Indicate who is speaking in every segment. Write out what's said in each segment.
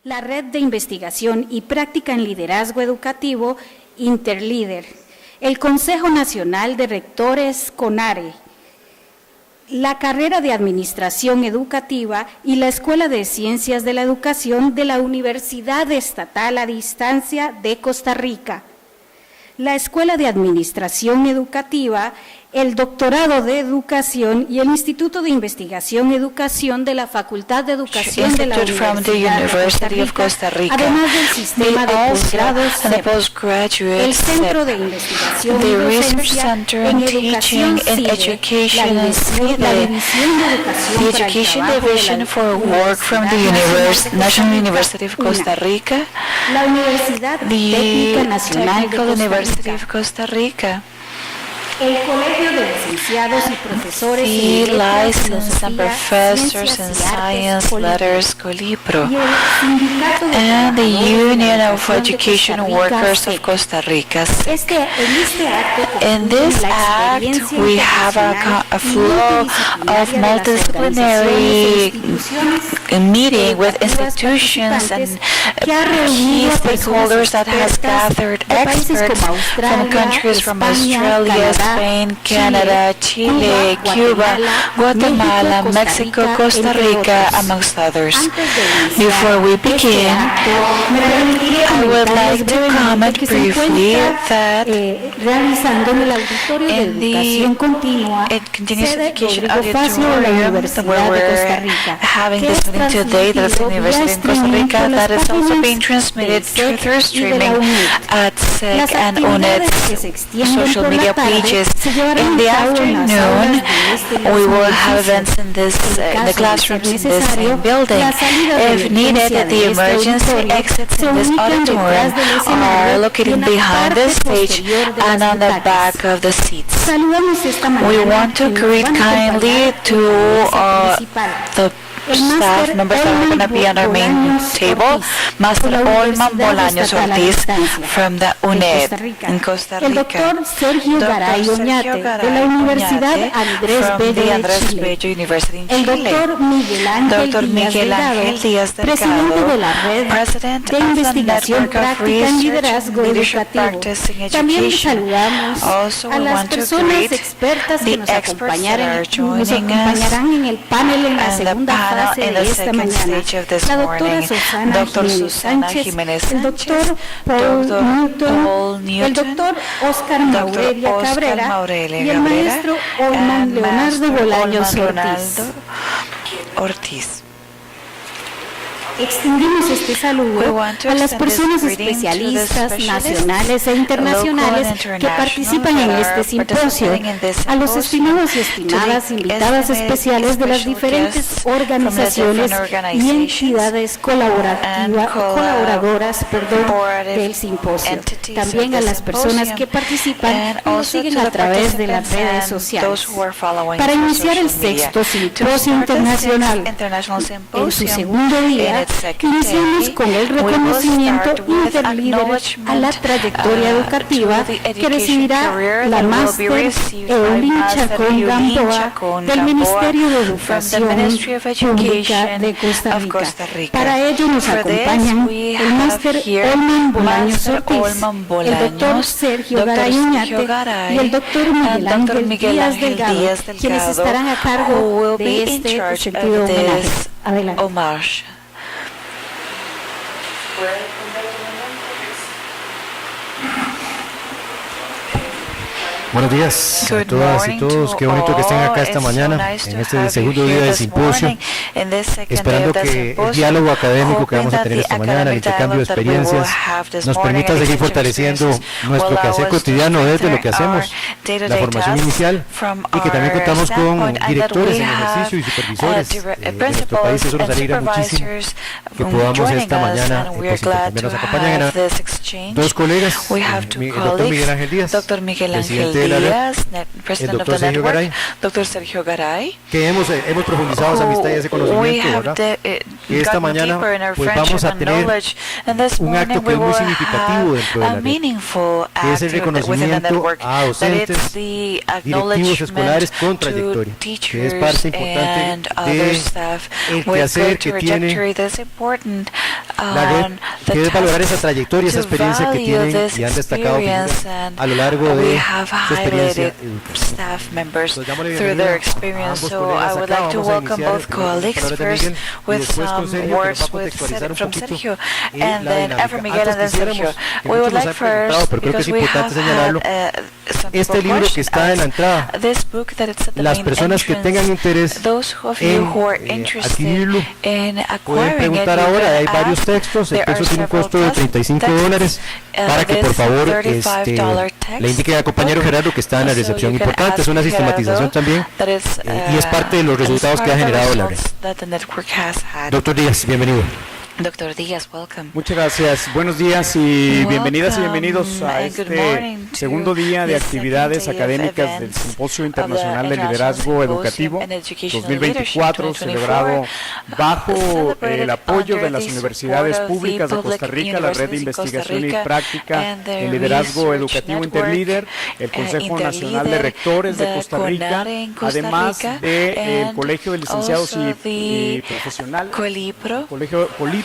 Speaker 1: la Red de Investigación y Práctica en Liderazgo Educativo Interlíder, el Consejo Nacional de Rectores CONARE, la carrera de Administración Educativa y la Escuela de Ciencias de la Educación de la Universidad Estatal a Distancia de Costa Rica, la Escuela de Administración Educativa, el Doctorado de Educación y el Instituto de Investigación y Educación de la Facultad de Educación de la Universidad de Costa Rica, además del sistema de posgrados el Centro de Investigación y Docencia en Educación la División de Educación para el Trabajo de la
Speaker 2: National University of Costa Rica,
Speaker 1: la Universidad Técnica Nacional de
Speaker 2: Costa Rica,
Speaker 1: el Colegio de Licenciados y Profesores
Speaker 2: the License and Professors in Science, Letters, Colipro, and the Union of Education Workers of Costa Rica. In this act, we have a flow of multidisciplinary meeting with institutions and key stakeholders that has gathered experts from countries from Australia, Spain, Canada, Chile, Cuba, Guatemala, Mexico, Costa Rica, amongst others. Before we begin, I would like to comment briefly that in the Continuous Education Auditorium, where we're having this meeting today, that's the University of Costa Rica, that is also being transmitted through streaming at SEC and UNED's social media pages. In the afternoon, we will have events in the classrooms in this same building. If needed, the emergency exits in this auditorium are located behind the stage and on the back of the seats. We want to greet kindly to the staff members that are going to be on our main table, Master Olman Bolaños Ortiz from the UNED in Costa Rica,
Speaker 1: Dr. Sergio Garay Oñate de la Universidad Andrés Bello University in Chile, Dr. Miguel Ángel Díaz Delgado, presidente de la Red de Investigación Práctica en Liderazgo Educativo. También saludamos a las personas expertas que nos acompañarán en el panel en la segunda fase de esta mañana, la doctora Susana Jiménez Sánchez, el doctor Paul Newton, el doctor Oscar Maurelia Cabrera y el maestro Olman Leonardo Bolaños Ortiz. Extendimos este saludo a las personas especialistas nacionales e internacionales que participan en este simposio, a los estimados y estimadas invitadas especiales de las diferentes organizaciones y entidades colaboradoras del simposio, también a las personas que participan y nos siguen a través de las redes sociales. Para iniciar el sexto Simposio Internacional en su segundo día, iniciamos con el reconocimiento interlíder a la trayectoria educativa que recibirá la máster Eolín Chacón Gamboa del Ministerio de Educación Pública de Costa Rica. Para ello nos acompañan el máster Olman Bolaños Ortiz, el doctor Sergio Garay Oñate y el doctor Miguel Ángel Díaz Delgado, quienes estarán a cargo de este sentido homenaje. Adelante.
Speaker 3: Buenos días a todas y todos, qué bonito que estén acá esta mañana en este segundo día del simposio, esperando que el diálogo académico que vamos a tener esta mañana, el intercambio de experiencias, nos permita seguir fortaleciendo nuestro quehacer cotidiano desde lo que hacemos, la formación inicial, y que también contamos con directores en ejercicio y supervisores de nuestro país. Eso nos alegra muchísimo que podamos esta mañana intercambiar. Nos acompañan dos colegas, el doctor Miguel Ángel Díaz, presidente de la red,
Speaker 2: días,
Speaker 3: el
Speaker 2: President of
Speaker 3: doctor
Speaker 2: the
Speaker 3: Sergio
Speaker 2: Network,
Speaker 3: Garay,
Speaker 2: Dr. Sergio Garay.
Speaker 3: que hemos profundizado esa amistad y ese
Speaker 2: We
Speaker 3: conocimiento,
Speaker 2: have
Speaker 3: ¿verdad? Que esta
Speaker 2: gotten
Speaker 3: mañana
Speaker 2: deeper in our
Speaker 3: pues
Speaker 2: friendship
Speaker 3: vamos a
Speaker 2: and
Speaker 3: tener
Speaker 2: knowledge, and this
Speaker 3: un
Speaker 2: morning
Speaker 3: acto que
Speaker 2: we
Speaker 3: es muy
Speaker 2: will
Speaker 3: significativo dentro de
Speaker 2: have
Speaker 3: la
Speaker 2: a
Speaker 3: red,
Speaker 2: meaningful
Speaker 3: que es el
Speaker 2: act within the
Speaker 3: reconocimiento
Speaker 2: network,
Speaker 3: a
Speaker 2: that
Speaker 3: docentes,
Speaker 2: it's the
Speaker 3: directivos escolares
Speaker 2: acknowledgement
Speaker 3: con
Speaker 2: to
Speaker 3: trayectoria, que es
Speaker 2: teachers
Speaker 3: parte importante
Speaker 2: and other
Speaker 3: de
Speaker 2: staff
Speaker 3: el
Speaker 2: with
Speaker 3: quehacer
Speaker 2: great
Speaker 3: que
Speaker 2: trajectory.
Speaker 3: tiene
Speaker 2: That's important.
Speaker 3: la red,
Speaker 2: The
Speaker 3: que es valorar esa
Speaker 2: tasks
Speaker 3: trayectoria, esa
Speaker 2: to
Speaker 3: experiencia que
Speaker 2: value
Speaker 3: tienen
Speaker 2: this
Speaker 3: y han destacado figuras
Speaker 2: experience, and
Speaker 3: a lo largo
Speaker 2: we
Speaker 3: de
Speaker 2: have
Speaker 3: su experiencia
Speaker 2: highlighted
Speaker 3: educativa.
Speaker 2: staff members
Speaker 3: Entonces, dámosle
Speaker 2: through
Speaker 3: bienvenida
Speaker 2: their
Speaker 3: a
Speaker 2: experience.
Speaker 3: ambos
Speaker 2: So
Speaker 3: colegas
Speaker 2: I would
Speaker 3: acá.
Speaker 2: like to
Speaker 3: Vamos a
Speaker 2: welcome
Speaker 3: iniciar
Speaker 2: both
Speaker 3: primero con las
Speaker 2: colleagues
Speaker 3: palabras de
Speaker 2: first
Speaker 3: Miguel y
Speaker 2: with
Speaker 3: después con
Speaker 2: some
Speaker 3: Sergio, que nos va a
Speaker 2: words
Speaker 3: contextualizar un
Speaker 2: from
Speaker 3: poquito
Speaker 2: Sergio,
Speaker 3: en
Speaker 2: and
Speaker 3: la
Speaker 2: then
Speaker 3: dinámica.
Speaker 2: Ever Miguel, and then
Speaker 3: Antes
Speaker 2: Sergio.
Speaker 3: quisiéramos, que
Speaker 2: We would
Speaker 3: muchos nos
Speaker 2: like
Speaker 3: han preguntado,
Speaker 2: first,
Speaker 3: pero creo que es
Speaker 2: because we
Speaker 3: importante
Speaker 2: have
Speaker 3: señalarlo,
Speaker 2: some
Speaker 3: este
Speaker 2: people
Speaker 3: libro que está en la entrada,
Speaker 2: this book that it's at the
Speaker 3: las
Speaker 2: main
Speaker 3: personas que
Speaker 2: entrance,
Speaker 3: tengan interés
Speaker 2: those of you
Speaker 3: en
Speaker 2: who are interested
Speaker 3: adquirirlo,
Speaker 2: in
Speaker 3: pueden
Speaker 2: acquiring it,
Speaker 3: preguntar
Speaker 2: you
Speaker 3: ahora. Hay
Speaker 2: can
Speaker 3: varios
Speaker 2: ask.
Speaker 3: textos, el
Speaker 2: There are
Speaker 3: texto tiene un
Speaker 2: several
Speaker 3: costo de $35 para que por
Speaker 2: this
Speaker 3: favor
Speaker 2: $35 text
Speaker 3: le indique al compañero
Speaker 2: book.
Speaker 3: Gerardo que está en la
Speaker 2: So
Speaker 3: recepción.
Speaker 2: you can
Speaker 3: Importante, es
Speaker 2: ask
Speaker 3: una sistematización
Speaker 2: Gerardo
Speaker 3: también
Speaker 2: that is,
Speaker 3: y es parte de los resultados que ha generado la red.
Speaker 2: that the network has had.
Speaker 3: Doctor Díaz, bienvenido.
Speaker 2: Dr. Díaz, welcome.
Speaker 4: Muchas gracias. Buenos días y bienvenidas y bienvenidos a
Speaker 2: Welcome and good
Speaker 4: este
Speaker 2: morning to
Speaker 4: segundo día de
Speaker 2: the
Speaker 4: actividades
Speaker 2: second day of
Speaker 4: académicas del
Speaker 2: events
Speaker 4: Simposio
Speaker 2: of the
Speaker 4: Internacional de
Speaker 2: International
Speaker 4: Liderazgo
Speaker 2: Symposium
Speaker 4: Educativo
Speaker 2: and Educational
Speaker 4: 2024,
Speaker 2: Leadership 2024,
Speaker 4: celebrado bajo
Speaker 2: celebrated
Speaker 4: el apoyo de
Speaker 2: under
Speaker 4: las
Speaker 2: the
Speaker 4: universidades
Speaker 2: support of
Speaker 4: públicas
Speaker 2: the
Speaker 4: de Costa
Speaker 2: public
Speaker 4: Rica, la Red de
Speaker 2: universities in Costa
Speaker 4: Investigación y
Speaker 2: Rica,
Speaker 4: Práctica
Speaker 2: and the
Speaker 4: en Liderazgo
Speaker 2: Research
Speaker 4: Educativo
Speaker 2: Network,
Speaker 4: Interlíder, el Consejo Nacional de Rectores de
Speaker 2: the
Speaker 4: Costa Rica,
Speaker 2: CONARE in Costa
Speaker 4: además
Speaker 2: Rica,
Speaker 4: del
Speaker 2: and
Speaker 4: Colegio de Licenciados
Speaker 2: also
Speaker 4: y
Speaker 2: the
Speaker 4: Profesionales,
Speaker 2: Colipro,
Speaker 4: Colegio Colipro,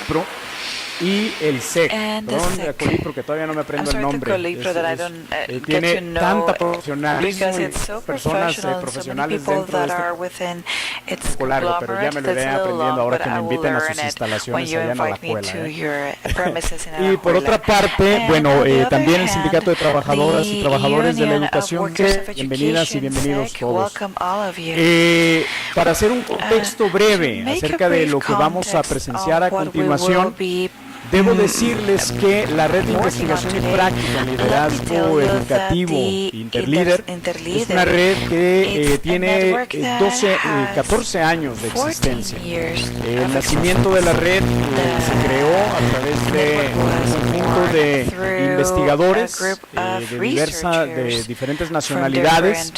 Speaker 4: y el SEC,
Speaker 2: and the
Speaker 4: perdón,
Speaker 2: SEC.
Speaker 4: Colipro, que todavía no me aprendo el nombre.
Speaker 2: Colipro that I don't get
Speaker 4: Tiene
Speaker 2: to know
Speaker 4: tanta profesionalismo
Speaker 2: because
Speaker 4: y
Speaker 2: it's so
Speaker 4: personas
Speaker 2: professional, so many
Speaker 4: profesionales
Speaker 2: people
Speaker 4: dentro de
Speaker 2: that are
Speaker 4: este
Speaker 2: within its
Speaker 4: poco largo, pero ya me lo iré
Speaker 2: that's a little
Speaker 4: aprendiendo
Speaker 2: long,
Speaker 4: ahora
Speaker 2: but
Speaker 4: que me
Speaker 2: I will
Speaker 4: inviten a sus
Speaker 2: learn it when
Speaker 4: instalaciones
Speaker 2: you
Speaker 4: allá en
Speaker 2: invite me
Speaker 4: Alajuela.
Speaker 2: to your premises in
Speaker 4: Y por
Speaker 2: Alajuela.
Speaker 4: otra parte,
Speaker 2: And
Speaker 4: bueno,
Speaker 2: on the other
Speaker 4: también el
Speaker 2: hand,
Speaker 4: Sindicato de Trabajadoras y
Speaker 2: the
Speaker 4: Trabajadores de la
Speaker 2: Union of
Speaker 4: Educación,
Speaker 2: Workers of
Speaker 4: bienvenidas y
Speaker 2: Education,
Speaker 4: bienvenidos
Speaker 2: SEC,
Speaker 4: todos.
Speaker 2: welcome all of you.
Speaker 4: Para hacer un contexto breve
Speaker 2: To make
Speaker 4: acerca
Speaker 2: a
Speaker 4: de
Speaker 2: brief
Speaker 4: lo que vamos a
Speaker 2: context
Speaker 4: presenciar a
Speaker 2: of what we
Speaker 4: continuación,
Speaker 2: will be
Speaker 4: debo decirles que la Red de Investigación y Práctica en Liderazgo Educativo Interlíder es una red que tiene 14 años de existencia. El nacimiento de la red se creó a través de un conjunto de investigadores de diferentes nacionalidades.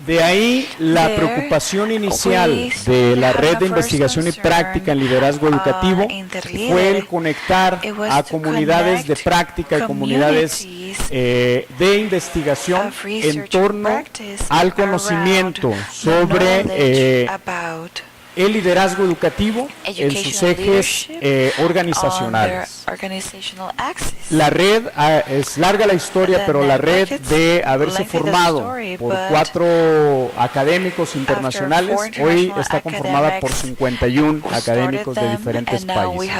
Speaker 4: De ahí la preocupación inicial de la Red de Investigación y Práctica en Liderazgo Educativo fue el conectar a comunidades de práctica y comunidades de investigación en torno al conocimiento sobre el liderazgo educativo en sus ejes organizacionales. La red, es larga la historia, pero la red de haberse formado por 4 académicos internacionales, hoy está conformada por 51 académicos de diferentes países.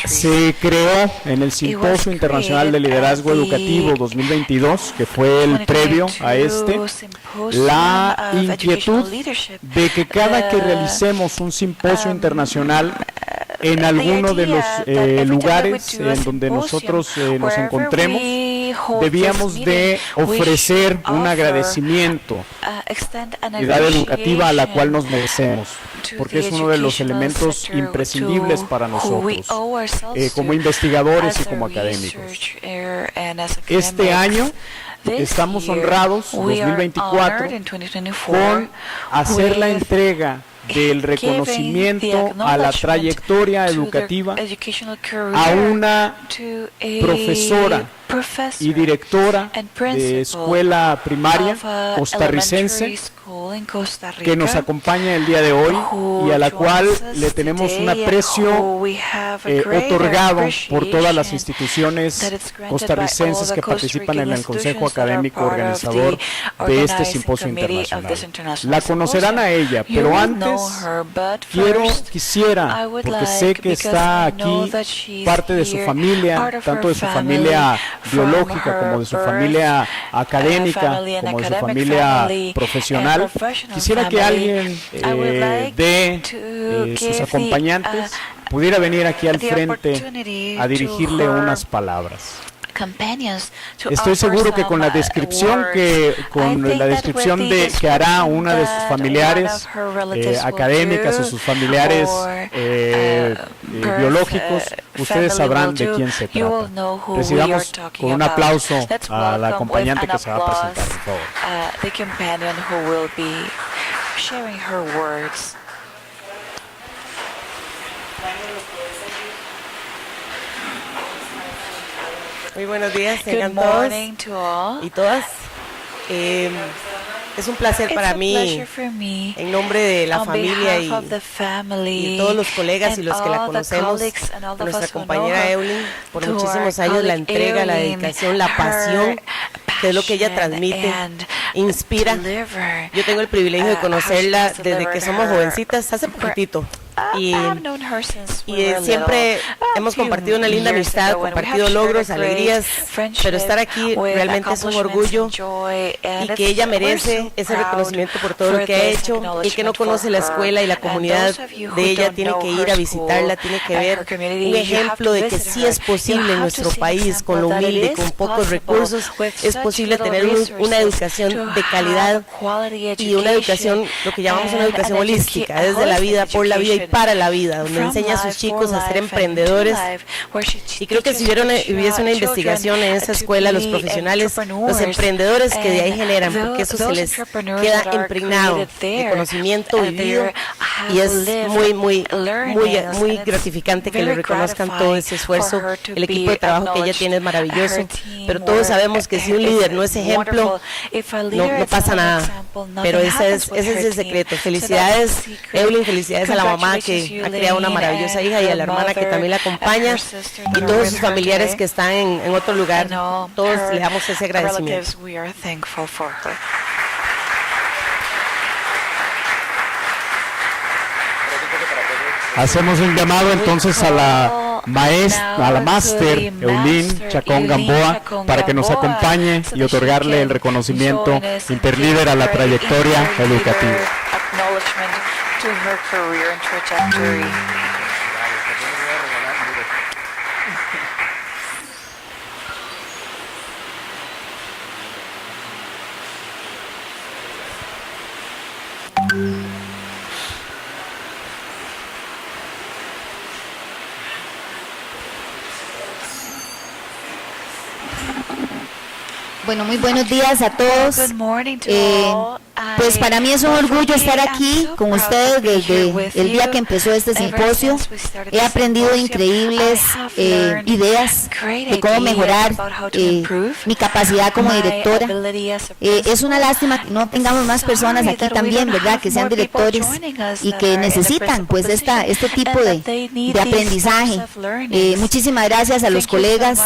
Speaker 4: Se creó en el Simposio Internacional de Liderazgo Educativo 2022, que fue el previo a este, la inquietud de que cada que realicemos un simposio internacional en alguno de los lugares en donde nosotros nos encontremos, debíamos de ofrecer un agradecimiento a la comunidad educativa a la cual nos merecemos, porque es uno de los elementos imprescindibles para nosotros como investigadores y como académicos. Este año estamos honrados, 2024, con hacer la entrega del reconocimiento a la trayectoria educativa a una profesora y directora de escuela primaria costarricense que nos acompaña el día de hoy y a la cual le tenemos un aprecio otorgado por todas las instituciones costarricenses que participan en el Consejo Académico Organizador de este Simposio Internacional. La conocerán a ella, pero antes quisiera, porque sé que está aquí parte de su familia, tanto de su familia biológica como de su familia académica, como de su familia profesional, quisiera que alguien de sus acompañantes pudiera venir aquí al frente a dirigirle unas palabras. Estoy seguro que con la descripción que hará una de sus familiares académicas o sus familiares biológicos, ustedes sabrán de quién se trata. Recibamos con un aplauso a la acompañante que se va a presentar, por favor.
Speaker 2: The companion who will be sharing her words.
Speaker 5: Muy buenos días,
Speaker 2: Good
Speaker 5: tengan todos
Speaker 2: morning to all.
Speaker 5: y todas. Es un placer para mí, en nombre de la familia y todos los colegas y los que la conocemos, de nuestra compañera Evelyn, por muchísimos años, la entrega, la dedicación, la pasión, que es lo que ella transmite, inspira. Yo tengo el privilegio de conocerla desde que somos jovencitas, hace poquitito. Y siempre hemos compartido una linda amistad, compartido logros, alegrías, pero estar aquí realmente es un orgullo y que ella merece ese reconocimiento por todo lo que ha hecho. Y que no conoce la escuela y la comunidad de ella tiene que ir a visitarla, tiene que ver un ejemplo de que sí es posible en nuestro país, con lo humilde, con pocos recursos, es posible tener una educación de calidad y una educación, lo que llamamos una educación holística, desde la vida, por la vida y para la vida, donde enseña a sus chicos a ser emprendedores. Y creo que si hubiese una investigación en esa escuela, los profesionales, los emprendedores que de ahí generan, porque eso se les queda impregnado de conocimiento vivido, y es muy gratificante que le reconozcan todo ese esfuerzo. El equipo de trabajo que ella tiene es maravilloso, pero todos sabemos que si un líder no es ejemplo, no pasa nada. Pero ese es el secreto. Felicidades, Evelyn, felicidades a la mamá que ha creado una maravillosa hija y a la hermana que también la acompaña y todos sus familiares que están en otro lugar. Todos le damos ese agradecimiento.
Speaker 4: Hacemos un llamado entonces a la máster Eulín Chacón Gamboa para que nos acompañe y otorgarle el reconocimiento Interlíder a la trayectoria educativa.
Speaker 2: To her career and trajectory.
Speaker 6: Bueno, muy buenos días a todos. Pues para mí es un orgullo estar aquí con ustedes desde el día que empezó este simposio. He aprendido increíbles ideas de cómo mejorar mi capacidad como directora. Es una lástima que no tengamos más personas aquí también, ¿verdad? Que sean directores y que necesitan pues este tipo de aprendizaje. Muchísimas gracias a los colegas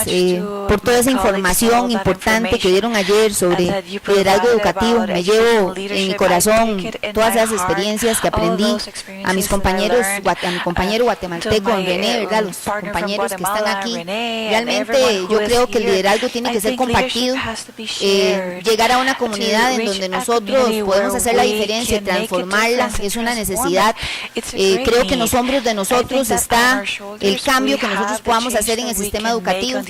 Speaker 6: por toda esa información importante que dieron ayer sobre liderazgo educativo. Me llevo en mi corazón todas esas experiencias que aprendí, a mis compañeros, a mi compañero guatemalteco, René, ¿verdad? Los compañeros que están aquí. Realmente yo creo que el liderazgo tiene que ser compartido, llegar a una comunidad en donde nosotros podemos hacer la diferencia y transformarla, es una necesidad. Creo que en los hombros de nosotros está el cambio que nosotros podamos hacer en el sistema educativo,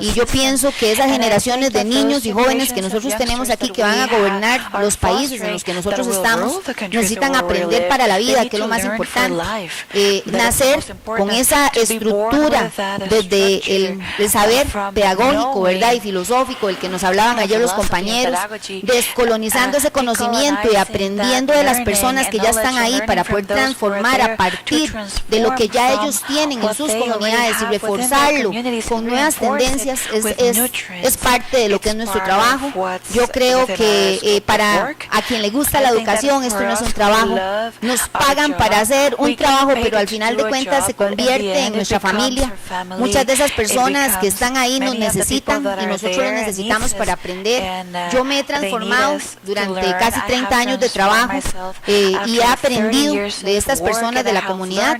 Speaker 6: y yo pienso que esas generaciones de niños y jóvenes que nosotros tenemos aquí que van a gobernar los países en los que nosotros estamos, necesitan aprender para la vida, que es lo más importante. Nacer con esa estructura desde el saber pedagógico, ¿verdad? Y filosófico, el que nos hablaban ayer los compañeros, descolonizando ese conocimiento y aprendiendo de las personas que ya están ahí para poder transformar a partir de lo que ya ellos tienen en sus comunidades y reforzarlo con nuevas tendencias, es parte de lo que es nuestro trabajo. Yo creo que para a quien le gusta la educación, esto no es un trabajo. Nos pagan para hacer un trabajo, pero al final de cuentas se convierte en nuestra familia. Muchas de esas personas que están ahí nos necesitan y nosotros los necesitamos para aprender. Yo me he transformado durante casi 30 años de trabajo y he aprendido de estas personas de la comunidad.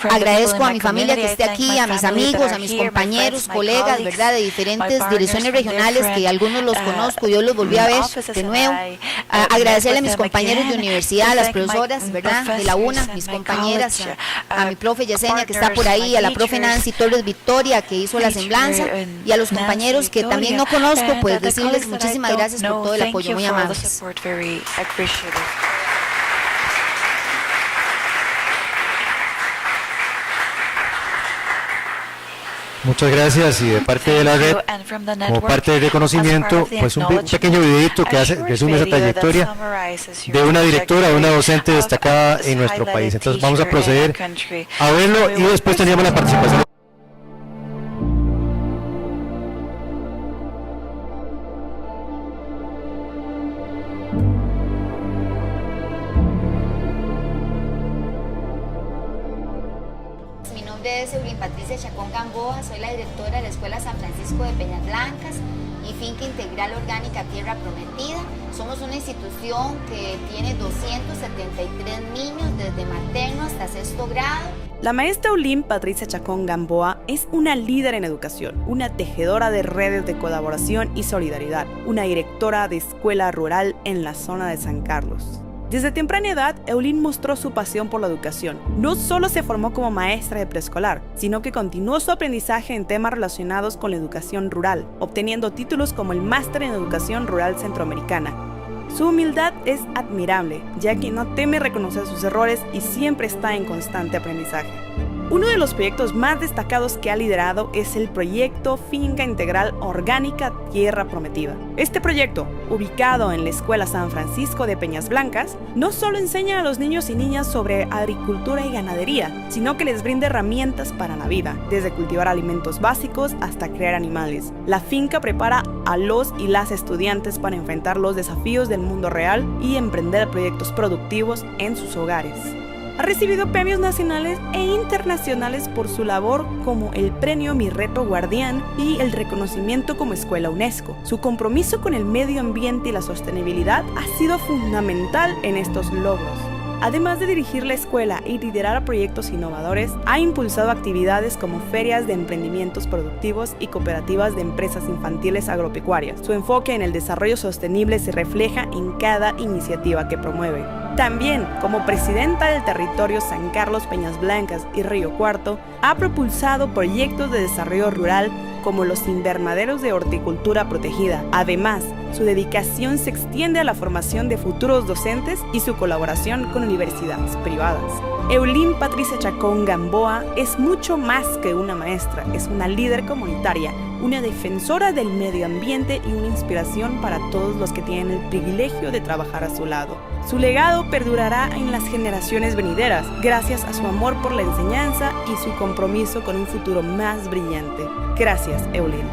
Speaker 6: Agradezco a mi familia que esté aquí, a mis amigos, a mis compañeros, colegas, ¿verdad? De diferentes direcciones regionales, que algunos los conozco, yo los volví a ver de nuevo. Agradecer agradecerle a mis compañeros de universidad, a las profesoras, ¿verdad? De la UNA, mis compañeras, a mi profe Yesenia que está por ahí, a la profe Nancy Torres Victoria que hizo la semblanza y a los compañeros que también no conozco, pues decirles muchísimas gracias por todo el apoyo, muy amables.
Speaker 3: Muchas gracias, y de parte de la red, como parte del reconocimiento, pues un pequeño videito que resume esa trayectoria de una directora, de una docente destacada en nuestro país. Entonces vamos a proceder a verlo y después teníamos la participación.
Speaker 6: Patricia Chacón Gamboa, soy la directora de la Escuela San Francisco de Peñas Blancas y Finca Integral Orgánica Tierra Prometida. Somos una institución que tiene 273 niños desde materno hasta sexto grado.
Speaker 7: La maestra Ulín Patricia Chacón Gamboa es una líder en educación, una tejedora de redes de colaboración y solidaridad, una directora de escuela rural en la zona de San Carlos. Desde temprana edad, Eulín mostró su pasión por la educación. No solo se formó como maestra de preescolar, sino que continuó su aprendizaje en temas relacionados con la educación rural, obteniendo títulos como el Máster en Educación Rural Centroamericana. Su humildad es admirable, ya que no teme reconocer sus errores y siempre está en constante aprendizaje. Uno de los proyectos más destacados que ha liderado es el proyecto Finca Integral Orgánica Tierra Prometida. Este proyecto, ubicado en la Escuela San Francisco de Peñas Blancas, no solo enseña a los niños y niñas sobre agricultura y ganadería, sino que les brinda herramientas para la vida, desde cultivar alimentos básicos hasta crear animales. La finca prepara a los y las estudiantes para enfrentar los desafíos del mundo real y emprender proyectos productivos en sus hogares. Ha recibido premios nacionales e internacionales por su labor, como el premio Mi Reto Guardián y el reconocimiento como Escuela UNESCO. Su compromiso con el medio ambiente y la sostenibilidad ha sido fundamental en estos logros. Además de dirigir la escuela y liderar proyectos innovadores, ha impulsado actividades como ferias de emprendimientos productivos y cooperativas de empresas infantiles agropecuarias. Su enfoque en el desarrollo sostenible se refleja en cada iniciativa que promueve. También, como presidenta del territorio San Carlos, Peñas Blancas y Río Cuarto, ha propulsado proyectos de desarrollo rural como los invernaderos de horticultura protegida. Además, su dedicación se extiende a la formación de futuros docentes y su colaboración con universidades privadas. Eulín Patricia Chacón Gamboa es mucho más que una maestra, es una líder comunitaria, una defensora del medio ambiente y una inspiración para todos los que tienen el privilegio de trabajar a su lado. Su legado perdurará en las generaciones venideras, gracias a su amor por la enseñanza y su compromiso con un futuro más brillante. Gracias, Eulín.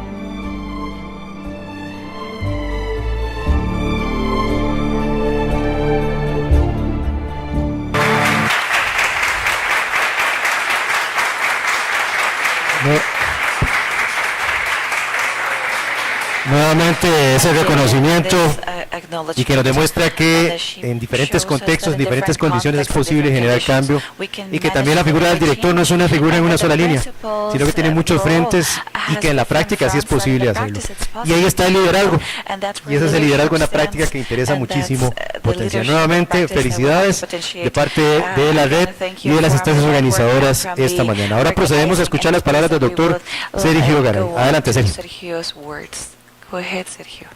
Speaker 3: Nuevamente ese reconocimiento y que nos demuestra que en diferentes contextos, en diferentes condiciones es posible generar cambio, y que también la figura del director no es una figura en una sola línea, sino que tiene muchos frentes y que en la práctica sí es posible hacerlo. Y ahí está el liderazgo, y ese es el liderazgo en la práctica que interesa muchísimo potenciar. Nuevamente, felicidades de parte de la red y de las instancias organizadoras esta mañana. Ahora procedemos a escuchar las palabras del doctor Sergio Garay. Adelante, Sergio.
Speaker 2: Go ahead, Sergio.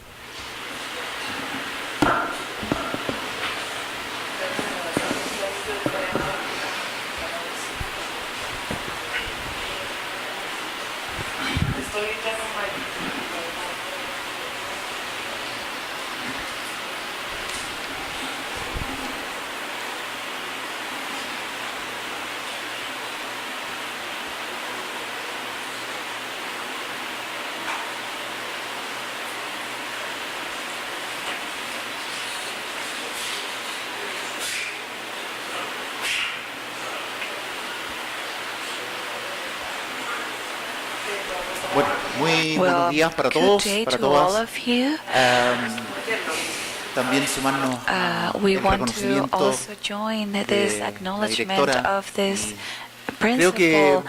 Speaker 8: Muy buenos días para todos, para todas. También sumarnos al reconocimiento de la directora Creo que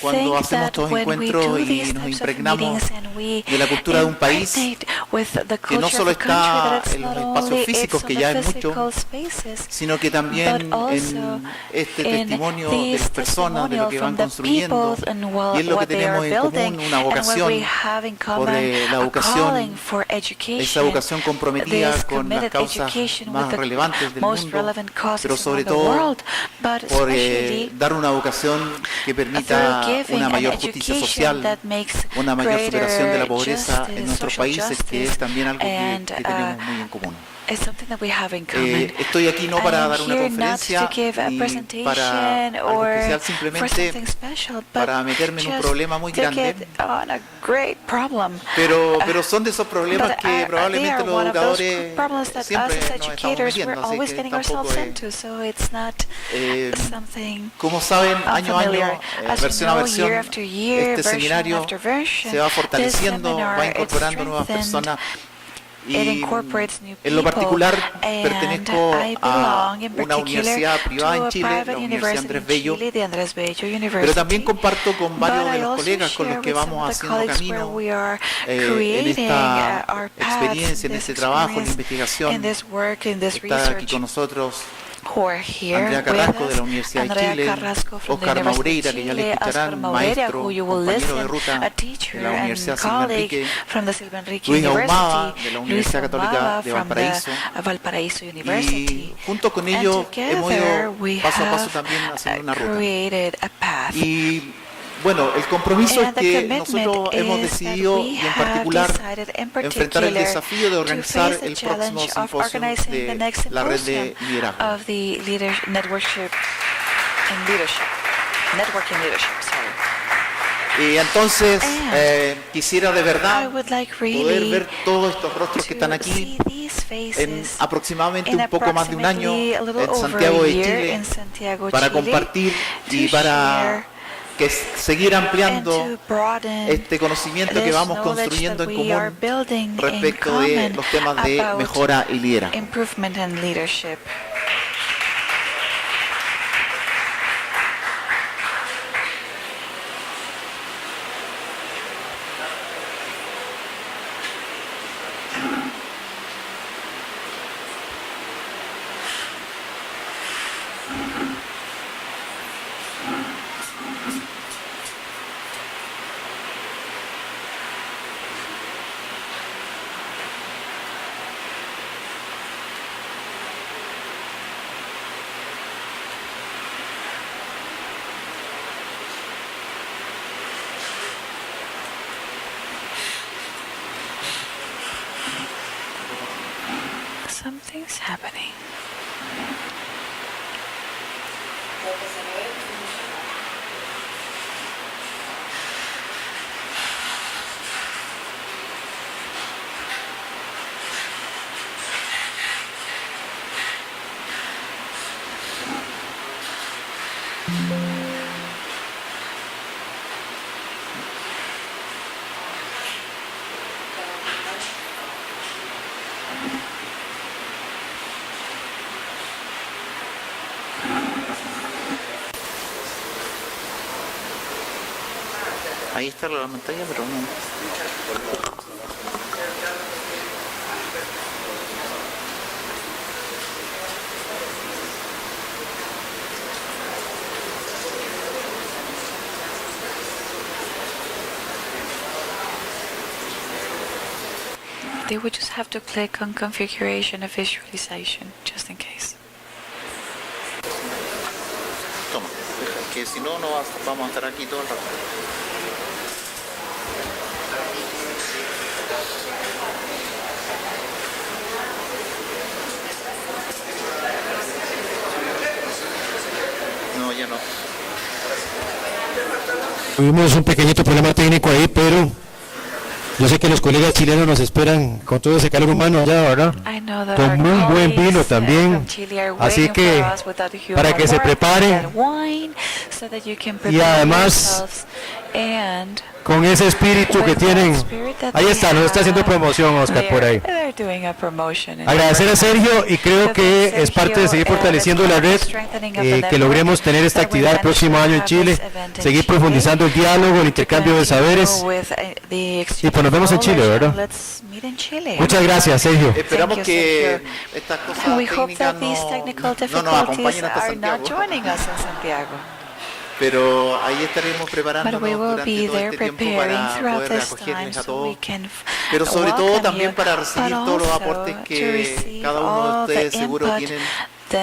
Speaker 8: cuando hacemos estos encuentros y nos impregnamos de la cultura de un país, que no solo está en los espacios físicos, que ya es mucho, sino que también en este testimonio de las personas, de lo que van construyendo, y es lo que tenemos en común, una vocación por la educación, esa vocación comprometida con las causas más relevantes del mundo, pero sobre todo por dar una educación que permita una mayor justicia social, una mayor superación de la pobreza en nuestros países, que es también algo que tenemos muy en común. Estoy aquí no para dar una conferencia ni para algo especial, simplemente para meterme en un problema muy grande, pero son de esos problemas que probablemente los educadores siempre nos estamos metiendo, así que tampoco como saben, año a año, versión a versión, este seminario se va fortaleciendo, va incorporando nuevas personas. Y en lo particular pertenezco a una universidad privada en Chile, la Universidad Andrés Bello, pero también comparto con varios de los colegas con los que vamos haciendo camino en esta experiencia, en este trabajo, en la investigación. Está aquí con nosotros Andrea Carrasco de la Universidad de Chile, Oscar Maureira, que ya le escucharán, maestro, compañero de ruta de la Universidad Silva Enrique, Luis Ahumada de la Universidad Católica de Valparaíso, y junto con ellos hemos ido paso a paso también haciendo una ruta. Y bueno, el compromiso es que nosotros hemos decidido, y en particular, enfrentar el desafío de organizar el próximo simposio de la red de liderazgo. Y entonces quisiera de verdad poder ver todos estos rostros que están aquí en aproximadamente un poco más de un año en Santiago de Chile para compartir y para que seguir ampliando este conocimiento que vamos construyendo en común respecto de los temas de mejora y liderazgo.
Speaker 2: Something's happening.
Speaker 8: Ahí está la pantalla, pero no.
Speaker 2: They would just have to click on configuration of visualization, just in case.
Speaker 8: Toma, que si no, no vamos a estar aquí todo el rato. No, ya no.
Speaker 3: Tuvimos un pequeñito problema técnico ahí, pero yo sé que los colegas chilenos nos esperan con todo ese calor humano allá, ¿verdad? Con muy buen vino también, así que para que se preparen y además con ese espíritu que tienen Ahí está, nos está haciendo promoción, Oscar, por ahí. Agradecer a Sergio y creo que es parte de seguir fortaleciendo la red, que logremos tener esta actividad el próximo año en Chile, seguir profundizando el diálogo, el intercambio de saberes y pues nos vemos en Chile, ¿verdad? Muchas gracias, Sergio.
Speaker 8: Esperamos que estas cosas técnicas no nos acompañen hasta Santiago. Pero ahí estaremos preparándonos durante todo este tiempo para poder acogerles a todos, pero sobre todo también para recibir todos los aportes que cada uno de ustedes seguro tienen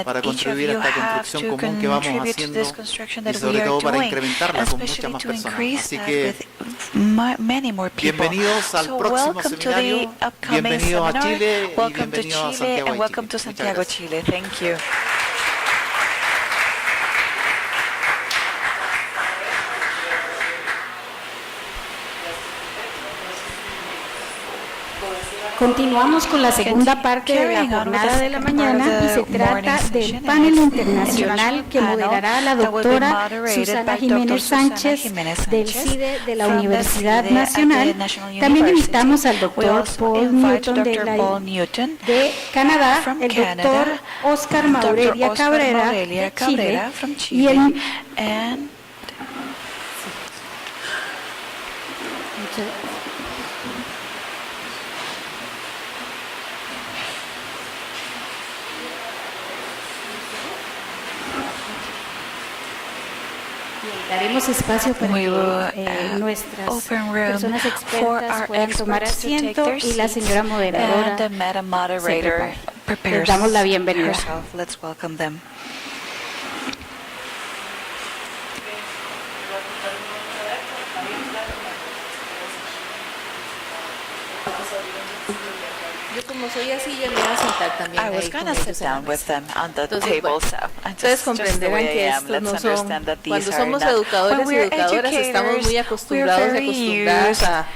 Speaker 8: para contribuir a esta construcción común que vamos haciendo y sobre todo para incrementarla con muchas más personas. Así que bienvenidos al próximo seminario, bienvenidos a Chile y bienvenidos a Santiago de Chile.
Speaker 2: Thank you.
Speaker 1: Continuamos con la segunda parte de la jornada de la mañana y se trata del panel internacional que moderará la doctora Susana Jiménez Sánchez del CIDE de la Universidad Nacional. También invitamos al doctor Paul Newton de Canadá, el doctor Oscar Maurelia Cabrera de Chile y el daremos espacio para que nuestras personas expertas puedan tomar asiento y la señora moderadora se prepare. Les damos la bienvenida.
Speaker 9: Yo como soy así, yo me voy a sentar también.
Speaker 2: I was going to sit down with them on the table,
Speaker 9: bueno,
Speaker 2: so
Speaker 9: ustedes comprenderán que estos no son, cuando somos educadores y educadoras estamos muy acostumbrados y acostumbradas a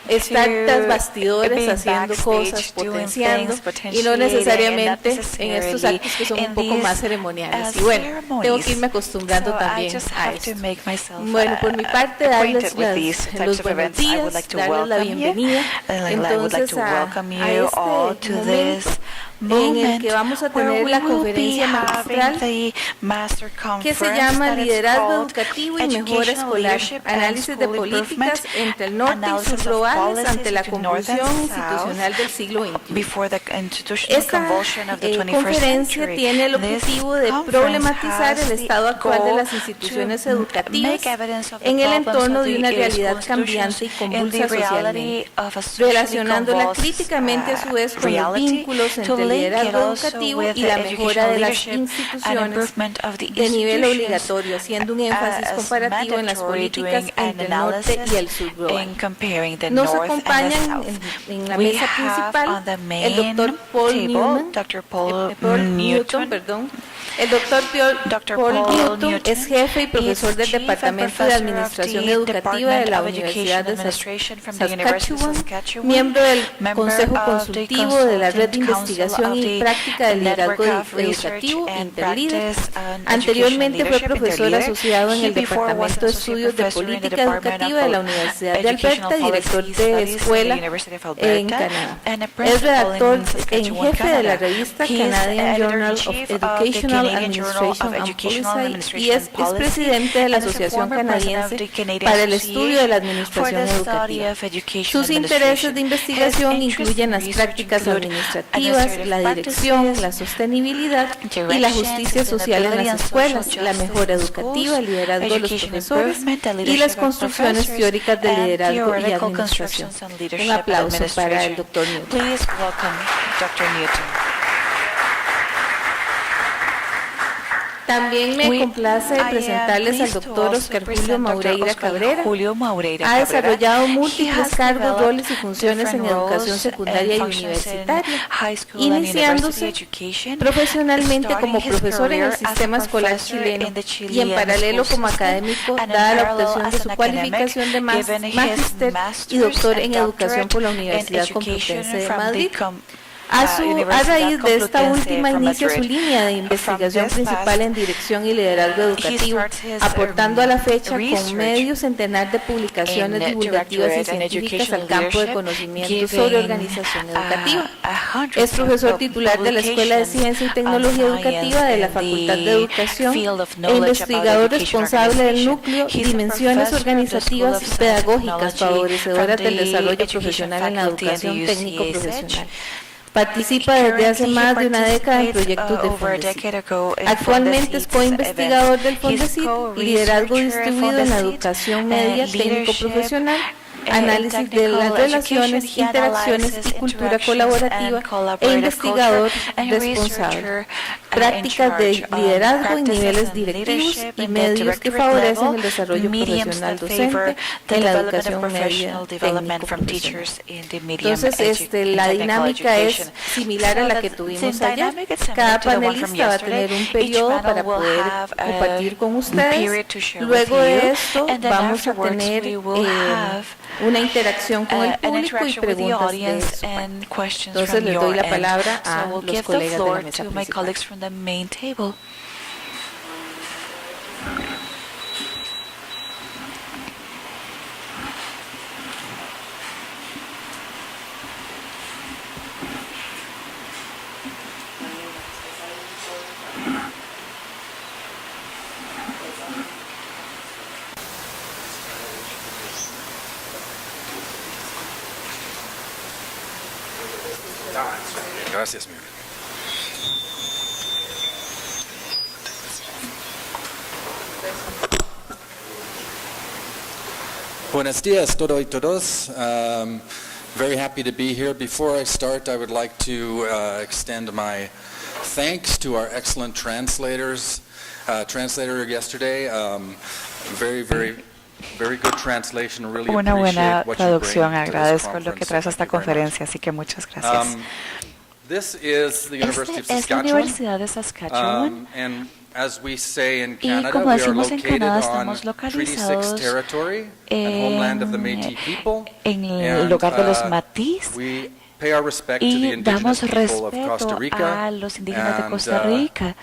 Speaker 9: estar tras bastidores haciendo cosas, potenciando y no necesariamente en estos actos que son un poco más ceremoniales. Y bueno, tengo que irme acostumbrando también a esto. Bueno, por mi parte, darles los buenos días, darles la bienvenida entonces a este momento en el que vamos a tener la conferencia magistral que se llama Liderazgo Educativo y Mejora Escolar, análisis de políticas entre el norte y sus globales ante la convulsión institucional del siglo XXI. Esta conferencia tiene el objetivo de problematizar el estado actual de las instituciones educativas en el entorno de una realidad cambiante y convulsa socialmente, relacionándola críticamente a su vez con los vínculos entre el liderazgo educativo y la mejora de las instituciones de nivel obligatorio, haciendo un énfasis comparativo en las políticas entre el norte y el sur global. Nos acompañan en la mesa principal el doctor Paul Newton. El doctor Paul Newton es jefe y profesor del Departamento de Administración Educativa de la Universidad de Saskatchewan, miembro del Consejo Consultivo de la Red de Investigación y Práctica del Liderazgo Educativo, Interlíder. Anteriormente fue profesor asociado en el Departamento de Estudios de Política Educativa de la Universidad de Alberta, director de escuela en Canadá. Es redactor en jefe de la revista Canadian Journal of Educational Administration and Policy y es presidente de la Asociación Canadiense para el Estudio de la Administración Educativa. Sus intereses de investigación incluyen las prácticas administrativas, la dirección, la sostenibilidad y la justicia social en las escuelas, la mejora educativa, el liderazgo de los profesores y las construcciones teóricas de liderazgo y administración. Un aplauso para el doctor Newton. También me complace presentarles al doctor Oscar Julio Maureira Cabrera. Ha desarrollado múltiples cargos, roles y funciones en educación secundaria y universitaria, iniciándose profesionalmente como profesor en el sistema escolar chileno y en paralelo como académico, dada la obtención de su cualificación de magíster y doctor en educación por la Universidad Complutense de Madrid. A raíz de esta última inicia su línea de investigación principal en dirección y liderazgo educativo, aportando a la fecha con medio centenar de publicaciones divulgativas y científicas al campo de conocimiento sobre organización educativa. Es profesor titular de la Escuela de Ciencia y Tecnología Educativa de la Facultad de Educación e investigador responsable del núcleo Dimensiones Organizativas y Pedagógicas Favorecedoras del Desarrollo Profesional en la Educación Técnico-Profesional. Participa desde hace más de una década en proyectos de Fondesit. Actualmente es coinvestigador del Fondesit, liderazgo distribuido en la educación media técnico-profesional, análisis de las relaciones, interacciones y cultura colaborativa e investigador responsable, prácticas de liderazgo y niveles directivos y medios que favorecen el desarrollo profesional docente en la educación media técnico-profesional. Entonces, la dinámica es similar a la que tuvimos ayer. Cada panelista va a tener un periodo para poder compartir con ustedes. Luego de esto vamos a tener una interacción con el público y preguntas de eso. Entonces les doy la palabra a los colegas de la mesa principal.
Speaker 10: Gracias, Miguel. Buenos días, todos y todos. Very happy to be here. Before I start, I would like to extend my thanks to our excellent translators. Translator yesterday, very good translation. Really
Speaker 2: Una buena
Speaker 10: appreciate what you
Speaker 2: traducción.
Speaker 10: bring to this
Speaker 2: Agradezco lo que
Speaker 10: conference.
Speaker 2: traes a esta
Speaker 10: Thank you very
Speaker 2: conferencia, así que muchas gracias.
Speaker 10: This is the University of
Speaker 2: Esta es la
Speaker 10: Saskatchewan.
Speaker 2: Universidad de Saskatchewan.
Speaker 10: And as we say in
Speaker 2: Y
Speaker 10: Canada,
Speaker 2: como
Speaker 10: we are
Speaker 2: decimos en
Speaker 10: located
Speaker 2: Canadá,
Speaker 10: on
Speaker 2: estamos
Speaker 10: Treaty 6
Speaker 2: localizados
Speaker 10: territory and homeland of the Métis people.
Speaker 2: en el lugar de los Matís.
Speaker 10: We pay our respect to the
Speaker 2: Y
Speaker 10: indigenous
Speaker 2: damos
Speaker 10: people of Costa
Speaker 2: respeto
Speaker 10: Rica
Speaker 2: a los indígenas de
Speaker 10: and,
Speaker 2: Costa Rica.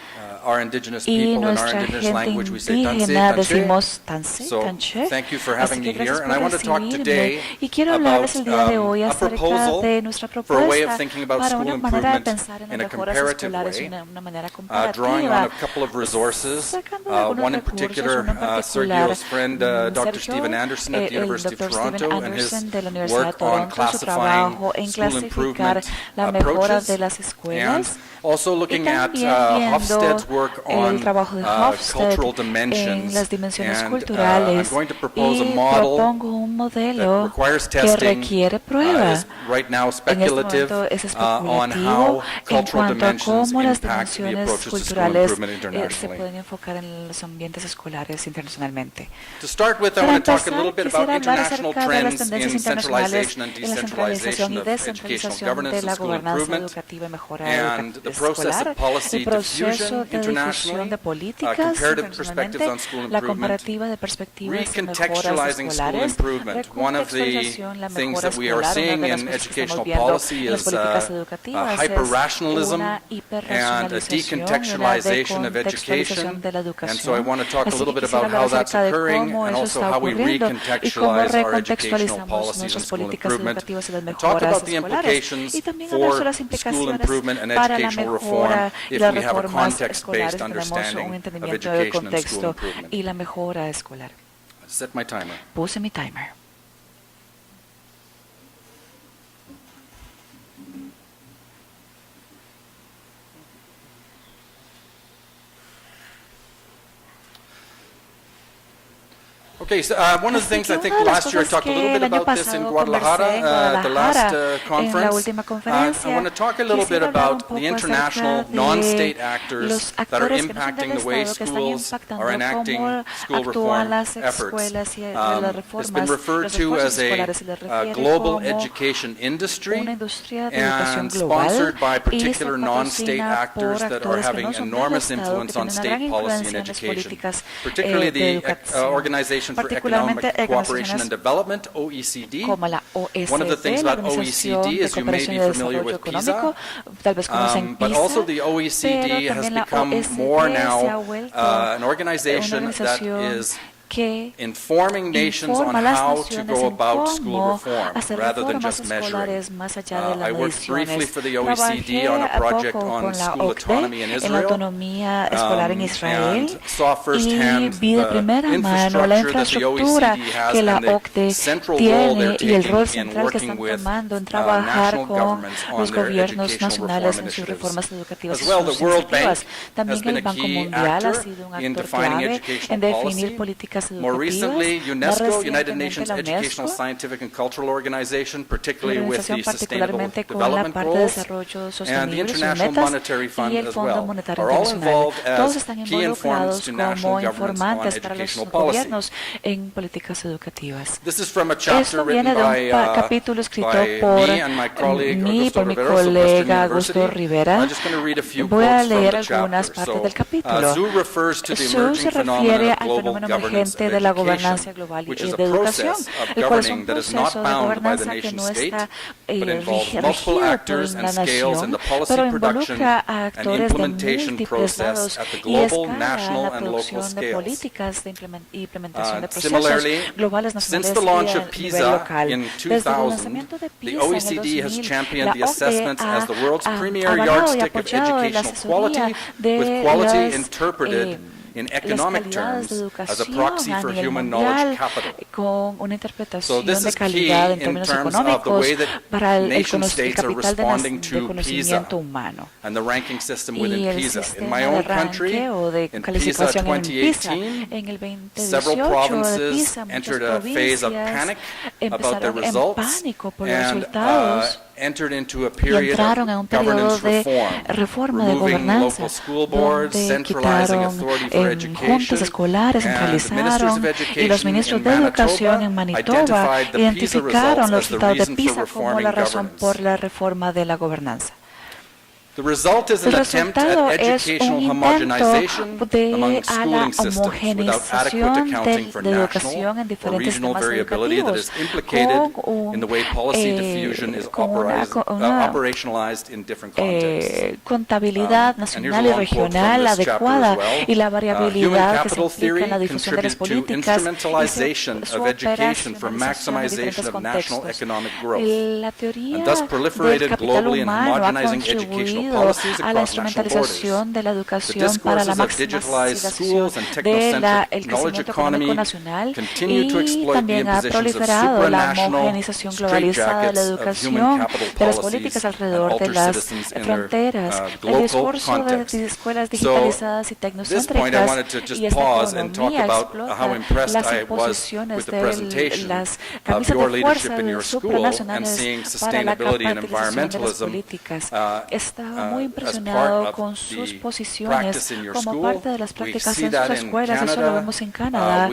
Speaker 10: Our indigenous
Speaker 2: Y
Speaker 10: people in our
Speaker 2: nuestra
Speaker 10: indigenous
Speaker 2: gente
Speaker 10: language, we say tanse,
Speaker 2: indígena
Speaker 10: tanche.
Speaker 2: decimos tanse,
Speaker 10: So,
Speaker 2: tanche.
Speaker 10: thank you for
Speaker 2: Así
Speaker 10: having
Speaker 2: que
Speaker 10: me here.
Speaker 2: gracias
Speaker 10: And I
Speaker 2: por
Speaker 10: want to talk
Speaker 2: recibirme.
Speaker 10: today
Speaker 2: Y quiero
Speaker 10: about
Speaker 2: hablarles el día de hoy
Speaker 10: a
Speaker 2: acerca
Speaker 10: proposal
Speaker 2: de nuestra
Speaker 10: for a way of
Speaker 2: propuesta
Speaker 10: thinking about
Speaker 2: para
Speaker 10: school
Speaker 2: una manera de
Speaker 10: improvement
Speaker 2: pensar en
Speaker 10: in a
Speaker 2: las mejoras
Speaker 10: comparative
Speaker 2: escolares de
Speaker 10: way,
Speaker 2: una manera
Speaker 10: drawing on a
Speaker 2: comparativa,
Speaker 10: couple of resources,
Speaker 2: sacando de algunos
Speaker 10: one in
Speaker 2: recursos,
Speaker 10: particular,
Speaker 2: uno en particular,
Speaker 10: Sergio's friend, Dr.
Speaker 2: Sergio,
Speaker 10: Stephen Anderson at the
Speaker 2: el
Speaker 10: University of
Speaker 2: Dr.
Speaker 10: Toronto
Speaker 2: Stephen
Speaker 10: and his
Speaker 2: Anderson de la Universidad de
Speaker 10: work on
Speaker 2: Toronto, su
Speaker 10: classifying
Speaker 2: trabajo en
Speaker 10: school
Speaker 2: clasificar
Speaker 10: improvement
Speaker 2: la mejora
Speaker 10: approaches,
Speaker 2: de las
Speaker 10: and
Speaker 2: escuelas.
Speaker 10: also
Speaker 2: Y
Speaker 10: looking at
Speaker 2: también viendo
Speaker 10: Hofstede's work
Speaker 2: el
Speaker 10: on
Speaker 2: trabajo de Hofstede
Speaker 10: cultural dimensions.
Speaker 2: en las dimensiones
Speaker 10: And,
Speaker 2: culturales.
Speaker 10: I'm going to propose a
Speaker 2: Y
Speaker 10: model
Speaker 2: propongo un modelo
Speaker 10: that requires
Speaker 2: que
Speaker 10: testing,
Speaker 2: requiere prueba.
Speaker 10: is right now
Speaker 2: En este
Speaker 10: speculative
Speaker 2: momento es
Speaker 10: on
Speaker 2: especulativo
Speaker 10: how
Speaker 2: en
Speaker 10: cultural
Speaker 2: cuanto a
Speaker 10: dimensions
Speaker 2: cómo las
Speaker 10: impact the
Speaker 2: dimensiones
Speaker 10: approaches to school
Speaker 2: culturales
Speaker 10: improvement
Speaker 2: se
Speaker 10: internationally.
Speaker 2: pueden enfocar en los ambientes escolares internacionalmente.
Speaker 10: To start with, I
Speaker 2: Para
Speaker 10: want to talk a
Speaker 2: empezar,
Speaker 10: little bit about
Speaker 2: quisiera hablar
Speaker 10: international
Speaker 2: acerca de las
Speaker 10: trends
Speaker 2: tendencias
Speaker 10: in
Speaker 2: internacionales
Speaker 10: centralization and
Speaker 2: en la centralización
Speaker 10: decentralization
Speaker 2: y
Speaker 10: of educational
Speaker 2: descentralización
Speaker 10: governance
Speaker 2: de
Speaker 10: and
Speaker 2: la
Speaker 10: school
Speaker 2: gobernanza
Speaker 10: improvement,
Speaker 2: educativa y mejora
Speaker 10: and the process
Speaker 2: escolar,
Speaker 10: of policy
Speaker 2: el proceso
Speaker 10: diffusion
Speaker 2: de difusión
Speaker 10: internationally,
Speaker 2: de políticas
Speaker 10: comparative perspectives
Speaker 2: internacionalmente,
Speaker 10: on school
Speaker 2: la
Speaker 10: improvement,
Speaker 2: comparativa de perspectivas de mejoras
Speaker 10: recontextualizing school
Speaker 2: escolares,
Speaker 10: improvement. One of the
Speaker 2: recontextualización, la
Speaker 10: things
Speaker 2: mejora
Speaker 10: that we are
Speaker 2: escolar,
Speaker 10: seeing
Speaker 2: una de las
Speaker 10: in
Speaker 2: cosas que estamos
Speaker 10: educational
Speaker 2: viendo
Speaker 10: policy
Speaker 2: en las
Speaker 10: is
Speaker 2: políticas educativas
Speaker 10: hyper-rationalism
Speaker 2: una
Speaker 10: and a
Speaker 2: hiperracionalización y una
Speaker 10: decontextualization of
Speaker 2: educación
Speaker 10: education.
Speaker 2: de la
Speaker 10: And
Speaker 2: educación.
Speaker 10: so I want to talk a
Speaker 2: Así
Speaker 10: little
Speaker 2: que
Speaker 10: bit
Speaker 2: quisiera
Speaker 10: about
Speaker 2: hablar
Speaker 10: how that's
Speaker 2: acerca de
Speaker 10: occurring
Speaker 2: cómo
Speaker 10: and
Speaker 2: eso
Speaker 10: also
Speaker 2: está
Speaker 10: how we
Speaker 2: ocurriendo y cómo
Speaker 10: recontextualize our educational
Speaker 2: recontextualizamos
Speaker 10: policies and
Speaker 2: nuestras
Speaker 10: school
Speaker 2: políticas
Speaker 10: improvement.
Speaker 2: educativas y las
Speaker 10: And talk
Speaker 2: mejoras
Speaker 10: about the
Speaker 2: escolares.
Speaker 10: implications
Speaker 2: Y también hablar sobre
Speaker 10: for
Speaker 2: las
Speaker 10: school
Speaker 2: implicaciones
Speaker 10: improvement and
Speaker 2: para la
Speaker 10: educational reform
Speaker 2: mejora y
Speaker 10: if
Speaker 2: las
Speaker 10: we have a
Speaker 2: reformas escolares
Speaker 10: context-based
Speaker 2: y tenemos
Speaker 10: understanding
Speaker 2: un
Speaker 10: of
Speaker 2: entendimiento del
Speaker 10: education and school
Speaker 2: contexto
Speaker 10: improvement.
Speaker 2: y la mejora escolar.
Speaker 10: Set my timer.
Speaker 2: Puse mi timer.
Speaker 10: Okay, so one of the things I think
Speaker 2: Una de las
Speaker 10: last year I
Speaker 2: cosas
Speaker 10: talked a little
Speaker 2: que
Speaker 10: bit
Speaker 2: el año
Speaker 10: about this in
Speaker 2: pasado
Speaker 10: Guadalajara,
Speaker 2: conversé en
Speaker 10: the last
Speaker 2: Guadalajara, en la
Speaker 10: conference.
Speaker 2: última
Speaker 10: I
Speaker 2: conferencia,
Speaker 10: want to talk a little bit
Speaker 2: quisiera hablar un
Speaker 10: about
Speaker 2: poco
Speaker 10: the international
Speaker 2: acerca de
Speaker 10: non-state actors
Speaker 2: los
Speaker 10: that are
Speaker 2: actores que no son
Speaker 10: impacting
Speaker 2: del
Speaker 10: the way
Speaker 2: Estado, que están
Speaker 10: schools
Speaker 2: impactando
Speaker 10: are enacting
Speaker 2: cómo
Speaker 10: school
Speaker 2: actúan
Speaker 10: reform
Speaker 2: las
Speaker 10: efforts.
Speaker 2: escuelas y las
Speaker 10: It's been
Speaker 2: reformas,
Speaker 10: referred
Speaker 2: los
Speaker 10: to
Speaker 2: esfuerzos
Speaker 10: as
Speaker 2: escolares, se les
Speaker 10: a
Speaker 2: refiere
Speaker 10: global
Speaker 2: como
Speaker 10: education industry
Speaker 2: una industria de educación
Speaker 10: and
Speaker 2: global
Speaker 10: sponsored by
Speaker 2: y se
Speaker 10: particular non-state
Speaker 2: patrocina
Speaker 10: actors
Speaker 2: por
Speaker 10: that are
Speaker 2: actores que
Speaker 10: having
Speaker 2: no son del
Speaker 10: enormous
Speaker 2: Estado,
Speaker 10: influence
Speaker 2: que
Speaker 10: on
Speaker 2: tienen una gran
Speaker 10: state policy and
Speaker 2: influencia en las
Speaker 10: education,
Speaker 2: políticas
Speaker 10: particularly
Speaker 2: de
Speaker 10: the
Speaker 2: educación.
Speaker 10: organization Organization for Economic Cooperation and Development, OECD.
Speaker 2: Como la OECD,
Speaker 10: One of the things
Speaker 2: la
Speaker 10: about
Speaker 2: Organización
Speaker 10: OECD
Speaker 2: de
Speaker 10: is you may
Speaker 2: Cooperación
Speaker 10: be
Speaker 2: y
Speaker 10: familiar
Speaker 2: Desarrollo
Speaker 10: with
Speaker 2: Económico,
Speaker 10: PISA,
Speaker 2: tal vez conocen
Speaker 10: but
Speaker 2: PISA,
Speaker 10: also the OECD
Speaker 2: pero
Speaker 10: has
Speaker 2: también la
Speaker 10: become
Speaker 2: OECD
Speaker 10: more
Speaker 2: se ha
Speaker 10: now
Speaker 2: vuelto
Speaker 10: an organization that is informing nations on how to go about school reform rather than just measuring. I worked briefly for the OECD on a project on school autonomy in Israel and saw firsthand the infrastructure that the OECD has and the central role they're taking in working with national governments on their educational reform initiatives. As well, the World Bank has been a key actor in defining educational policy. More recently, UNESCO, United Nations Educational, Scientific and Cultural Organization, particularly with the Sustainable Development Goals, and the International Monetary Fund as well, are all involved as key informants to national governments on educational policy. This is from a chapter written by me and my colleague Augusto Rivera of Western University. I'm just going to read a few quotes from the chapter. So, ZU refers to the emerging phenomenon of global governance of education, which is a process of governing that is not bound by the nation state, but involves multiple actors and scales in the policy production and implementation process at the global, national, and local scales. Similarly, since the launch of PISA in 2000, the OECD has championed the assessments as the world's premier yardstick of educational quality, with quality interpreted in economic terms as a proxy for human knowledge capital. So this is key in terms of the way that nation states are responding to PISA and the ranking system within PISA. In my own country, in PISA 2018, several provinces entered a phase of panic about their results and entered into a period of governance reform, removing local school boards, centralizing authority for education, and the ministers of education in Manitoba identified the PISA results as the reason for reforming governance. The result is an attempt at educational homogenization among schooling systems without adequate accounting for national or regional variability that is implicated in the way policy diffusion is operationalized in different contexts.
Speaker 2: Contabilidad nacional y regional adecuada y la variabilidad que se implica en la difusión de las políticas y su operación
Speaker 10: for maximization of national economic growth,
Speaker 2: la teoría
Speaker 10: and thus proliferated globally in homogenizing educational
Speaker 2: a la instrumentalización de la educación para la maximización del crecimiento económico nacional y también ha proliferado la homogenización globalizada de la educación, de las políticas alrededor de las fronteras, el discurso de escuelas digitalizadas y tecnocéntricas, y esta economía explota las imposiciones de las camisas de fuerza supranacionales para la capitalización de las políticas. Estaba muy impresionado con sus posiciones como parte de las prácticas en sus escuelas. Eso lo vemos en Canadá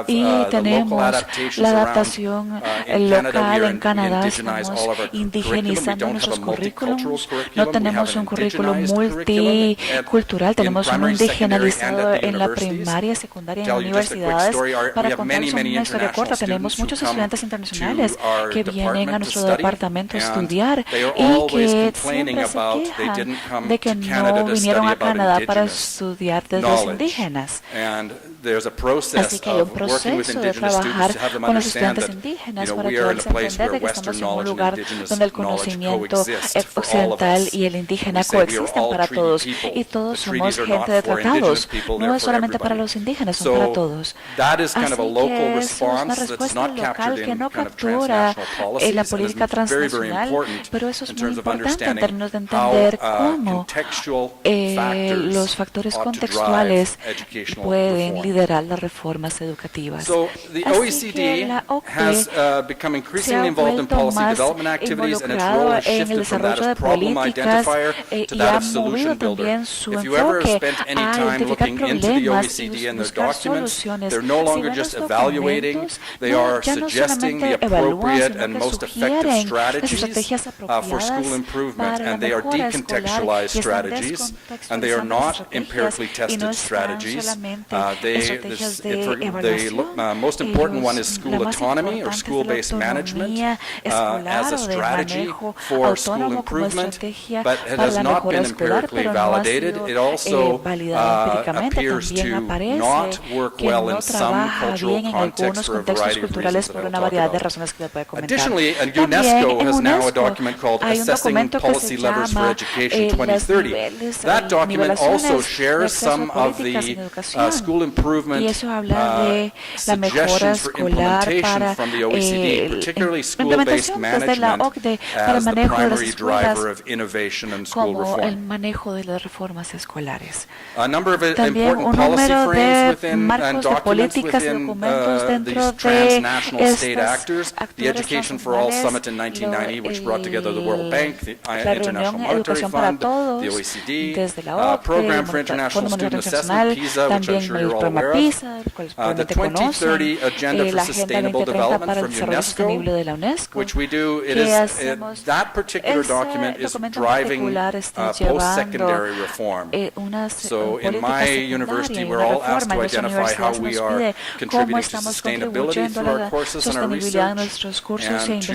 Speaker 2: y tenemos la adaptación local en Canadá. Estamos indigenizando nuestros currículums. No tenemos un currículum multicultural, tenemos uno indigenizado en la primaria, secundaria y en universidades. Para contarles una historia corta, tenemos muchos estudiantes internacionales que vienen a nuestro departamento a estudiar y que siempre se quejan de que no vinieron a Canadá para estudiar de los indígenas. Así que hay un proceso de trabajar con los estudiantes indígenas para ayudarles a entender de que estamos en un lugar donde el conocimiento occidental y el indígena coexisten para todos y todos somos gente de tratados. No es solamente para los indígenas, son para todos. Así que es una respuesta local que no captura la política transnacional, pero eso es muy importante en términos de entender cómo los factores contextuales pueden liderar las reformas educativas. Así que la OCDE se ha vuelto más involucrado en el desarrollo de políticas y ha movido también su enfoque a identificar problemas y buscar soluciones. Si ven los documentos, ya no solamente evalúan, sino que sugieren estrategias apropiadas para la mejora escolar
Speaker 10: contextualized strategies, and they are not empirically tested strategies. The most important one is school autonomy or school-based management as a strategy for school improvement, but it has not been empirically validated. It also appears to not work well in some cultural contexts for a variety of reasons that I'll talk about. Additionally, UNESCO has now a document called Assessing Policy Levers for Education 2030. That document also shares some of the school improvement suggestions for implementation from the OECD, particularly school-based management as the primary driver of innovation and school reform. A number of important policy frames within and documents within these transnational state actors. The Education for All Summit in 1990, which brought together the World Bank, the International Monetary Fund, the OECD, Program for International Student Assessment, PISA, which I'm sure you're all aware of, the 2030 Agenda for Sustainable Development from UNESCO, which we do, that particular document is driving post-secondary reform. So in my university, we're all asked to identify how we are contributing to sustainability through our courses and our research, and to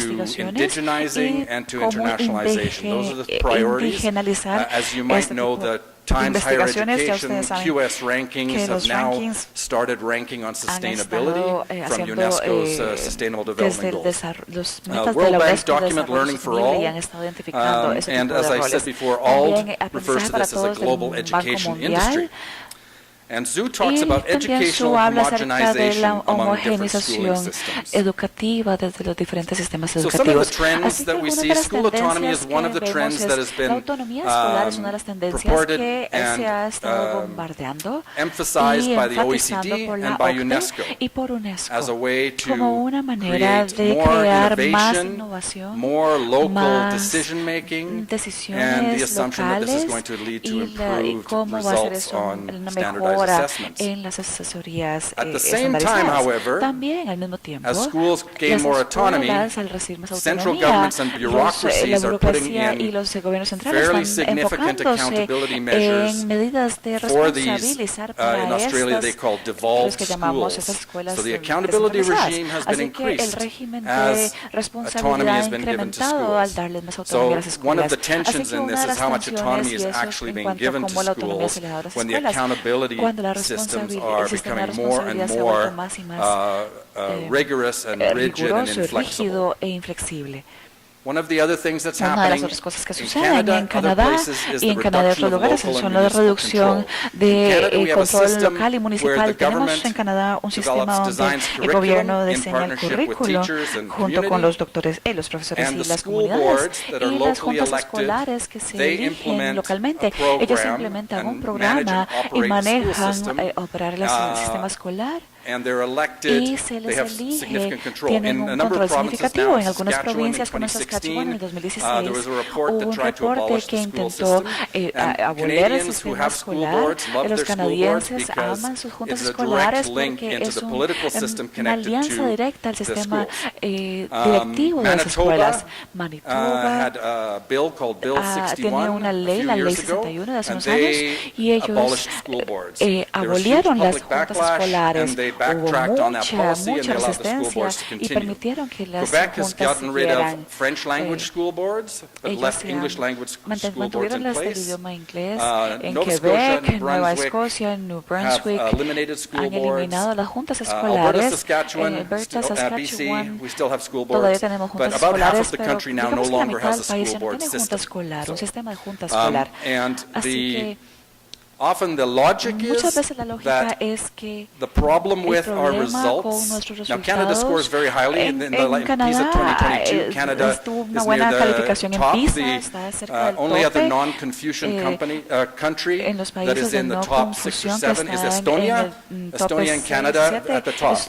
Speaker 10: indigenizing and to internationalization. Those are the priorities. As you might know, the Times Higher Education QS rankings have now started ranking on sustainability from UNESCO's Sustainable Development Goals. World Bank document Learning for All, and as I said before, ALD refers to this as a global education industry. And Zhu talks about educational homogenization among different schooling systems. So some of the trends that we see, school autonomy is one of the trends that has been purported and emphasized by the OECD and by UNESCO as a way to create more innovation, more local decision-making, and the assumption that this is going to lead to improved results on standardized assessments. At the same time, however, as schools gain more autonomy, central governments and bureaucracies are putting in fairly significant accountability measures for these, in Australia they call devolved schools. So the accountability regime has been increased as autonomy has been given to schools. So one of the tensions in this is how much autonomy is actually being given to schools when the accountability systems are becoming more and more rigorous and rigid and inflexible. One of the other things that's happening in Canada and other places is the reduction of local and municipal control. In Canada, we have a system where the government develops, designs curriculum in partnership with teachers and community, and the school boards that are locally elected, they implement a program and manage and operate the school system. And they're elected, they have significant control. In a number of provinces now, in Saskatchewan in 2016, there was a report that tried to abolish the school system. And Canadians who have school boards love their school boards because it's a direct link into the political system connected to the schools. Manitoba had a bill called Bill 61 a few years ago, and they abolished school boards. There was huge public backlash, and they backtracked on that policy and they allowed the school boards to continue. Quebec has gotten rid of French language school boards, but left English language school boards in place. Nova Scotia and New Brunswick have eliminated school boards. Alberta, Saskatchewan, BC, we still have school boards, but about half of the country now no longer has a school board system. And often the logic is that the problem with our results, now Canada scores very highly in the PISA 2022, Canada is near the top. Only other non-Confucian country that is in the top 6 or 7 is Estonia. Estonia and Canada at the top.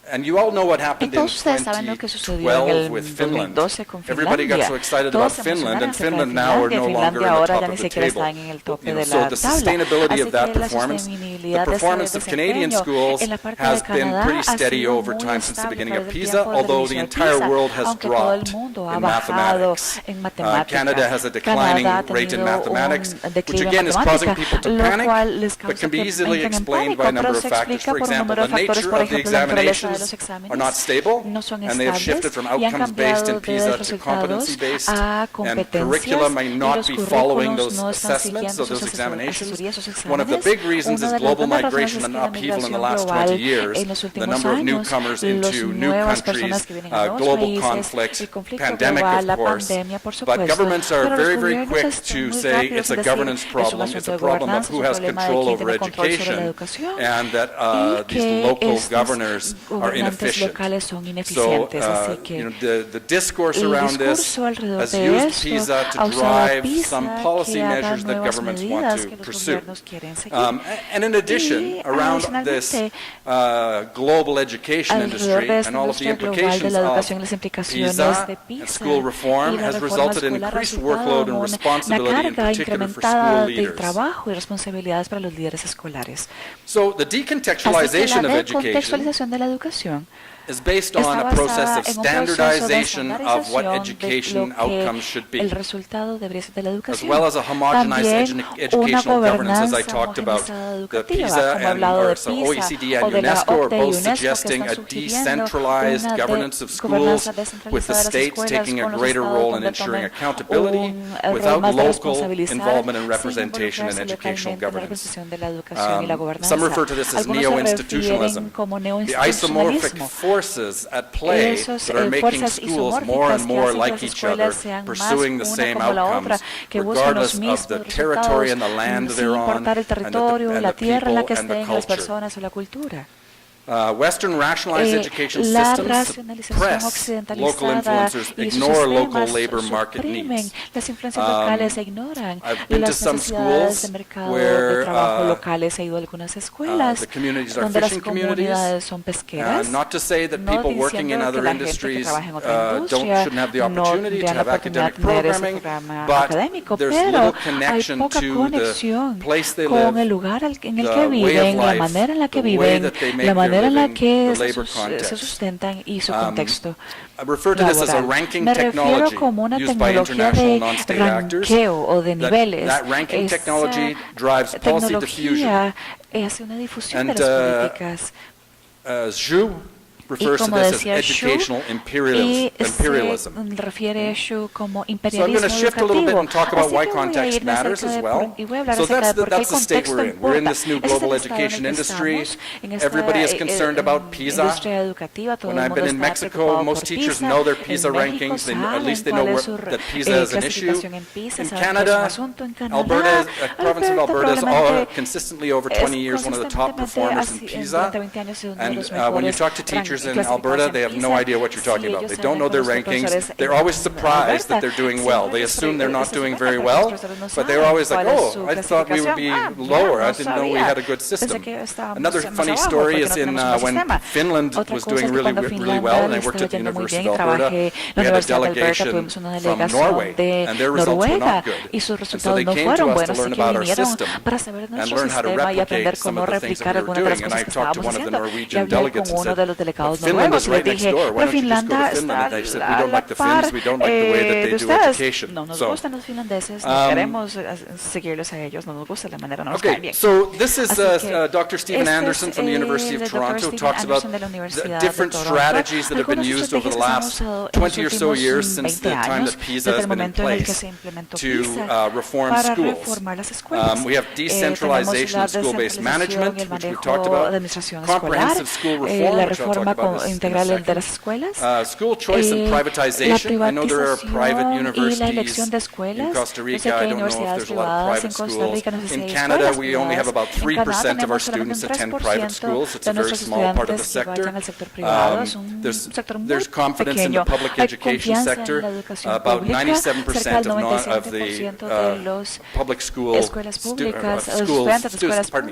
Speaker 10: And you all know what happened in
Speaker 2: Todos ustedes saben lo que sucedió en
Speaker 10: 2012
Speaker 2: el
Speaker 10: with Finland.
Speaker 2: 2012 con
Speaker 10: Everybody got
Speaker 2: Finlandia.
Speaker 10: so excited
Speaker 2: Todos
Speaker 10: about
Speaker 2: se
Speaker 10: Finland, and
Speaker 2: emocionaron
Speaker 10: Finland
Speaker 2: acerca
Speaker 10: now
Speaker 2: de
Speaker 10: are no longer
Speaker 2: Finlandia
Speaker 10: in the
Speaker 2: ahora
Speaker 10: top
Speaker 2: ya
Speaker 10: of
Speaker 2: ni
Speaker 10: the
Speaker 2: siquiera
Speaker 10: table.
Speaker 2: están en el tope de
Speaker 10: So
Speaker 2: la
Speaker 10: the
Speaker 2: tabla.
Speaker 10: sustainability
Speaker 2: Así
Speaker 10: of that
Speaker 2: que la
Speaker 10: performance, the
Speaker 2: sostenibilidad de ese
Speaker 10: performance of Canadian
Speaker 2: desempeño
Speaker 10: schools
Speaker 2: en la parte
Speaker 10: has
Speaker 2: de
Speaker 10: been
Speaker 2: Canadá
Speaker 10: pretty
Speaker 2: ha
Speaker 10: steady
Speaker 2: sido
Speaker 10: over
Speaker 2: muy
Speaker 10: time since the
Speaker 2: estable
Speaker 10: beginning
Speaker 2: a
Speaker 10: of
Speaker 2: través del
Speaker 10: PISA,
Speaker 2: tiempo desde el
Speaker 10: although the
Speaker 2: inicio de
Speaker 10: entire
Speaker 2: PISA,
Speaker 10: world has
Speaker 2: aunque todo el
Speaker 10: dropped
Speaker 2: mundo ha
Speaker 10: in
Speaker 2: bajado
Speaker 10: mathematics.
Speaker 2: en matemáticas.
Speaker 10: Canada has a declining
Speaker 2: Canadá ha
Speaker 10: rate in
Speaker 2: tenido
Speaker 10: mathematics,
Speaker 2: un
Speaker 10: which
Speaker 2: declive
Speaker 10: again
Speaker 2: en
Speaker 10: is causing
Speaker 2: matemática,
Speaker 10: people to
Speaker 2: lo
Speaker 10: panic,
Speaker 2: cual les
Speaker 10: but
Speaker 2: causa
Speaker 10: can be
Speaker 2: que
Speaker 10: easily
Speaker 2: entren en
Speaker 10: explained
Speaker 2: pánico,
Speaker 10: by a
Speaker 2: pero
Speaker 10: number of
Speaker 2: se
Speaker 10: factors.
Speaker 2: explica
Speaker 10: For
Speaker 2: por un
Speaker 10: example,
Speaker 2: número
Speaker 10: the
Speaker 2: de factores,
Speaker 10: nature
Speaker 2: por
Speaker 10: of the
Speaker 2: ejemplo, la naturaleza de los
Speaker 10: examinations are not
Speaker 2: exámenes
Speaker 10: stable,
Speaker 2: no son
Speaker 10: and they have shifted
Speaker 2: estables
Speaker 10: from
Speaker 2: y han
Speaker 10: outcomes-based in
Speaker 2: cambiado de
Speaker 10: PISA to
Speaker 2: resultados
Speaker 10: competency-based,
Speaker 2: a
Speaker 10: and
Speaker 2: competencias
Speaker 10: curricula may
Speaker 2: y
Speaker 10: not
Speaker 2: los
Speaker 10: be following
Speaker 2: currículos
Speaker 10: those
Speaker 2: no están
Speaker 10: assessments,
Speaker 2: siguiendo
Speaker 10: so those
Speaker 2: sus
Speaker 10: examinations.
Speaker 2: asesorías, esos
Speaker 10: One of the
Speaker 2: exámenes.
Speaker 10: big reasons
Speaker 2: Una
Speaker 10: is
Speaker 2: de las
Speaker 10: global
Speaker 2: grandes razones
Speaker 10: migration
Speaker 2: es
Speaker 10: and
Speaker 2: que la
Speaker 10: upheaval in the
Speaker 2: migración
Speaker 10: last
Speaker 2: global
Speaker 10: 20 years,
Speaker 2: en los
Speaker 10: the
Speaker 2: últimos
Speaker 10: number of
Speaker 2: años,
Speaker 10: newcomers
Speaker 2: los
Speaker 10: into new
Speaker 2: nuevas
Speaker 10: countries,
Speaker 2: personas que vienen a nuevos
Speaker 10: global
Speaker 2: países,
Speaker 10: conflict,
Speaker 2: el conflicto
Speaker 10: pandemic
Speaker 2: global,
Speaker 10: of
Speaker 2: la
Speaker 10: course,
Speaker 2: pandemia, por
Speaker 10: but
Speaker 2: supuesto.
Speaker 10: governments are
Speaker 2: Pero los
Speaker 10: very, very
Speaker 2: gobiernos
Speaker 10: quick
Speaker 2: están
Speaker 10: to
Speaker 2: muy
Speaker 10: say
Speaker 2: rápidos
Speaker 10: it's a
Speaker 2: en decir,
Speaker 10: governance
Speaker 2: es un
Speaker 10: problem, it's
Speaker 2: asunto
Speaker 10: a
Speaker 2: de
Speaker 10: problem of
Speaker 2: gobernanza,
Speaker 10: who
Speaker 2: es un
Speaker 10: has
Speaker 2: problema de
Speaker 10: control
Speaker 2: quién
Speaker 10: over
Speaker 2: tiene control sobre la
Speaker 10: education,
Speaker 2: educación
Speaker 10: and that
Speaker 2: y
Speaker 10: these
Speaker 2: que
Speaker 10: local
Speaker 2: estos
Speaker 10: governors are
Speaker 2: gobernantes
Speaker 10: inefficient.
Speaker 2: locales son
Speaker 10: So,
Speaker 2: ineficientes, así que
Speaker 10: the discourse
Speaker 2: el
Speaker 10: around this
Speaker 2: discurso alrededor
Speaker 10: has
Speaker 2: de
Speaker 10: used
Speaker 2: esto
Speaker 10: PISA
Speaker 2: ha
Speaker 10: to
Speaker 2: usado
Speaker 10: drive
Speaker 2: PISA
Speaker 10: some policy
Speaker 2: que haga
Speaker 10: measures that
Speaker 2: nuevas
Speaker 10: governments want
Speaker 2: medidas
Speaker 10: to
Speaker 2: que los
Speaker 10: pursue.
Speaker 2: gobiernos quieren seguir.
Speaker 10: And in addition,
Speaker 2: Y
Speaker 10: around this
Speaker 2: adicionalmente,
Speaker 10: global education
Speaker 2: alrededor
Speaker 10: industry
Speaker 2: de esta
Speaker 10: and all of the
Speaker 2: industria global de
Speaker 10: implications
Speaker 2: la
Speaker 10: of
Speaker 2: educación y las implicaciones
Speaker 10: PISA
Speaker 2: de
Speaker 10: and
Speaker 2: PISA
Speaker 10: school reform
Speaker 2: y la
Speaker 10: has
Speaker 2: reforma
Speaker 10: resulted in
Speaker 2: escolar ha
Speaker 10: increased
Speaker 2: resultado
Speaker 10: workload
Speaker 2: en
Speaker 10: and
Speaker 2: una
Speaker 10: responsibility, in
Speaker 2: carga
Speaker 10: particular for
Speaker 2: incrementada
Speaker 10: school
Speaker 2: de
Speaker 10: leaders.
Speaker 2: trabajo y responsabilidades para los líderes escolares.
Speaker 10: So the
Speaker 2: Así que
Speaker 10: decontextualization
Speaker 2: la
Speaker 10: of education
Speaker 2: decontextualización de la educación
Speaker 10: is based
Speaker 2: está
Speaker 10: on a process
Speaker 2: basada
Speaker 10: of
Speaker 2: en un proceso de
Speaker 10: standardization of what
Speaker 2: estandarización de
Speaker 10: education
Speaker 2: lo que
Speaker 10: outcomes should be,
Speaker 2: el resultado debería ser de la
Speaker 10: as
Speaker 2: educación.
Speaker 10: well as a homogenized
Speaker 2: También una
Speaker 10: educational governance, as I
Speaker 2: gobernanza
Speaker 10: talked about.
Speaker 2: homogenizada
Speaker 10: The
Speaker 2: educativa,
Speaker 10: PISA
Speaker 2: como he
Speaker 10: and
Speaker 2: hablado de
Speaker 10: so
Speaker 2: PISA
Speaker 10: OECD
Speaker 2: o
Speaker 10: and
Speaker 2: de la
Speaker 10: UNESCO are
Speaker 2: OCDE y
Speaker 10: both
Speaker 2: UNESCO, que
Speaker 10: suggesting
Speaker 2: están
Speaker 10: a
Speaker 2: sugiriendo
Speaker 10: decentralized
Speaker 2: una
Speaker 10: governance of
Speaker 2: gobernanza
Speaker 10: schools,
Speaker 2: descentralizada
Speaker 10: with the
Speaker 2: de las
Speaker 10: states
Speaker 2: escuelas,
Speaker 10: taking a
Speaker 2: con los
Speaker 10: greater
Speaker 2: estados
Speaker 10: role in
Speaker 2: donde
Speaker 10: ensuring
Speaker 2: tomen
Speaker 10: accountability
Speaker 2: un rol
Speaker 10: without
Speaker 2: más de
Speaker 10: local
Speaker 2: responsabilidad,
Speaker 10: involvement and
Speaker 2: sin
Speaker 10: representation in
Speaker 2: involucrarse
Speaker 10: educational
Speaker 2: localmente en la
Speaker 10: governance.
Speaker 2: representación de la educación y la gobernanza.
Speaker 10: Some refer to this as
Speaker 2: Algunos se
Speaker 10: neo-institutionalism.
Speaker 2: refieren como
Speaker 10: The isomorphic
Speaker 2: neoinstitucionalismo.
Speaker 10: forces at play
Speaker 2: Esos
Speaker 10: that are making
Speaker 2: fuerzas
Speaker 10: schools more and
Speaker 2: isomórficas que
Speaker 10: more
Speaker 2: hacen que
Speaker 10: like
Speaker 2: las
Speaker 10: each other,
Speaker 2: escuelas sean más
Speaker 10: pursuing the
Speaker 2: una
Speaker 10: same
Speaker 2: como la otra,
Speaker 10: outcomes,
Speaker 2: que buscan los
Speaker 10: regardless of
Speaker 2: mismos
Speaker 10: the territory and the land
Speaker 2: sin
Speaker 10: they're on,
Speaker 2: importar el territorio,
Speaker 10: and
Speaker 2: la
Speaker 10: the
Speaker 2: tierra en la que
Speaker 10: people and the
Speaker 2: estén, las
Speaker 10: culture.
Speaker 2: personas o la cultura.
Speaker 10: Western rationalized education
Speaker 2: La
Speaker 10: systems
Speaker 2: racionalización
Speaker 10: suppress local
Speaker 2: occidentalizada
Speaker 10: influencers,
Speaker 2: y sus
Speaker 10: ignore local
Speaker 2: sistemas
Speaker 10: labor market
Speaker 2: suprimen
Speaker 10: needs.
Speaker 2: las influencias locales e ignoran
Speaker 10: I've been to
Speaker 2: las
Speaker 10: some
Speaker 2: necesidades
Speaker 10: schools
Speaker 2: de mercado
Speaker 10: where
Speaker 2: de trabajo locales. He ido a algunas escuelas
Speaker 10: the communities are
Speaker 2: donde las
Speaker 10: fishing communities.
Speaker 2: comunidades son pesqueras.
Speaker 10: Not to say that
Speaker 2: No
Speaker 10: people working in
Speaker 2: diciendo que
Speaker 10: other
Speaker 2: la gente que
Speaker 10: industries
Speaker 2: trabaja en otra industria
Speaker 10: shouldn't have the
Speaker 2: no
Speaker 10: opportunity to
Speaker 2: tiene la
Speaker 10: have
Speaker 2: oportunidad
Speaker 10: academic
Speaker 2: de tener ese
Speaker 10: programming,
Speaker 2: programa
Speaker 10: but
Speaker 2: académico,
Speaker 10: there's
Speaker 2: pero
Speaker 10: little
Speaker 2: hay
Speaker 10: connection
Speaker 2: poca
Speaker 10: to the
Speaker 2: conexión
Speaker 10: place they
Speaker 2: con
Speaker 10: live,
Speaker 2: el lugar en el
Speaker 10: the
Speaker 2: que
Speaker 10: way of
Speaker 2: viven, la
Speaker 10: life,
Speaker 2: manera en la que
Speaker 10: the way
Speaker 2: viven,
Speaker 10: that they make
Speaker 2: la
Speaker 10: their
Speaker 2: manera en la
Speaker 10: living,
Speaker 2: que
Speaker 10: the labor
Speaker 2: se
Speaker 10: context.
Speaker 2: sustentan y su contexto
Speaker 10: I refer to this as a
Speaker 2: laboral.
Speaker 10: ranking
Speaker 2: Me refiero
Speaker 10: technology
Speaker 2: como una
Speaker 10: used by
Speaker 2: tecnología
Speaker 10: international
Speaker 2: de
Speaker 10: non-state actors.
Speaker 2: ranqueo o de niveles.
Speaker 10: That ranking
Speaker 2: Esa
Speaker 10: technology drives policy diffusion.
Speaker 2: tecnología hace una difusión de
Speaker 10: And,
Speaker 2: las políticas.
Speaker 10: Xu refers to
Speaker 2: como
Speaker 10: this as
Speaker 2: decía Xu,
Speaker 10: educational
Speaker 2: y
Speaker 10: imperialism.
Speaker 2: se refiere a Xu como
Speaker 10: So I'm
Speaker 2: imperialismo
Speaker 10: going to shift a little bit
Speaker 2: educativo.
Speaker 10: and talk about
Speaker 2: Así
Speaker 10: why
Speaker 2: que voy a
Speaker 10: context
Speaker 2: irme
Speaker 10: matters
Speaker 2: acerca
Speaker 10: as
Speaker 2: de
Speaker 10: well.
Speaker 2: y voy a hablar
Speaker 10: So
Speaker 2: acerca de por qué el
Speaker 10: that's the state
Speaker 2: contexto
Speaker 10: we're in. We're in
Speaker 2: importa.
Speaker 10: this new
Speaker 2: Ese es el
Speaker 10: global
Speaker 2: estado en el
Speaker 10: education
Speaker 2: que
Speaker 10: industry.
Speaker 2: estamos, en esta,
Speaker 10: Everybody is concerned about PISA.
Speaker 2: industria educativa, todo
Speaker 10: When
Speaker 2: el
Speaker 10: I've
Speaker 2: mundo
Speaker 10: been in
Speaker 2: está
Speaker 10: Mexico,
Speaker 2: preocupado
Speaker 10: most
Speaker 2: por
Speaker 10: teachers
Speaker 2: PISA.
Speaker 10: know their
Speaker 2: En
Speaker 10: PISA
Speaker 2: México
Speaker 10: rankings. They, at
Speaker 2: saben
Speaker 10: least they know
Speaker 2: cuál es su
Speaker 10: that PISA is an issue.
Speaker 2: clasificación en PISA,
Speaker 10: In
Speaker 2: saben que es un
Speaker 10: Canada,
Speaker 2: asunto. En Canadá,
Speaker 10: Alberta, province of Alberta is
Speaker 2: probablemente
Speaker 10: consistently over 20 years one of the top performers in PISA. And when you talk to teachers in Alberta, they have no idea what you're talking about. They don't know their rankings. They're always surprised that they're doing well. They assume they're not doing very well, but they're always like, oh, I thought we would be lower. I didn't know we had a good system. Another funny story is in when Finland was doing really well, and I worked at the University of Alberta, we had a delegation from Norway, and their results were not good. And so they came to us to learn about our system and learn how to replicate some of the things that we were doing. And I talked to one of the Norwegian delegates and said, Finland is right next door. Why don't you just go to Finland? And they said, we don't like the Finns, we don't like the way that they do education.
Speaker 2: No nos gustan los finlandeses, no queremos seguirlos a ellos, no nos gusta la manera, no nos caen bien.
Speaker 10: So this is Dr. Stephen Anderson from the University of Toronto, talks about the different strategies that have been used over the last 20 or so years since the time that PISA has been in place to reform schools. We have decentralization of school-based management, which we've talked about, comprehensive school reform, which I'll talk about in a second, school choice and privatization. I know there are private universities in Costa Rica. I don't know if there's a lot of private schools. In Canada, we only have about 3% of our students attend private schools. It's a very small part of the sector. There's confidence in the public education sector. About 97% of the public schools,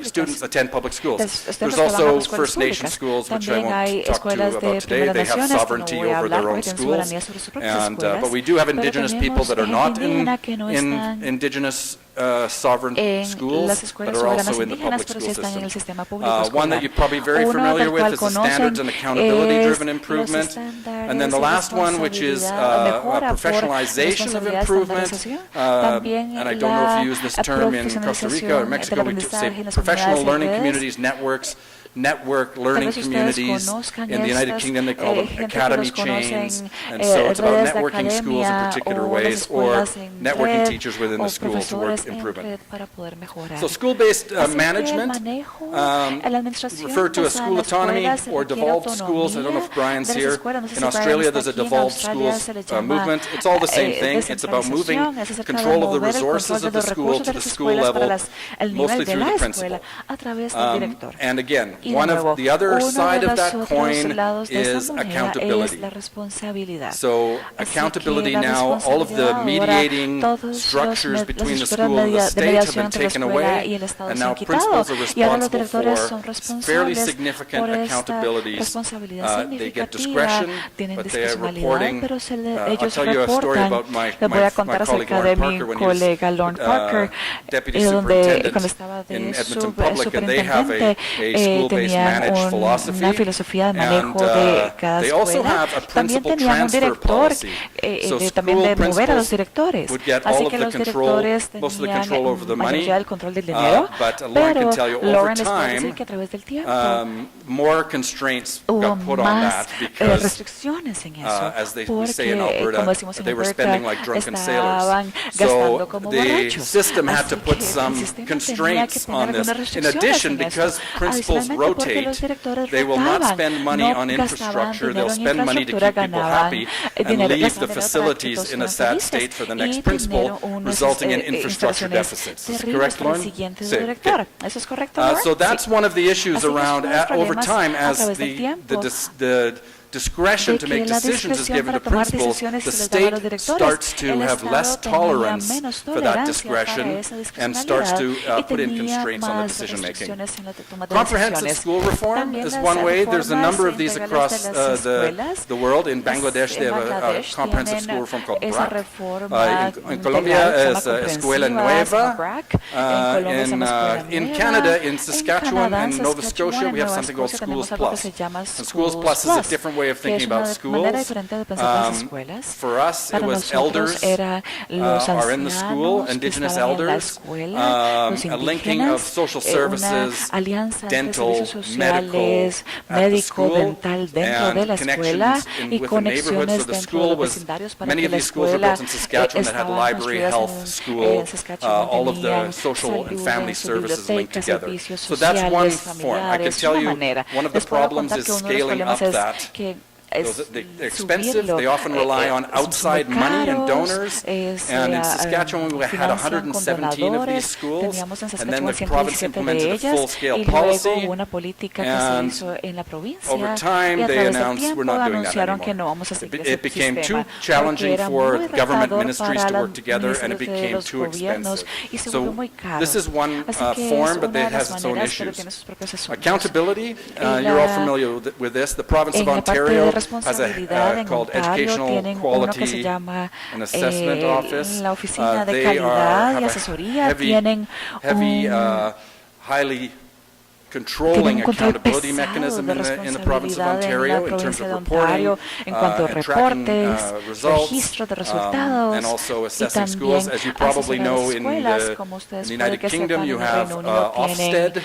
Speaker 10: students attend public schools. There's also First Nation schools, which I won't to about today. They have sovereignty over their own schools, but we do have indigenous people that are not in indigenous sovereign schools, but are also in the public school system. One that you're probably very familiar with is the standards and accountability-driven improvement. And then the last one, which is a professionalization of improvement, and I don't know if you use this term in Costa Rica or Mexico, we say professional learning communities, network learning communities. In the United Kingdom, they call them academy chains, and so it's about networking schools in particular ways, or networking teachers within the school towards improvement. So school-based management, referred to as school autonomy or devolved schools. I don't know if Brian's here. In Australia, there's a devolved schools movement. It's all the same thing. It's about moving control of the resources of the school to the school level, mostly through the principal. And again, one of the other side of that coin is accountability. So accountability now, all of the mediating structures between the school and the state have been taken away, and now principals are responsible for fairly significant accountabilities. They get discretion, but they are reporting. I'll tell you a story about my colleague Lauren Parker when he was deputy superintendent in Edmonton Public, and they have a school-based managed philosophy, and they also have a principal transfer policy. So school principals would get all of the control, most of the control over the money, but Lauren can tell you over time, more constraints got put on that because, as we say in Alberta, they were spending like drunken sailors. So the system had to put some constraints on this. In addition, because principals rotate, they will not spend money on infrastructure, they'll spend money to keep people happy and leave the facilities in a sad state for the next principal, resulting in infrastructure deficits. Is correct, Lauren? So that's one of the issues around over time as the discretion to make decisions is given to principals, the state starts to have less tolerance for that discretion and starts to put in constraints on the decision making. Comprehensive school reform is one way. There's a number of these across the world. In Bangladesh, they have a comprehensive school reform called BRAC. In Colombia, is Escuela Nueva. In Canada, in Saskatchewan and Nova Scotia, we have something called Schools Plus. And Schools Plus is a different way of thinking about schools. For us, it was elders are in the school, indigenous elders, a linking of social services, dental, medical at the school, and connections with the neighborhood. So the school was, many of these schools were built in Saskatchewan that had library, health, school, all of the social and family services linked together. So that's one form. I can tell you one of the problems is scaling up that. They're expensive. They often rely on outside money and donors. And in Saskatchewan, we had 117 of these schools. And then the province implemented a full-scale policy. And over time, they announced we're not doing that anymore. It became too challenging for government ministries to work together, and it became too expensive. So this is one form, but it has its own issues. Accountability, you're all familiar with this. The province of Ontario has a called Educational Quality and Assessment Office. They have a heavy, highly controlling accountability mechanism in the province of Ontario in terms of reporting and tracking results and also assessing schools. As you probably know, in the United Kingdom, you have Ofsted,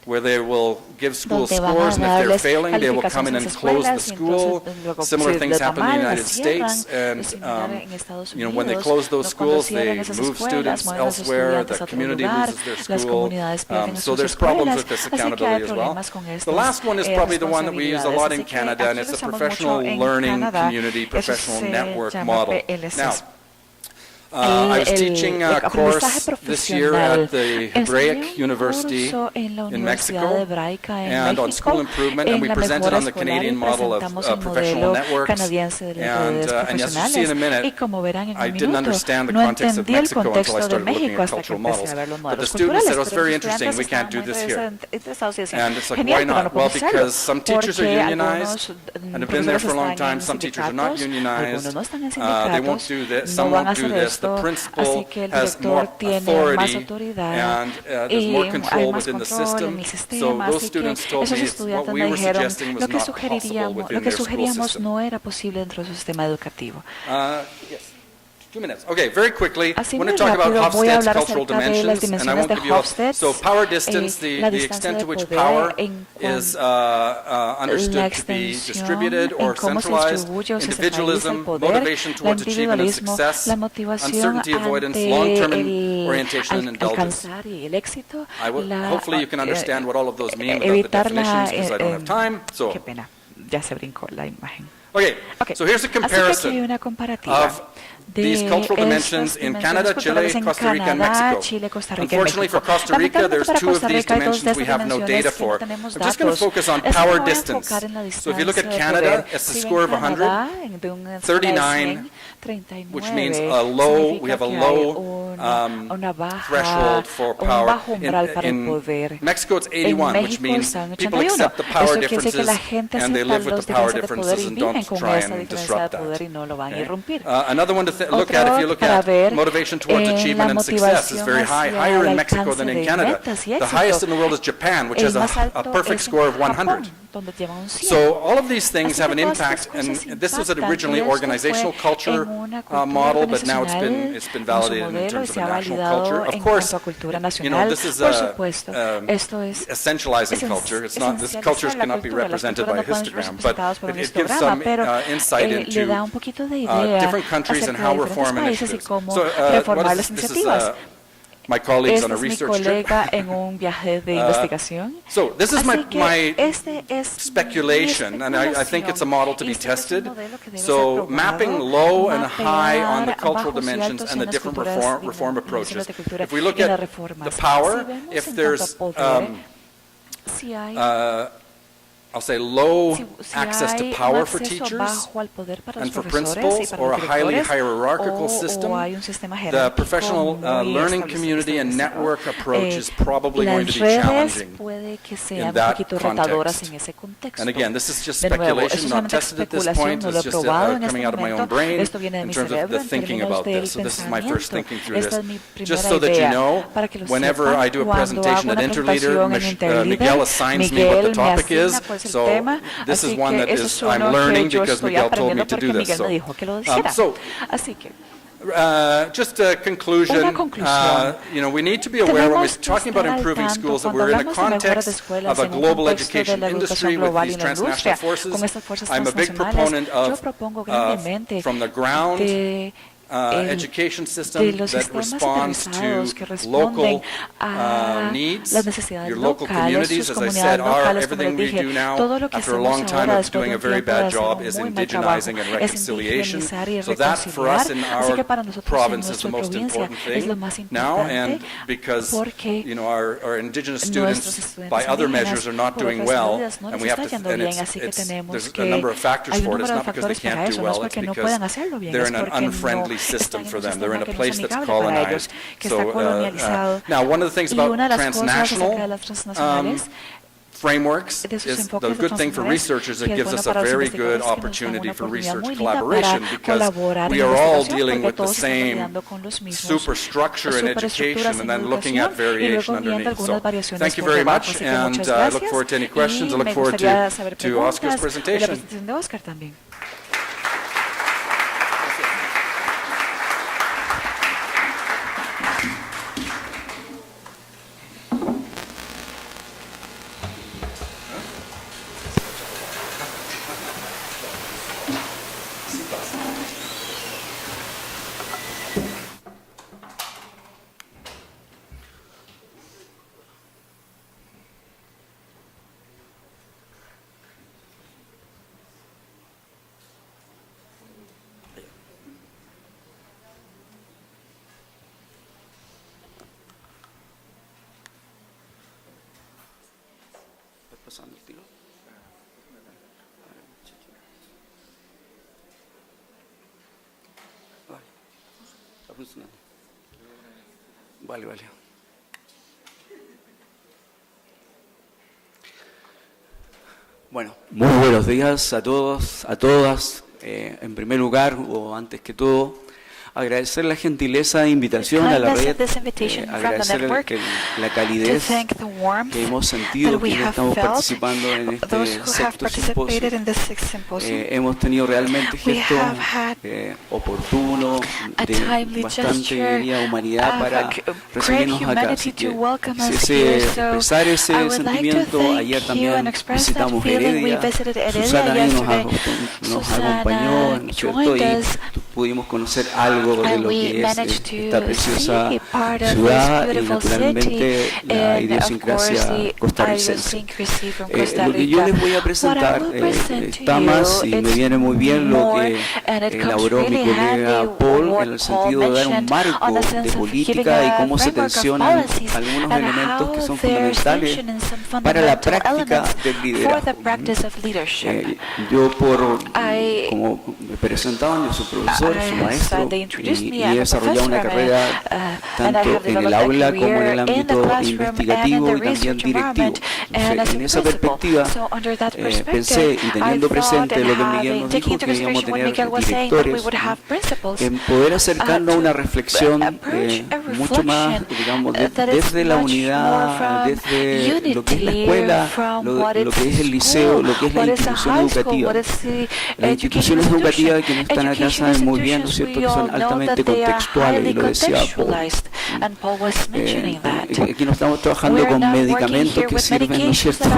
Speaker 10: where they will give schools scores, and if they're failing, they will come in and close the school. Similar things happen in the United States, and when they close those schools, they move students elsewhere, the community loses their school. So there's problems with this accountability as well. The last one is probably the one that we use a lot in Canada, and it's a professional learning community, professional network model. Now, I was teaching a course this year at the Hebraic University in Mexico and on school improvement, and we presented on the Canadian model of professional networks. And as you see in a minute, I didn't understand the context of Mexico until I started looking at cultural models. But the students said, "Oh, it's very interesting, we can't do this here." And it's like, why not? Well, because some teachers are unionized and have been there for a long time. Some teachers are not unionized. They won't do this. Some won't do this. The principal has more authority and there's more control within the system. So those students told me what we were suggesting was not possible within their school system. Yes. 2 minutes. Okay, very quickly, I want to talk about Hofstede's cultural dimensions, and I won't give you so power distance, the extent to which power is understood to be distributed or centralized, individualism, motivation towards achievement and success, uncertainty avoidance, long-term orientation and indulgence. Hopefully you can understand what all of those mean without the definitions, because I don't have time. So, okay, so here's a comparison of these cultural dimensions in Canada, Chile, Costa Rica, and Mexico. Unfortunately for Costa Rica, there's two of these dimensions we have no data for. I'm just going to focus on power distance. So if you look at Canada, it's a score of 100, 39, which means a low, we have a low threshold for power. In Mexico, it's 81, which means people accept the power differences and they live with the power differences and don't try and disrupt that. Another one to look at, if you look at motivation towards achievement and success, is very high, higher in Mexico than in Canada. The highest in the world is Japan, which has a perfect score of 100. So all of these things have an impact, and this was an originally organizational culture model, but now it's been validated in terms of a national culture. Of course, this is essentializing culture. It's not, this culture cannot be represented by a histogram, but it gives some insight into different countries and how reform initiatives. So what is this? This is my colleagues on a research trip. So this is my speculation, and I think it's a model to be tested. So mapping low and high on the cultural dimensions and the different reform approaches. If we look at the power, if there's I'll say low access to power for teachers and for principals, or a highly hierarchical system, the professional learning community and network approach is probably going to be challenging in that context. And again, this is just speculation, not tested at this point. It's just coming out of my own brain in terms of the thinking about this. So this is my first thinking through this. Just so that you know, whenever I do a presentation at Interleader, Miguel assigns me what the topic is. So this is one that I'm learning because Miguel told me to do this. Just a conclusion, we need to be aware when we're talking about improving schools that we're in a context of a global education industry with these transnational forces. I'm a big proponent of from the ground education system that responds to local needs. Your local communities, as I said, are everything we do now. After a long time of doing a very bad job is indigenizing and reconciliation. So that for us in our province is the most important thing now, and because our indigenous students by other measures are not doing well, and we have to, and there's a number of factors for it. It's not because they can't do well, it's because they're in an unfriendly system for them. They're in a place that's colonized. So now one of the things about transnational frameworks is the good thing for researchers. It gives us a very good opportunity for research collaboration, because we are all dealing with the same superstructure in education and then looking at variation underneath. So thank you very much, and I look forward to any questions. I look forward to Oscar's presentation.
Speaker 11: pasando el tiro. Está funcionando. Vale. Bueno, muy buenos días a todos, a todas. En primer lugar, o antes que todo, agradecer la gentileza de invitación a la red, agradecer la calidez que hemos sentido quienes estamos participando en este sexto simposio. Hemos tenido realmente gestos oportunos, de bastante humanidad para recibirnos acá. Así que expresar ese sentimiento. Ayer también visitamos Heredia, Susana ahí nos acompañó, ¿no es cierto? Y pudimos conocer algo de lo que es esta preciosa ciudad y naturalmente la idiosincrasia costarricense. Lo que yo les voy a presentar está más y me viene muy bien lo que elaboró mi colega Paul en el sentido de dar un marco de política y cómo se tensionan algunos elementos que son fundamentales para la práctica del liderazgo. Yo como me presentaban, yo soy profesor, soy maestro y he desarrollado una carrera tanto en el aula como en el ámbito investigativo y también directivo. Entonces, en esa perspectiva pensé y teniendo presente lo que Miguel nos dijo, que íbamos a tener directores, en poder acercarnos a una reflexión mucho más, digamos, desde la unidad, desde lo que es la escuela, lo que es el liceo, lo que es la institución educativa. Las instituciones educativas, quienes están acá saben muy bien, ¿no es cierto?, que son altamente contextuales, y lo decía Paul. Aquí no estamos trabajando con medicamentos que sirven, ¿no es cierto?,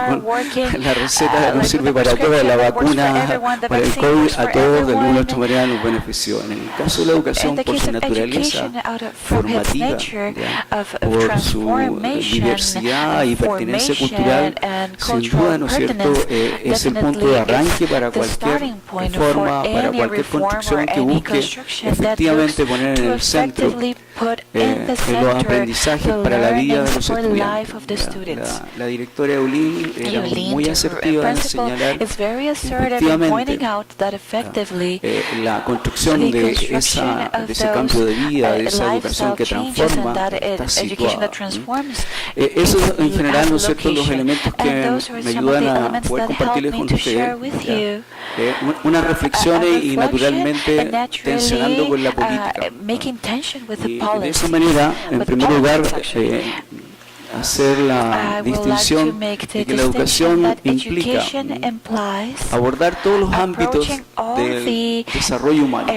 Speaker 11: la receta no sirve para toda la vacuna, para el COVID, a todos de alguna otra manera nos benefició. En el caso de la educación, por su naturaleza formativa, por su diversidad y pertenencia cultural, sin duda, ¿no es cierto?, es el punto de arranque para cualquier forma, para cualquier construcción que busque efectivamente poner en el centro los aprendizajes para la vida de los estudiantes. La directora Eulín era muy asertiva en señalar efectivamente la construcción de ese cambio de vida, de esa educación que transforma, está situada. Eso en general, ¿no es cierto?, los elementos que me ayudan a poder compartirles con ustedes. Unas reflexiones y naturalmente tensionando con la política. Y de esa manera, en primer lugar, hacer la distinción de que la educación implica abordar todos los ámbitos del desarrollo humano.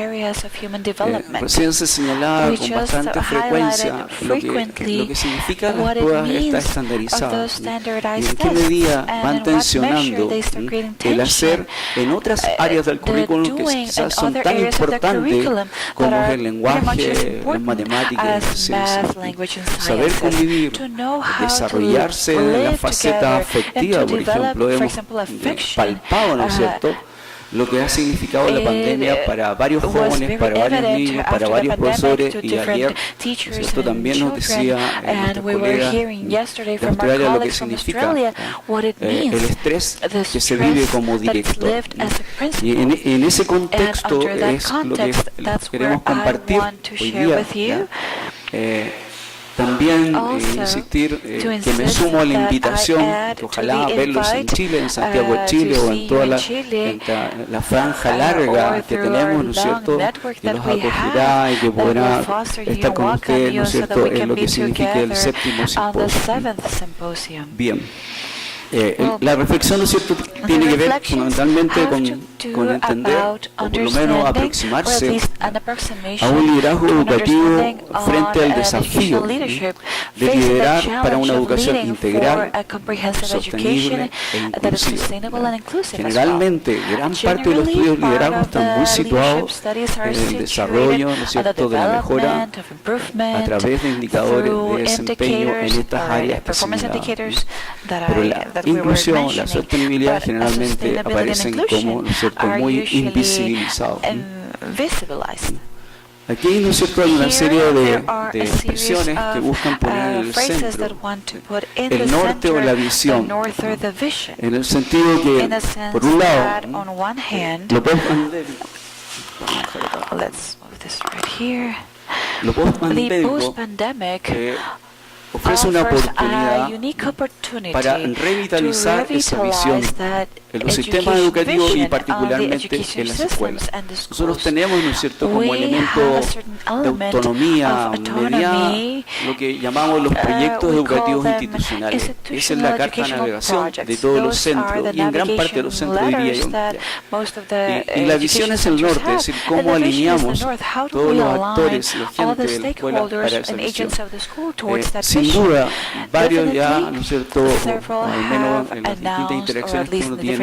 Speaker 11: Recién se señalaba con bastante frecuencia lo que significa las pruebas estas estandarizadas y en qué medida van tensionando el hacer en otras áreas del currículum que quizás son tan importantes como es el lenguaje, las matemáticas, las ciencias. Saber convivir, desarrollarse en la faceta afectiva, por ejemplo, hemos palpado, ¿no es cierto?, lo que ha significado la pandemia para varios jóvenes, para varios niños, para varios profesores, y ayer, ¿no es cierto?, también nos decía nuestro colega de Australia lo que significa el estrés que se vive como director. Y en ese contexto es lo que queremos compartir hoy día. También insistir que me sumo a la invitación, que ojalá verlos en Chile, en Santiago de Chile o en toda la franja larga que tenemos, ¿no es cierto?, que los acogerá y que podrá estar con ustedes, ¿no es cierto?, en lo que significa el séptimo simposio. Bien. La reflexión, ¿no es cierto?, tiene que ver fundamentalmente con entender, o por lo menos aproximarse a un liderazgo educativo frente al desafío de liderar para una educación integral, sostenible e inclusiva. Generalmente, gran parte de los estudios de liderazgo están muy situados en el desarrollo, ¿no es cierto?, de la mejora a través de indicadores de desempeño en estas áreas que señalamos. Pero la inclusión, la sostenibilidad generalmente aparecen como, ¿no es cierto?, muy invisibilizados. Aquí, ¿no es cierto?, hay una serie de expresiones que buscan poner en el centro el norte o la visión, en el sentido que, por un lado, lo post-pandémico ofrece una oportunidad para revitalizar esa visión en los sistemas educativos y particularmente en las escuelas. Nosotros tenemos, ¿no es cierto?, como elemento de autonomía mediada lo que llamamos los proyectos educativos institucionales. Esa es la carta de navegación de todos los centros y en gran parte de los centros, diría yo. Y la visión es el norte, es decir, cómo alineamos todos los actores y la gente de la escuela para esa visión. Sin duda, varios ya, ¿no es cierto?, al menos en las distintas interacciones que uno tiene,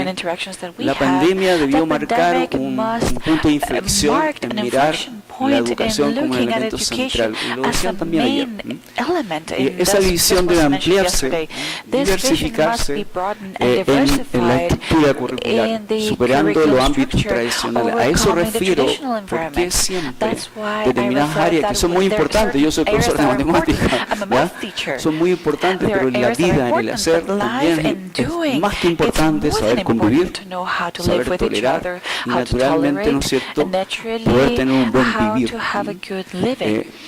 Speaker 11: la pandemia debió marcar un punto de inflexión en mirar la educación como un elemento central. Y lo decían también ayer. Esa visión debe ampliarse, diversificarse en la estructura curricular, superando los ámbitos tradicionales. A eso refiero, porque siempre determinadas áreas que son muy importantes, yo soy profesor de matemáticas, son muy importantes, pero en la vida, en el hacer, también es más que importante saber convivir, saber tolerar y naturalmente, ¿no es cierto?, poder tener un buen vivir.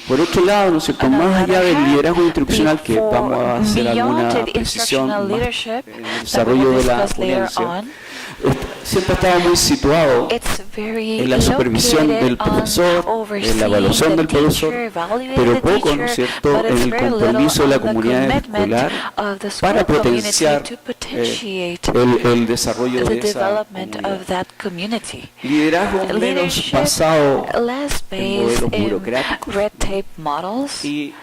Speaker 11: Por otro lado, ¿no es cierto?, más allá del liderazgo institucional, que vamos a hacer alguna precisión más en el desarrollo de la ponencia, siempre estaba muy situado en la supervisión del profesor, en la evaluación del profesor, pero poco, ¿no es cierto?, en el compromiso de la comunidad escolar para potenciar el desarrollo de esa comunidad. Liderazgo menos basado en modelos burocráticos y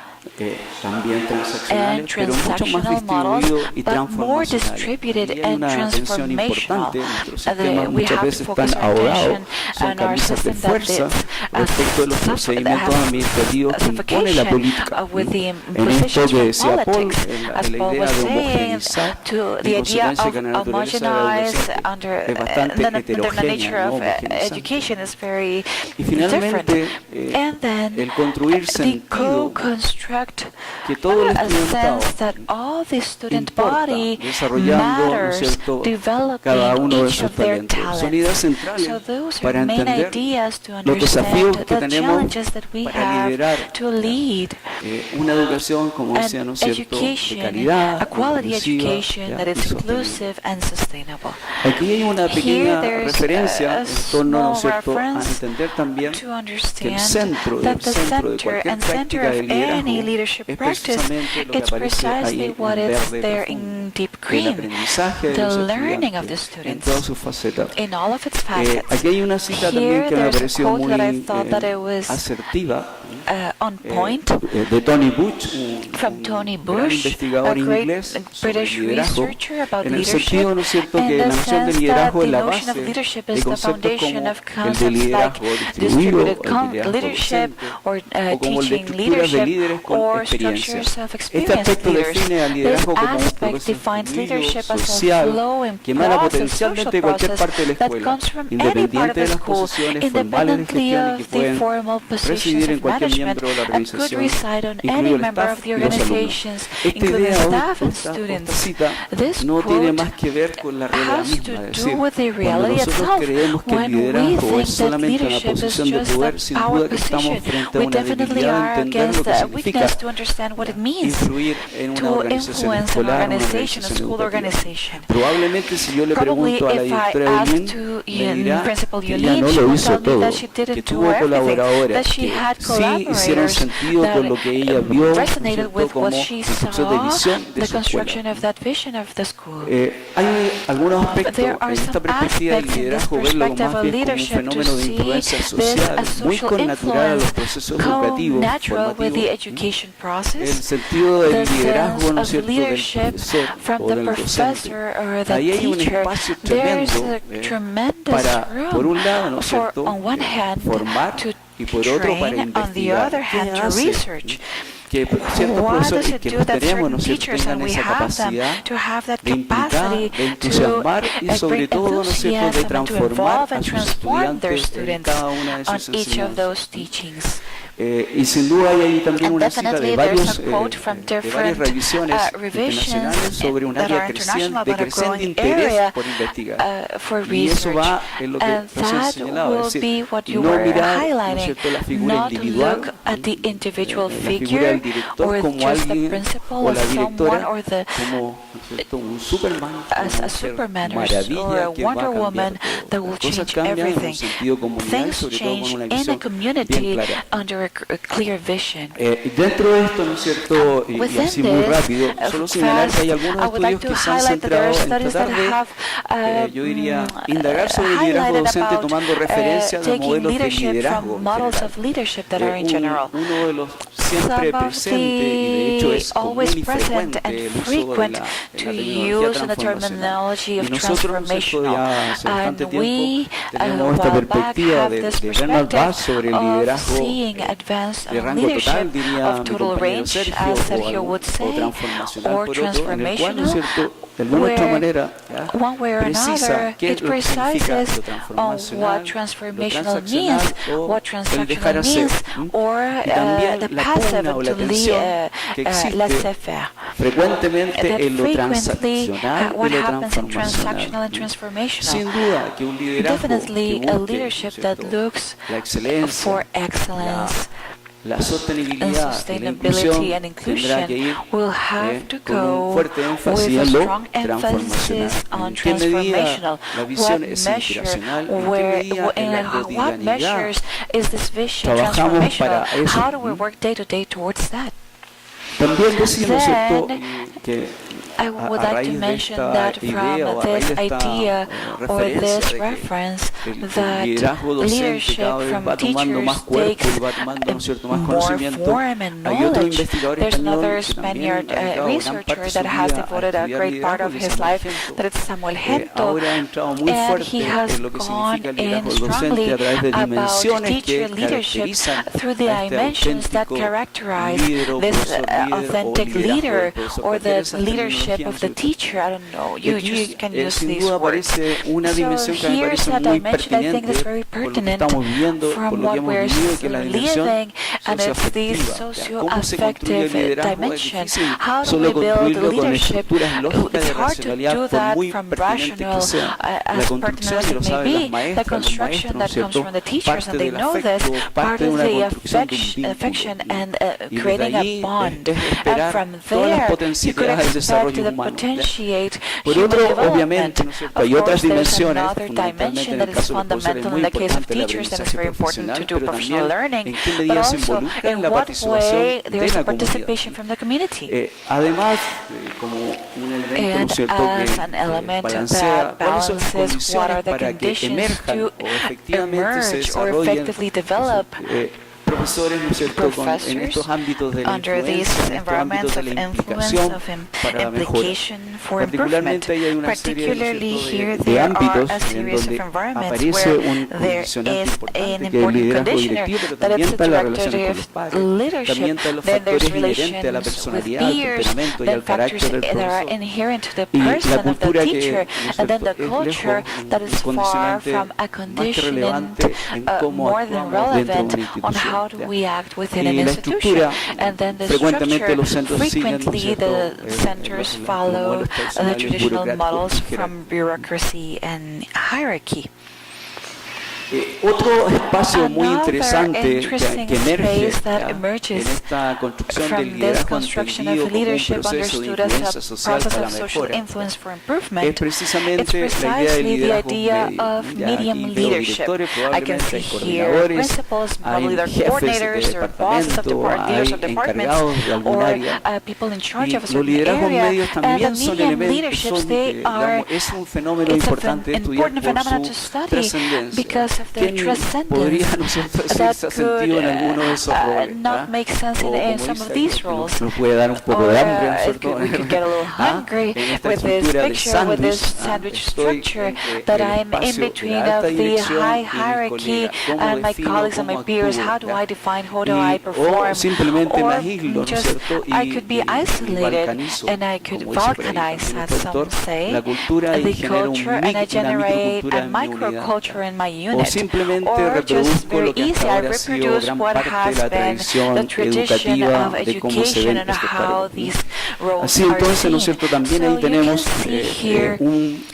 Speaker 11: también transaccionales, pero mucho más distribuido y transformacional. Y hay una tensión importante. Nuestros sistemas muchas veces están ahogados, son camisas de fuerza respecto de los procedimientos administrativos que impone la política. En esto que decía Paul, en la idea de homogeneizar, en consecuencia que la naturaleza es bastante heterogénea, no homogeneizante. Y finalmente, el construir sentido que todo el estudiantado importa, desarrollando, ¿no es cierto?, cada uno de sus talentos. Son ideas centrales para entender los desafíos que tenemos para liderar una educación, como decía, ¿no es cierto?, de calidad, inclusiva y sostenible. Aquí hay una pequeña referencia en torno, ¿no es cierto?, a entender también que el centro de cualquier práctica de liderazgo es precisamente lo que aparece ahí en verde profundo, el aprendizaje de los estudiantes en todas sus facetas. Aquí hay una cita también que me pareció muy asertiva, de Tony Butch, un gran investigador inglés sobre liderazgo, en el sentido, ¿no es cierto?, que la noción de liderazgo es la base de conceptos como el de liderazgo distribuido, el liderazgo docente, o como el de estructuras de líderes con experiencia. Este aspecto define al liderazgo como un proceso fluido, social, que emana potencialmente de cualquier parte de la escuela, independiente de las posiciones formales de gestión y que pueden residir en cualquier miembro de la organización, incluido el staff y los alumnos. Esta idea, esta cita, no tiene más que ver con la realidad misma, es decir, cuando nosotros creemos que el liderazgo es solamente una posición de poder, sin duda que estamos frente a una debilidad de entender lo que significa influir en una organización escolar, una organización educativa. Probablemente si yo le pregunto a la directora Eileen, me dirá que ella no lo hizo todo, que tuvo colaboradores que sí hicieron sentido con lo que ella vio, como concepto de visión de su escuela. Hay algunos aspectos en esta perspectiva del liderazgo, verlo más bien como un fenómeno de influencia social, muy connatural a los procesos educativos, formativos. El sentido del liderazgo, ¿no es cierto?, del profesor o del docente. Ahí hay un espacio tremendo para, por un lado, ¿no es cierto?, formar y por otro para investigar. ¿Qué hace que ciertos profesores y que los tenemos, ¿no es cierto?, tengan esa capacidad de implicar, de entusiasmar y sobre todo, ¿no es cierto?, de transformar a sus estudiantes en cada una de sus enseñanzas. Y sin duda hay ahí también una cita de varias revisiones internacionales sobre un área de creciente interés por investigar. Y eso va en lo que recién señalaba, es decir, no mirar, ¿no es cierto?, la figura individual, la figura del director como alguien o la directora como, ¿no es cierto?, un Superman, una maravilla que va a cambiar todo. Las cosas cambian en un sentido comunitario, sobre todo con una visión bien clara. Dentro de esto, ¿no es cierto?, y así muy rápido, solo señalar que hay algunos estudios que se han centrado en tratar de, yo diría, indagar sobre el liderazgo docente tomando referencia de modelos de liderazgo en general. Uno de los siempre presente, y de hecho es común y frecuente, el uso de la terminología transformacional. Y nosotros, ¿no es cierto?, ya hace bastante tiempo tenemos esta perspectiva de Bernard Bass sobre el liderazgo de rango total, diría mi compañero Sergio, o transformacional por otro, en el cual, ¿no es cierto?, de alguna otra manera precisa qué es lo que significa lo transformacional, o el dejar hacer, y también la pugna o la tensión que existe frecuentemente en lo transaccional y lo transformacional. Sin duda que un liderazgo que busque la excelencia, la sostenibilidad y la inclusión tendrá que ir con un fuerte énfasis en lo transformacional. ¿En qué medida la visión es inspiracional? ¿En qué medida en la cotidianidad trabajamos para eso? También decimos, ¿cierto?, que
Speaker 2: I would like to mention that from this idea or this reference that leadership from teachers takes more form and knowledge. There's another Spaniard researcher that has devoted a great part of his life, that is Samuel Gento, and he has gone in strongly about teacher leadership through the dimensions that characterize this authentic leader or the leadership of the teacher. I don't know, you just can use these words. So here's a dimension I think that's very pertinent from what we're living, and it's this socio-affective dimension. How do we build leadership? It's hard to do that from rational, as pertinent as it may be. The construction that comes from the teachers, and they know this, part of the affection and creating a bond. And from there, you could expect to potentiate human development. Of course, there's another dimension that is fundamental in the case of teachers, that is very important to do professional learning, but also in what way there is a participation from the community.
Speaker 11: Además, como un elemento,
Speaker 2: and as an element that balances what are the conditions to emerge or effectively develop
Speaker 11: profesores, ¿no es cierto?, en estos ámbitos de la influencia, en estos ámbitos de la implicación para la mejora. Particularmente ahí hay una serie de ámbitos en donde aparece un condicionante importante que es el liderazgo directivo, pero también está la relación con los padres, también están los factores inherentes a la personalidad, al temperamento y al carácter del profesor, y la cultura que, ¿no es cierto?, es lejos un condicionante más que relevante en cómo actuamos dentro de una institución.
Speaker 2: How do we act within an institution? And then the structure, frequently the centers follow the traditional models from bureaucracy and hierarchy.
Speaker 11: Otro espacio muy interesante que emerge en esta construcción del liderazgo entendido como un proceso de influencia social para la mejora es precisamente la idea del liderazgo medio. Aquí veo directores, probablemente hay coordinadores, hay jefes de departamento, hay encargados de algún área. Y los liderazgos medios también son elementos, es un fenómeno importante de estudiar por su trascendencia. podría, ¿no es cierto?, decirse sentido en alguno de esos roles. O como nos puede dar un poco de hambre, ¿no es cierto? En esta estructura del sándwich, estoy entre el espacio de la alta dirección y mis colegas, ¿cómo defino, o simplemente me aíslo, ¿no es cierto?, y balcanizo, como dice por ahí el doctor, la cultura y genero una microcultura en mi unidad, o simplemente reproduzco lo que hasta ahora ha sido gran parte de la tradición educativa de cómo se ven estos cargos. Así entonces, ¿no es cierto?, también ahí tenemos un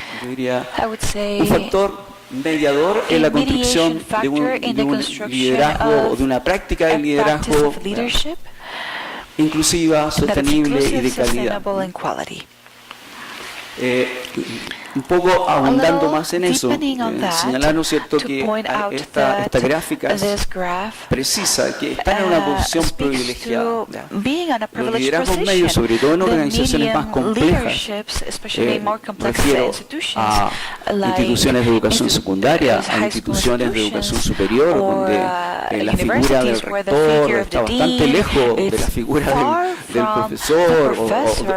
Speaker 11: factor mediador en la construcción de un liderazgo o de una práctica de liderazgo inclusiva, sostenible y de calidad. Un poco abundando más en eso, señalar, ¿no es cierto?, que esta gráfica precisa que están en una posición privilegiada. Los liderazgos medios, sobre todo en organizaciones más complejas, refiero a instituciones de educación secundaria, a instituciones de educación superior, donde la figura del rector está bastante lejos de la figura del profesor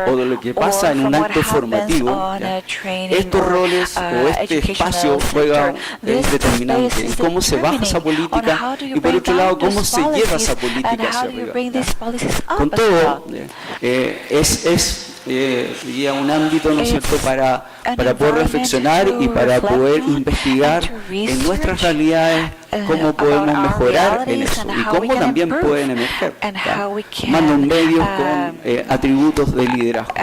Speaker 11: o de lo que pasa en un acto formativo. Estos roles o este espacio juega es determinante en cómo se baja esa política y por otro lado cómo se lleva esa política hacia arriba. Con todo, sería un ámbito, ¿no es cierto?, para poder reflexionar y para poder investigar en nuestras realidades cómo podemos mejorar en eso y cómo también pueden emerger mando medios con atributos de liderazgo.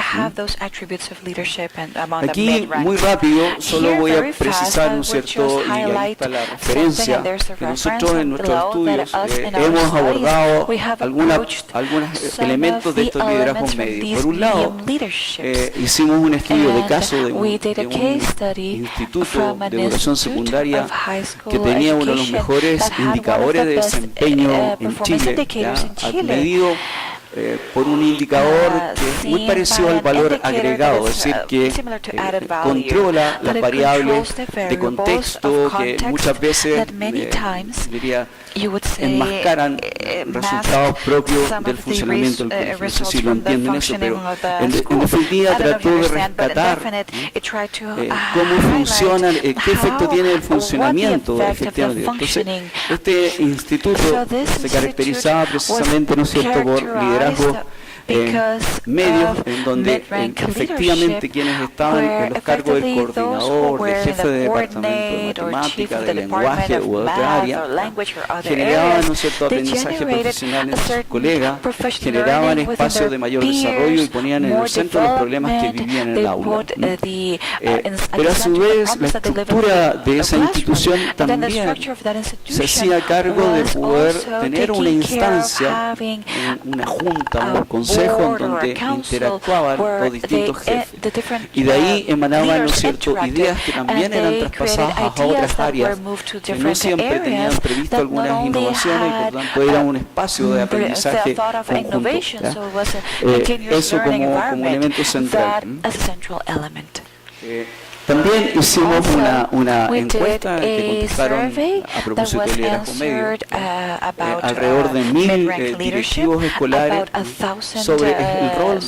Speaker 11: Aquí, muy rápido, solo voy a precisar, ¿no es cierto?, y ahí está la referencia, que nosotros en nuestros estudios hemos abordado algunos elementos de estos liderazgos medios. Por un lado, hicimos un estudio de caso de un instituto de educación secundaria que tenía uno de los mejores indicadores de desempeño en Chile, medido por un indicador que es muy parecido al valor agregado, es decir, que controla las variables de contexto que muchas veces diría enmascaran resultados propios del funcionamiento del colegio. No sé si lo entienden eso, pero en definitiva trató de rescatar cómo funciona, qué efecto tiene el funcionamiento efectivamente. Entonces, este instituto se caracterizaba precisamente, ¿no es cierto?, por liderazgo medios en donde efectivamente quienes estaban en los cargos del coordinador, de jefe de departamento de matemática, de lenguaje u otra área, generaban, ¿no es cierto?, aprendizaje profesional en sus colegas, generaban espacios de mayor desarrollo y ponían en el centro los problemas que vivían en el aula. Pero a su vez la estructura de esa institución también se hacía cargo de poder tener una instancia, una junta, un consejo en donde interactuaban los distintos jefes y de ahí emanaban, ¿no es cierto?, ideas que también eran traspasadas a otras áreas que no siempre tenían previsto algunas innovaciones y por tanto era un espacio de aprendizaje conjunto. Eso como elemento central. También hicimos una encuesta que contestaron a propósito del liderazgo medio alrededor de 1000 directivos escolares sobre el rol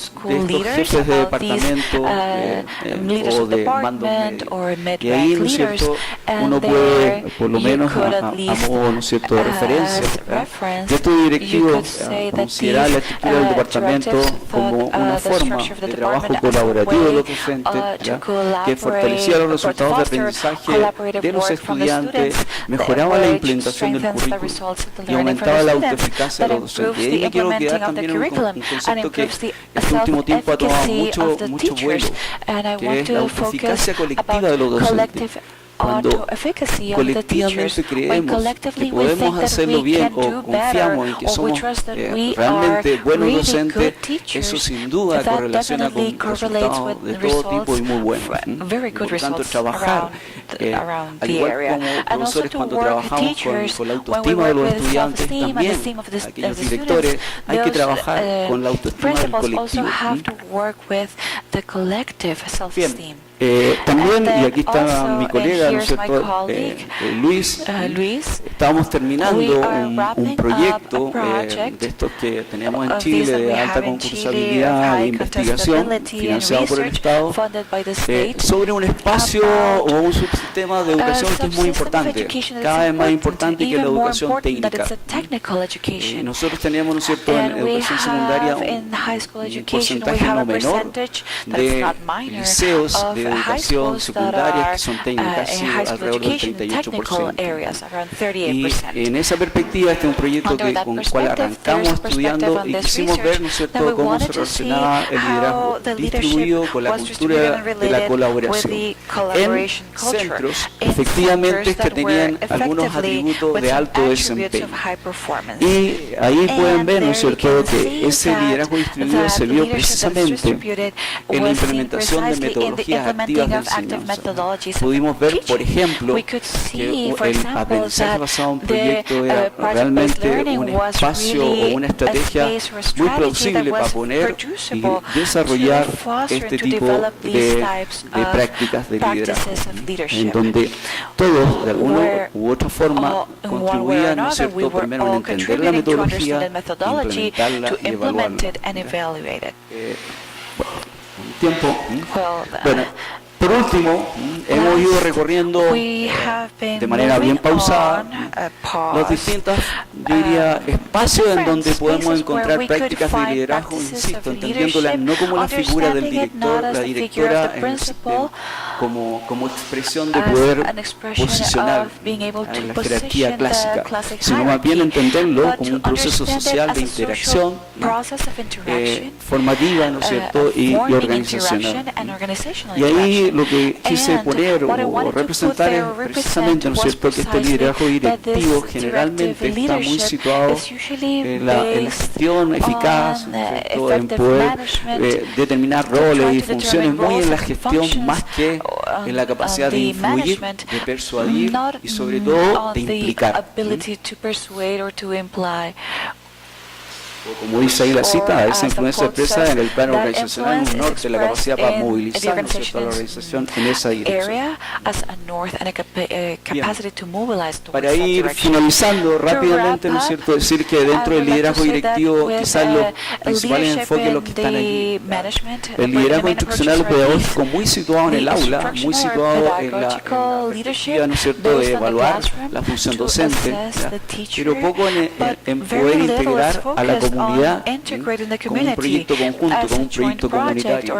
Speaker 11: de estos jefes de departamento o de mando medio. Y ahí, ¿no es cierto?, uno puede, por lo menos a modo, ¿no es cierto?, de referencia, de estos directivos considerar la estructura del departamento como una forma de trabajo colaborativo de los docentes, que fortalecía los resultados de aprendizaje de los estudiantes, mejoraba la implementación del currículum y aumentaba la autoeficacia de los docentes. Y ahí me quiero quedar también en un concepto que este último tiempo ha tomado mucho vuelo, que es la autoeficacia colectiva de los docentes. Cuando colectivamente creemos que podemos hacerlo bien o confiamos en que somos realmente buenos docentes, eso sin duda correlaciona con resultados de todo tipo y muy buenos. Por lo tanto, trabajar, al igual como profesores cuando trabajamos con la autoestima de los estudiantes, también aquellos directores, hay que trabajar con la autoestima del colectivo. Bien. También, y aquí está mi colega, ¿no es cierto? Luis, estábamos terminando un proyecto de estos que tenemos en Chile de alta concursabilidad de investigación, financiado por el Estado, sobre un espacio o un subsistema de educación que es muy importante, cada vez más importante que la educación técnica. Nosotros tenemos, ¿no es cierto?, en educación secundaria un porcentaje no menor de liceos de educación secundaria que son técnicas, alrededor del 38%. Y en esa perspectiva, este es un proyecto con el cual arrancamos estudiando y quisimos ver, ¿no es cierto?, cómo se relacionaba el liderazgo distribuido con la cultura de la colaboración en centros, efectivamente, que tenían algunos atributos de alto desempeño. Y ahí pueden ver, ¿no es cierto?, que ese liderazgo distribuido se vio precisamente en la implementación de metodologías activas de enseñanza. Pudimos ver, por ejemplo, que el aprendizaje basado en proyecto era realmente un espacio o una estrategia muy plausible para poner y desarrollar este tipo de prácticas de liderazgo, en donde todos, de alguna u otra forma, contribuían, ¿no es cierto?, primero en entender la metodología, implementarla y evaluarla. Tiempo. Bueno, por último, hemos ido recorriendo de manera bien pausada los distintos, diría, espacios en donde podemos encontrar prácticas de liderazgo, insisto, entendiéndolas no como la figura del director, la directora como expresión de poder posicional en la jerarquía clásica, sino más bien entenderlo como un proceso social de interacción formativa, ¿no es cierto?, y organizacional. Y ahí lo que quise poner o representar es precisamente, ¿no es cierto?, que este liderazgo directivo generalmente está muy situado en la gestión eficaz, ¿no es cierto?, en poder determinar roles y funciones, muy en la gestión más que en la capacidad de influir, de persuadir y sobre todo de implicar. O como dice ahí la cita, esa influencia expresa en el plano organizacional un norte, la capacidad para movilizar, ¿no es cierto?, a la organización en esa dirección. Para ir finalizando rápidamente, ¿no es cierto?, decir que dentro del liderazgo directivo quizás los principales enfoques los que están aquí. El liderazgo instruccional o pedagógico muy situado en el aula, muy situado en la perspectiva, ¿no es cierto?, de evaluar la función docente, pero poco en poder integrar a la comunidad como un proyecto conjunto, como un proyecto comunitario.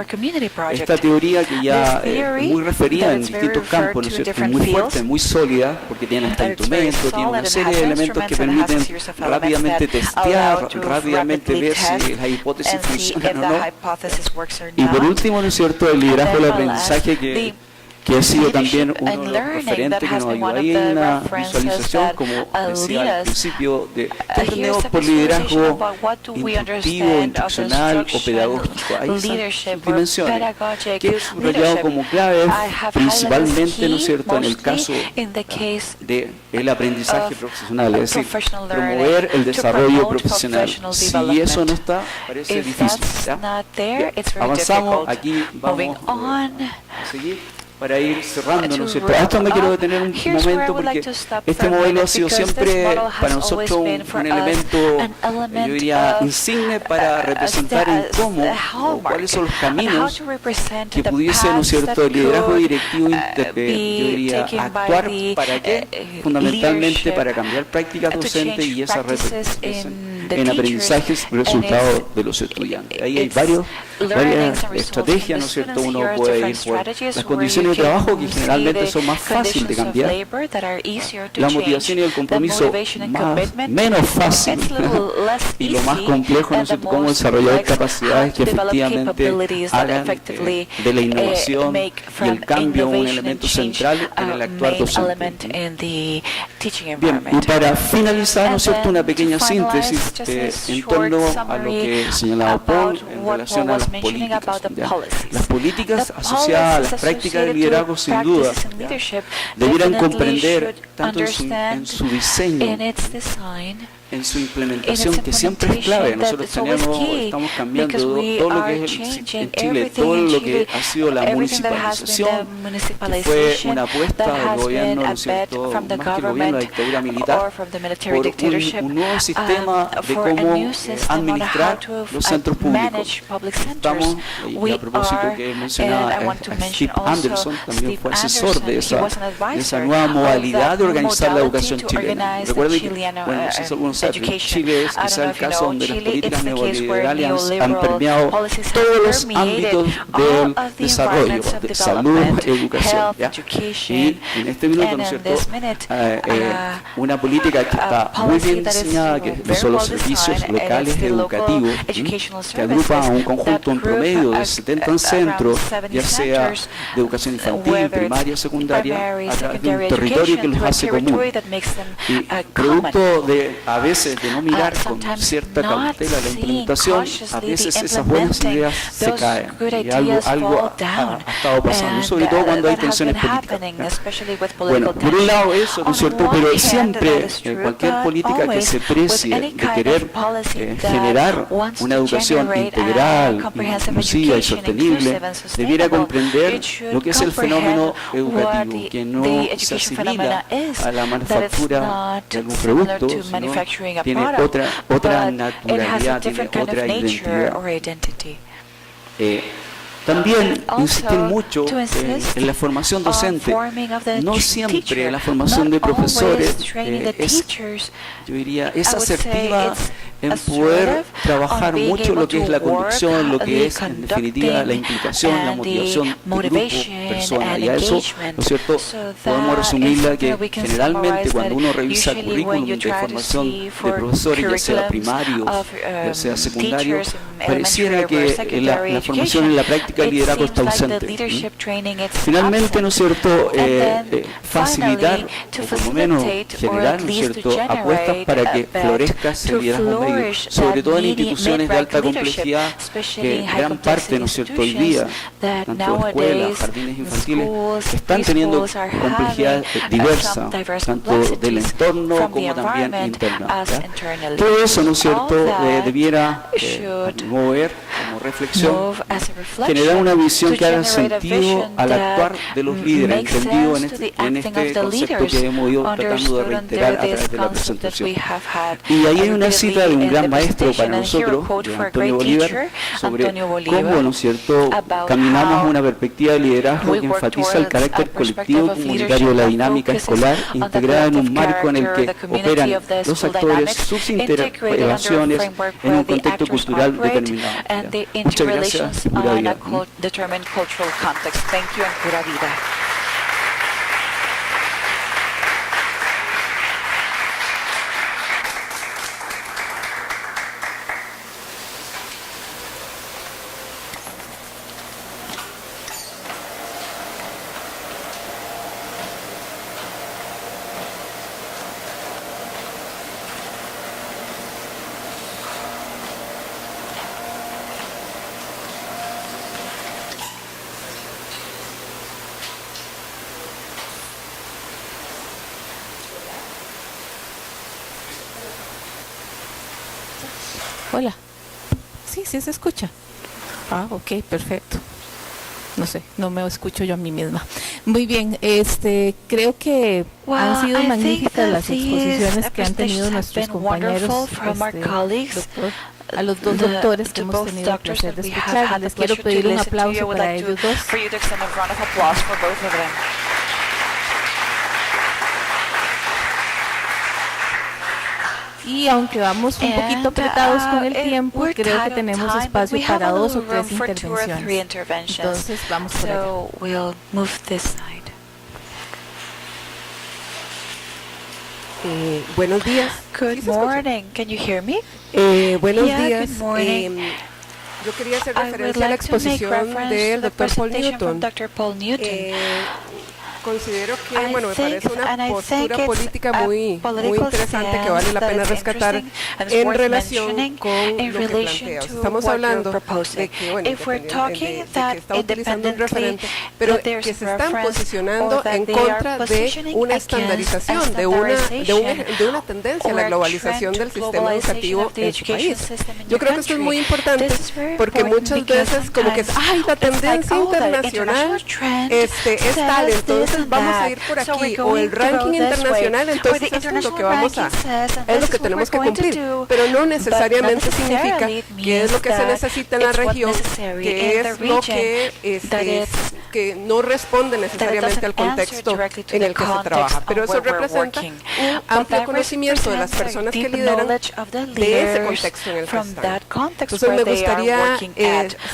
Speaker 11: Esta teoría que ya es muy referida en distintos campos, ¿no es cierto?, muy fuerte, muy sólida, porque tiene hasta instrumentos, tiene una serie de elementos que permiten rápidamente testear, rápidamente ver si las hipótesis funcionan o no. Y por último, ¿no es cierto?, el liderazgo del aprendizaje que ha sido también uno de los referentes que nos ayudó ahí en la visualización, como decía al principio, de qué entendemos por liderazgo instructivo, instruccional o pedagógico. Hay esas dimensiones que he subrayado como claves, principalmente, ¿no es cierto?, en el caso del aprendizaje profesional, es decir, promover el desarrollo profesional. Si eso no está, parece difícil, ¿ya? Bien, avanzamos, aquí vamos a seguir. Para ir cerrando, ¿no es cierto? Esto me quiero detener un momento porque este modelo ha sido siempre para nosotros un elemento, yo diría, insigne para representar en cómo o cuáles son los caminos que pudiese, ¿no es cierto?, el liderazgo directivo, yo diría, actuar para qué, fundamentalmente para cambiar prácticas docentes y esa en aprendizajes resultados de los estudiantes. Ahí hay varias estrategias, ¿no es cierto? Uno puede ir por las condiciones de trabajo que generalmente son más fáciles de cambiar, la motivación y el compromiso menos fácil y lo más complejo, ¿no es cierto?, cómo desarrollar capacidades que efectivamente hagan de la innovación y el cambio un elemento central en el actuar docente. Bien, y para finalizar, ¿no es cierto?, una pequeña síntesis en torno a lo que señalaba Paul en relación a las políticas. Las políticas asociadas a las prácticas de liderazgo, sin duda, debieran comprender, tanto en su diseño en su implementación, que siempre es clave. Nosotros estamos cambiando todo lo que es en Chile, todo lo que ha sido la municipalización, que fue una apuesta del gobierno, ¿no es cierto?, más que el gobierno, la dictadura militar, por un nuevo sistema de cómo administrar los centros públicos. Estamos, y a propósito que mencionaba Steve Anderson, también fue asesor de esa nueva modalidad de organizar la educación chilena. Recuerden que, bueno, no sé si algunos saben, Chile es quizá el caso donde las políticas neoliberales han permeado todos los ámbitos del desarrollo, de salud, educación, ¿ya? Y en este minuto, ¿no es cierto?, una política que está muy bien diseñada, que son los servicios locales educativos, que agrupa a un conjunto en promedio de 70 centros, ya sea de educación infantil, primaria, secundaria, a través de un territorio que los hace común. Y producto de, a veces, de no mirar con cierta cautela la implementación, a veces esas buenas ideas se caen. Y algo ha estado pasando, sobre todo cuando hay tensiones políticas. Bueno, por un lado eso, ¿no es cierto?, pero siempre cualquier política que se precie de querer generar una educación integral, inclusiva y sostenible, debiera comprender lo que es el fenómeno educativo, que no se asimila a la manufactura de algún producto, sino tiene otra naturalidad, tiene otra identidad. También insistir mucho en la formación docente. No siempre la formación de profesores es, yo diría, es asertiva en poder trabajar mucho lo que es la conducción, lo que es, en definitiva, la implicación, la motivación de grupo, personas. Y a eso, ¿no es cierto?, podemos resumirla que generalmente cuando uno revisa currículum de formación de profesores, ya sea primario, ya sea secundario, pareciera que la formación en la práctica del liderazgo está ausente. Finalmente, ¿no es cierto?, facilitar, o por lo menos generar, ¿no es cierto?, apuestas para que florezca ese liderazgo medio, sobre todo en instituciones de alta complejidad, que gran parte, ¿no es cierto?, hoy día, tanto escuelas, jardines infantiles, están teniendo complejidad diversa, tanto del entorno como también interna. Todo eso, ¿no es cierto?, debiera mover como reflexión, generar una visión que haga sentido al actuar de los líderes, entendido en este concepto que hemos ido tratando de reiterar a través de la presentación. Y ahí hay una cita de un gran maestro para nosotros, de Antonio Bolívar, sobre cómo, ¿no es cierto?, caminamos a una perspectiva de liderazgo que enfatiza el carácter colectivo comunitario de la dinámica escolar, integrada en un marco en el que operan los actores, sus interrelaciones en un contexto cultural determinado. Muchas gracias. Pura vida.
Speaker 9: Hola. Sí, sí se escucha. Ah, ok, perfecto. No sé, no me escucho yo a mí misma. Muy bien, creo que han sido magníficas las exposiciones que han tenido nuestros compañeros, a los dos doctores que hemos tenido el placer de escuchar. Les quiero pedir un aplauso para ellos dos. Y aunque vamos un poquito apretados con el tiempo, creo que tenemos espacio para 2 o 3 intervenciones. Entonces vamos por allá.
Speaker 12: Buenos días.
Speaker 2: Good morning. Can you hear me?
Speaker 12: Buenos días. Yo quería hacer referencia a la exposición del Dr. Paul Newton. considero que, bueno, me parece una postura política muy interesante que vale la pena rescatar en relación con lo que planteas. Estamos hablando de que, bueno, de que está utilizando un referente, pero que se están posicionando en contra de una estandarización, de una tendencia a la globalización del sistema educativo en su país. Yo creo que esto es muy importante porque muchas veces como que la tendencia internacional es tal, entonces vamos a ir por aquí, o el ranking internacional, entonces esto es lo que es lo que tenemos que cumplir, pero no necesariamente significa que es lo que se necesita en la región, que es lo que no responde necesariamente al contexto en el que se trabaja, pero eso representa un amplio conocimiento de las personas que lideran de ese contexto en el que están. Entonces me gustaría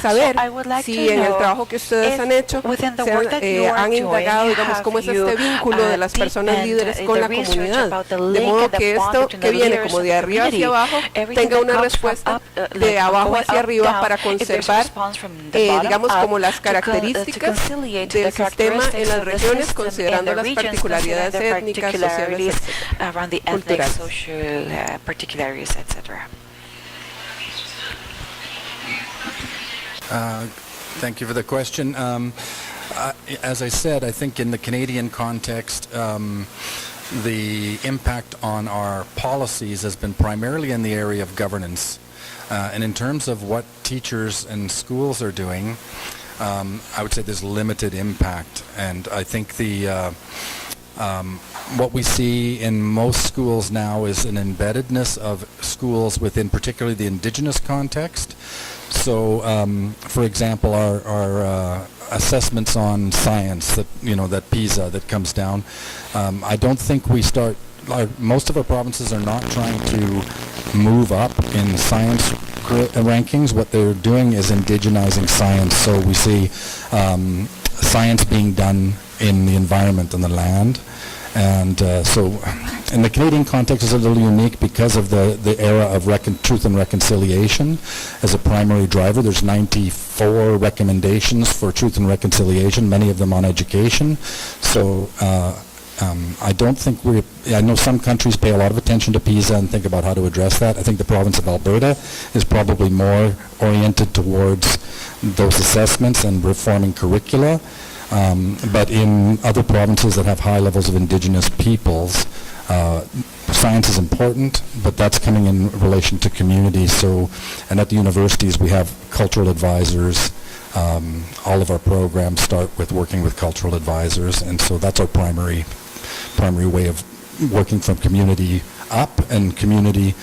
Speaker 12: saber si en el trabajo que ustedes han hecho han indagado, digamos, cómo es este vínculo de las personas líderes con la comunidad, de modo que esto que viene como de arriba hacia abajo tenga una respuesta de abajo hacia arriba para conservar, digamos, como las características del sistema en las regiones, considerando las particularidades étnicas, sociales, culturales.
Speaker 10: Thank you for the question. As I said, I think in the Canadian context, the impact on our policies has been primarily in the area of governance. And in terms of what teachers and schools are doing, I would say there's limited impact. And I think what we see in most schools now is an embeddedness of schools within particularly the Indigenous context. So, for example, our assessments on science that PISA that comes down, I don't think we start. Most of our provinces are not trying to move up in science rankings. What they're doing is indigenizing science. So we see science being done in the environment and the land. And so in the Canadian context it's a little unique because of the era of truth and reconciliation as a primary driver. There's 94 recommendations for truth and reconciliation, many of them on education. So I don't think I know some countries pay a lot of attention to PISA and think about how to address that. I think the province of Alberta is probably more oriented towards those assessments and reforming curricula. But in other provinces that have high levels of Indigenous peoples, science is important, but that's coming in relation to community. So, and at the universities we have cultural advisors. All of our programs start with working with cultural advisors, and so that's our primary way of working from community up. And community,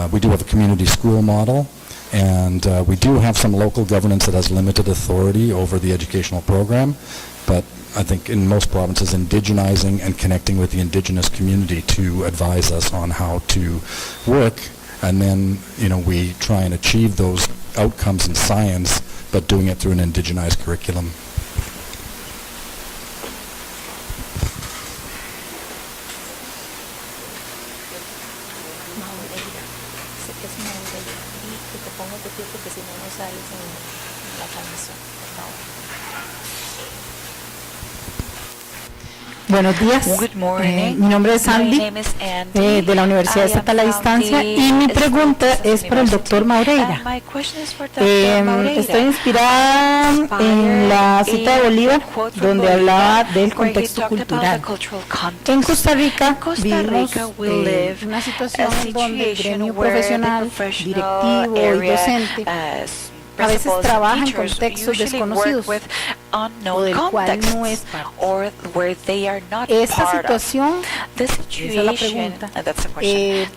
Speaker 10: we do have a community school model. And we do have some local governance that has limited authority over the educational program, but I think in most provinces indigenizing and connecting with the Indigenous community to advise us on how to work, and then we try and achieve those outcomes in science, but doing it through an indigenized curriculum.
Speaker 13: Buenos días, mi nombre es Sandy, de la Universidad Estatal a Distancia, y mi pregunta es para el doctor Maureira. Estoy inspirada en la cita de Bolívar, donde hablaba del contexto cultural. En Costa Rica vivimos una situación donde el gremio profesional, directivo y docente a veces trabaja en contextos desconocidos o del cual no es parte. Esta situación, esa es la pregunta,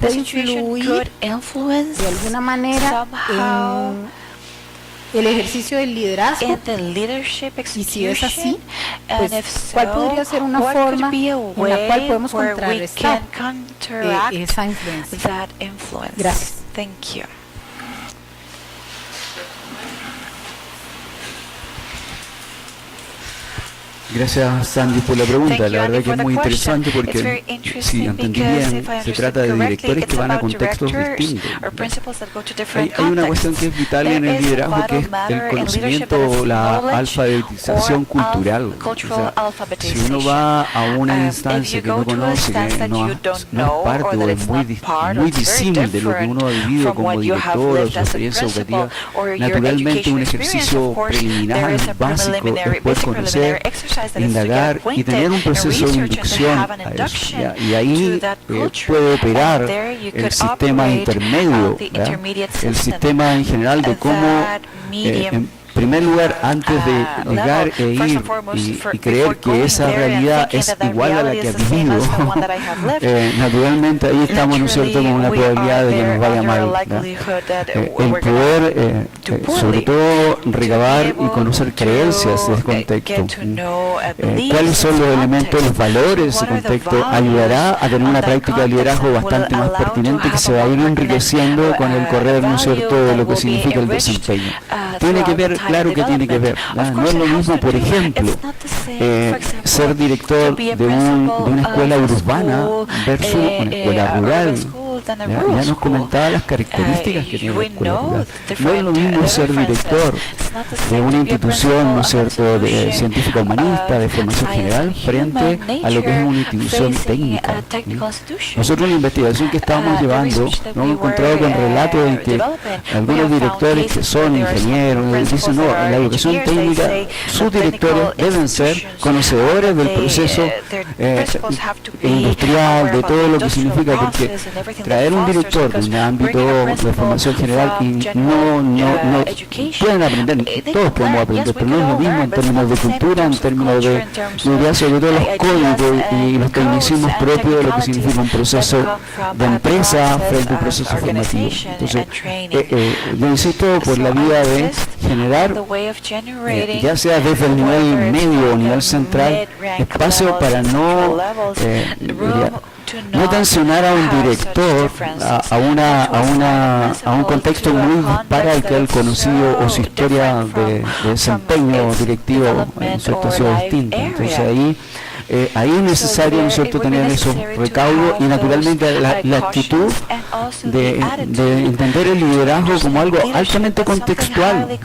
Speaker 13: puede influir de alguna manera en el ejercicio del liderazgo, y si es así, pues ¿cuál podría ser una forma en la cual podemos contrarrestar esa influencia? Gracias.
Speaker 11: Gracias, Sandy, por la pregunta. La verdad que es muy interesante porque, si entendí bien, se trata de directores que van a contextos distintos. Hay una cuestión que es vital en el liderazgo, que es el conocimiento, la alfabetización cultural. O sea, si uno va a una instancia que no conoce, que no es parte o es muy disímil de lo que uno ha vivido como director o su experiencia educativa, naturalmente un ejercicio preliminar, básico, es poder conocer, indagar y tener un proceso de inducción a eso, ¿ya? Y ahí puede operar el sistema intermedio, ¿ya? El sistema en general de cómo en primer lugar, antes de llegar e ir y creer que esa realidad es igual a la que ha vivido, naturalmente ahí estamos, ¿no es cierto?, con una probabilidad de que nos vaya mal, ¿verdad? El poder, sobre todo, recabar y conocer creencias de ese contexto, cuáles son los elementos, los valores de ese contexto, ayudará a tener una práctica de liderazgo bastante más pertinente que se va a ir enriqueciendo con el correr, ¿no es cierto?, de lo que significa el desempeño. Tiene que ver, claro que tiene que ver, ¿verdad? No es lo mismo, por ejemplo, ser director de una escuela urbana versus una escuela rural. Ya nos comentaba las características que tiene la escuela rural. No es lo mismo ser director de una institución, ¿no es cierto?, de científica humanista, de formación general, frente a lo que es una institución técnica. Nosotros en la investigación que estábamos llevando nos hemos encontrado con relatos de que algunos directores que son ingenieros dicen, no, en la educación técnica sus directores deben ser conocedores del proceso industrial, de todo lo que significa, porque traer un director de un ámbito de formación general y no pueden aprender, todos podemos aprender, pero no es lo mismo en términos de cultura, en términos de sobre todo los códigos y los tecnicismos propios de lo que significa un proceso de empresa frente a un proceso formativo. Entonces, yo insisto por la vía de generar, ya sea desde el nivel medio o nivel central, espacio para no tensionar a un director a un contexto muy dispar al que él conocido o su historia de desempeño directivo en cierto ha sido distinta. Entonces ahí es necesario, ¿no es cierto?, tener esos recaudos y naturalmente la actitud de entender el liderazgo como algo altamente contextual.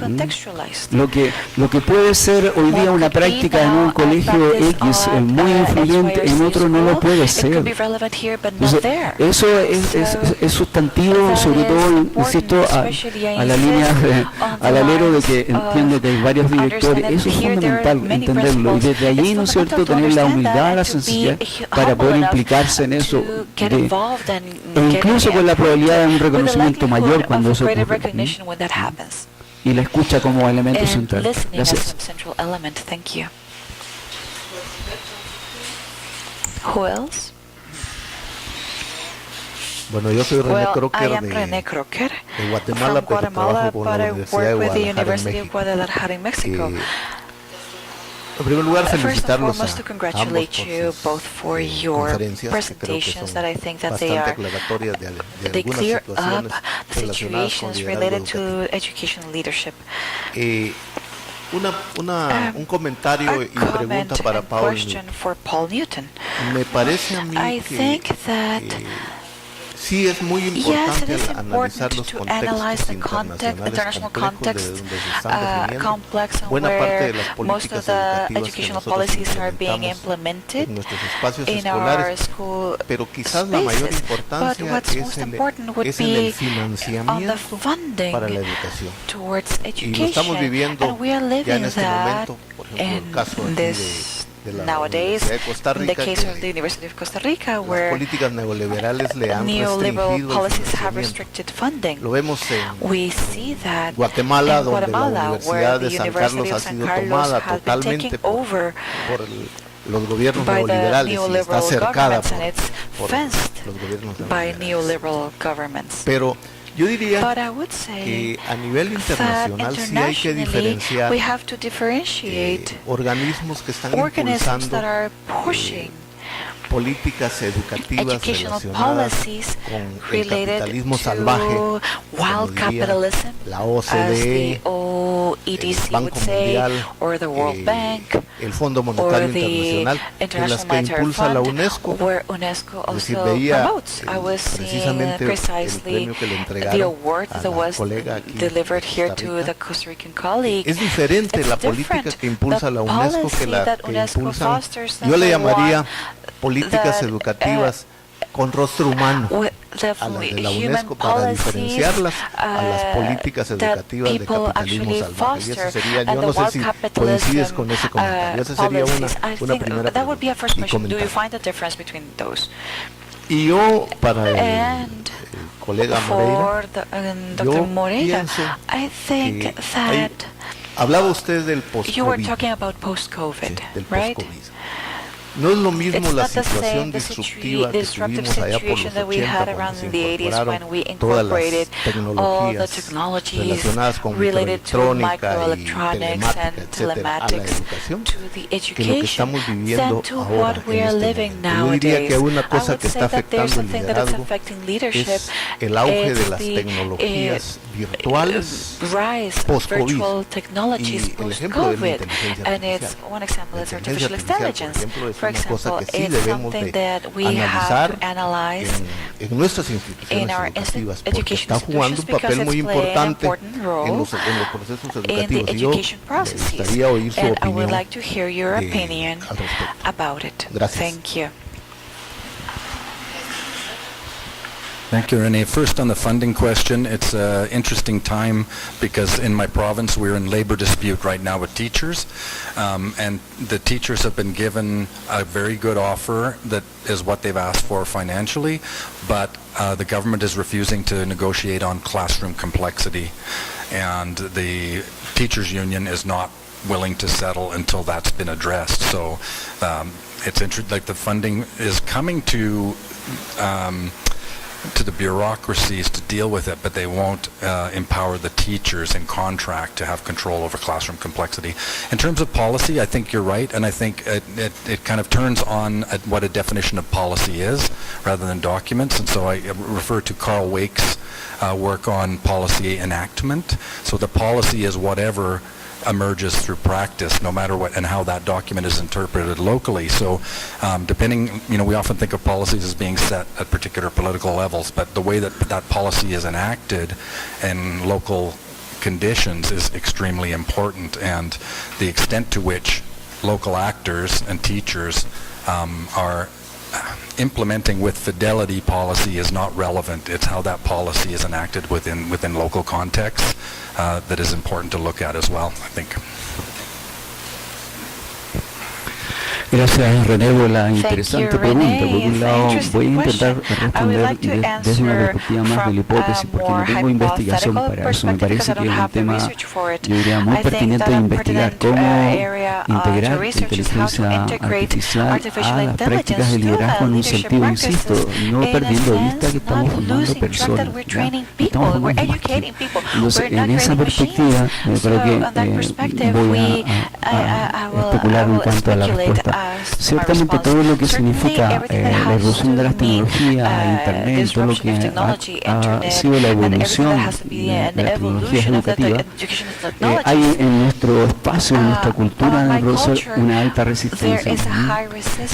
Speaker 11: Lo que puede ser hoy día una práctica en un colegio X muy influyente, en otro no lo puede ser. Entonces, eso es sustantivo, sobre todo, insisto, a la línea, al alero de que entiende que hay varios directores. Eso es fundamental entenderlo y desde allí, ¿no es cierto?, tener la humildad, la sencillez para poder implicarse en eso e incluso con la probabilidad de un reconocimiento mayor cuando eso ocurre. Y la escucha como elemento central. Gracias.
Speaker 8: Bueno, yo soy René Crocker de Guatemala, pero trabajo con la Universidad de Guadalajara en México. En primer lugar, felicitarlos a ambos por sus conferencias, que creo que son bastante aclaratorias de algunas situaciones relacionadas con liderazgo educativo. Un comentario y pregunta para Paul Newton. Me parece a mí que sí es muy importante analizar los contextos internacionales complejos de donde se están definiendo. Buena parte de las políticas educativas que nosotros implementamos en nuestros espacios escolares, pero quizás la mayor importancia es en el financiamiento para la educación. Y lo estamos viviendo ya en este momento, por ejemplo, el caso de la Universidad de Costa Rica, las políticas neoliberales le han restringido el financiamiento. Lo vemos en Guatemala, donde la Universidad de San Carlos ha sido tomada totalmente por los gobiernos neoliberales y está cercada por los gobiernos neoliberales. Pero yo diría que a nivel internacional sí hay que diferenciar organismos que están impulsando políticas educativas relacionadas con el capitalismo salvaje, como diría la OCDE, el Banco Mundial, el Fondo Monetario Internacional, en las que impulsa la UNESCO. Es decir, veía precisamente el premio que le entregaron a la colega aquí de Costa Rica. Es diferente la política que impulsa la UNESCO que la que impulsan, yo le llamaría políticas educativas con rostro humano a las de la UNESCO para diferenciarlas a las políticas educativas de capitalismo salvaje. Y eso sería, yo no sé si coincides con ese comentario, esa sería una primera pregunta y comentario. Y yo, para el colega Moreira, yo pienso que hablaba usted del post-COVID, del post-COVID. No es lo mismo la situación disruptiva que tuvimos allá por los 80 cuando se incorporaron todas las tecnologías relacionadas con microelectrónica y telemática, etcétera, a la educación, que lo que estamos viviendo ahora en este momento. Yo diría que una cosa que está afectando el liderazgo es el auge de las tecnologías virtuales post-COVID y el ejemplo de la inteligencia artificial. Por ejemplo, es una cosa que sí debemos de analizar en nuestras instituciones educativas, porque está jugando un papel muy importante en los procesos educativos. Y yo me gustaría oír su opinión al respecto. Gracias.
Speaker 10: Thank you, Renee. First, on the funding question, it's an interesting time because in my province we're in labor dispute right now with teachers, and the teachers have been given a very good offer that is what they've asked for financially, but the government is refusing to negotiate on classroom complexity, and the teachers union is not willing to settle until that's been addressed. So it's interesting, like the funding is coming to the bureaucracies to deal with it, but they won't empower the teachers in contract to have control over classroom complexity. In terms of policy, I think you're right, and I think it kind of turns on what a definition of policy is rather than documents, and so I refer to Carl Wake's work on policy enactment. So the policy is whatever emerges through practice, no matter what and how that document is interpreted locally. So depending, we often think of policies as being set at particular political levels, but the way that that policy is enacted in local conditions is extremely important, and the extent to which local actors and teachers are implementing with fidelity policy is not relevant. It's how that policy is enacted within local contexts that is important to look at as well, I think.
Speaker 11: Gracias, René, por la interesante pregunta. Por un lado, voy a intentar responder desde una perspectiva más de la hipótesis, porque no tengo investigación para eso. Me parece que es un tema, yo diría, muy pertinente de investigar cómo integrar la inteligencia artificial a las prácticas de liderazgo en un sentido, insisto, no perdiendo de vista que estamos formando personas, estamos formando equipo. Entonces, en esa perspectiva, creo que voy a especular en cuanto a la respuesta. Ciertamente todo lo que significa la evolución de las tecnologías, Internet, todo lo que ha sido la evolución de las tecnologías educativas, hay en nuestro espacio, en nuestra cultura del profesor, una alta resistencia.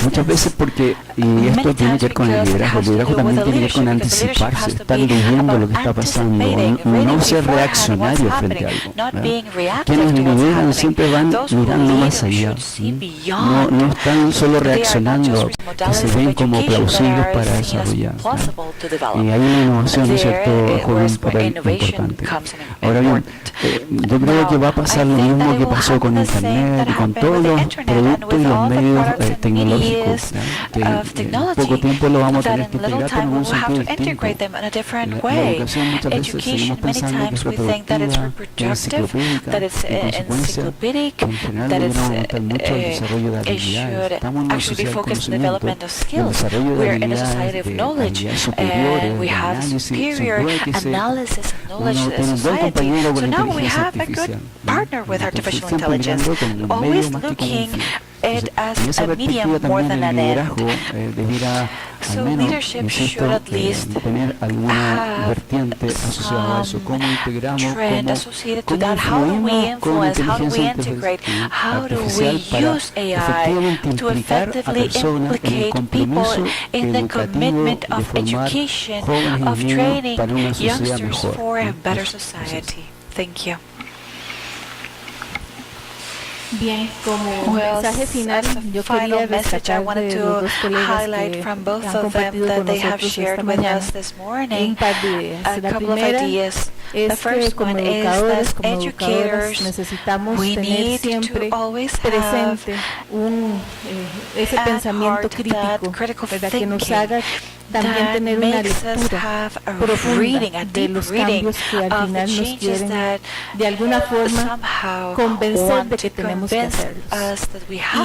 Speaker 11: Muchas veces porque, y esto tiene que ver con el liderazgo también tiene que ver con anticiparse, estar leyendo lo que está pasando, no ser reaccionario frente a algo. Quienes lideran siempre van mirando más allá, no están solo reaccionando que se ven como plausibles para desarrollar. Y hay una innovación, ¿no es cierto?, juega un papel importante. Ahora bien, yo creo que va a pasar lo mismo que pasó con Internet y con todos los productos y los medios tecnológicos, que en poco tiempo lo vamos a tener que integrar, pero en un sentido distinto. La educación muchas veces seguimos pensando que es reproductiva, que es enciclopédica, en consecuencia, en general deberíamos aumentar mucho el desarrollo de habilidades. Estamos en una sociedad del conocimiento, el desarrollo de habilidades superiores, de análisis, puede que uno tiene un buen compañero con inteligencia artificial. Siempre mirando con los medios más que con el fin. it as a medium more than an end. So leadership should at least have some trend associated to that. How do we influence? How do we integrate? How do we use AI to effectively implicate people in the commitment of education, of training youngsters for a better society? Thank you.
Speaker 13: Bien, como mensaje final, yo quería rescatar de los dos colegas que han compartido con nosotros esta mañana un par de ideas. La primera es que como educadores, como educadoras, necesitamos tener siempre presente ese pensamiento crítico, ¿verdad? Que nos haga también tener una lectura profunda de los cambios que al final nos quieren de alguna forma convencer de que tenemos que hacerlos.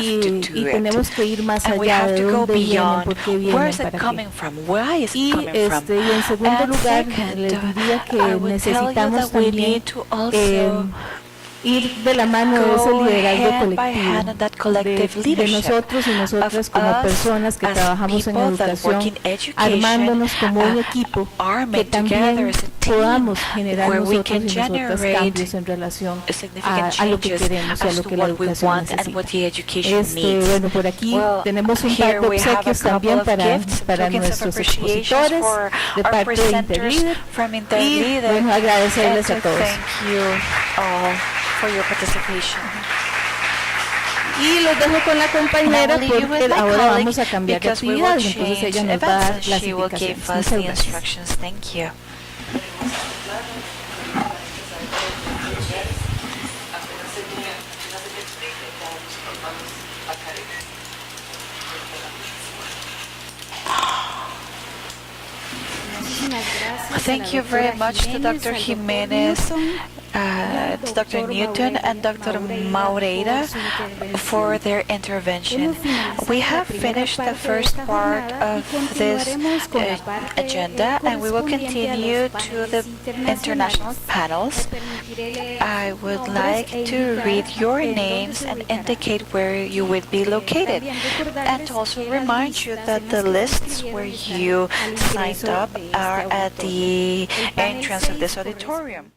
Speaker 13: Y tenemos que ir más allá de dónde vienen, por qué vienen, para qué. Y en segundo lugar, les diría que necesitamos también ir de la mano de ese liderazgo colectivo, de nosotros y nosotras como personas que trabajamos en educación, armándonos como un equipo, que también podamos generar nosotros y nosotras cambios en relación a lo que queremos y a lo que la educación necesita. Bueno, por aquí tenemos un par de obsequios también para nuestros expositores de parte de Interlíder, y bueno, agradecerles a todos.
Speaker 2: For your participation.
Speaker 13: Y los dejo con la compañera porque ahora vamos a cambiar de actividad, entonces ella nos va a dar las indicaciones. Muchas gracias.
Speaker 2: Thank you. Thank you very much to Dr. Jimenez, Dr. Newton and Dr. Maureira for their intervention. We have finished the first part of this agenda, and we will continue to the international panels. I would like to read your names and indicate where you would be located, and also remind you that the lists where you signed up are at the entrance of this auditorium.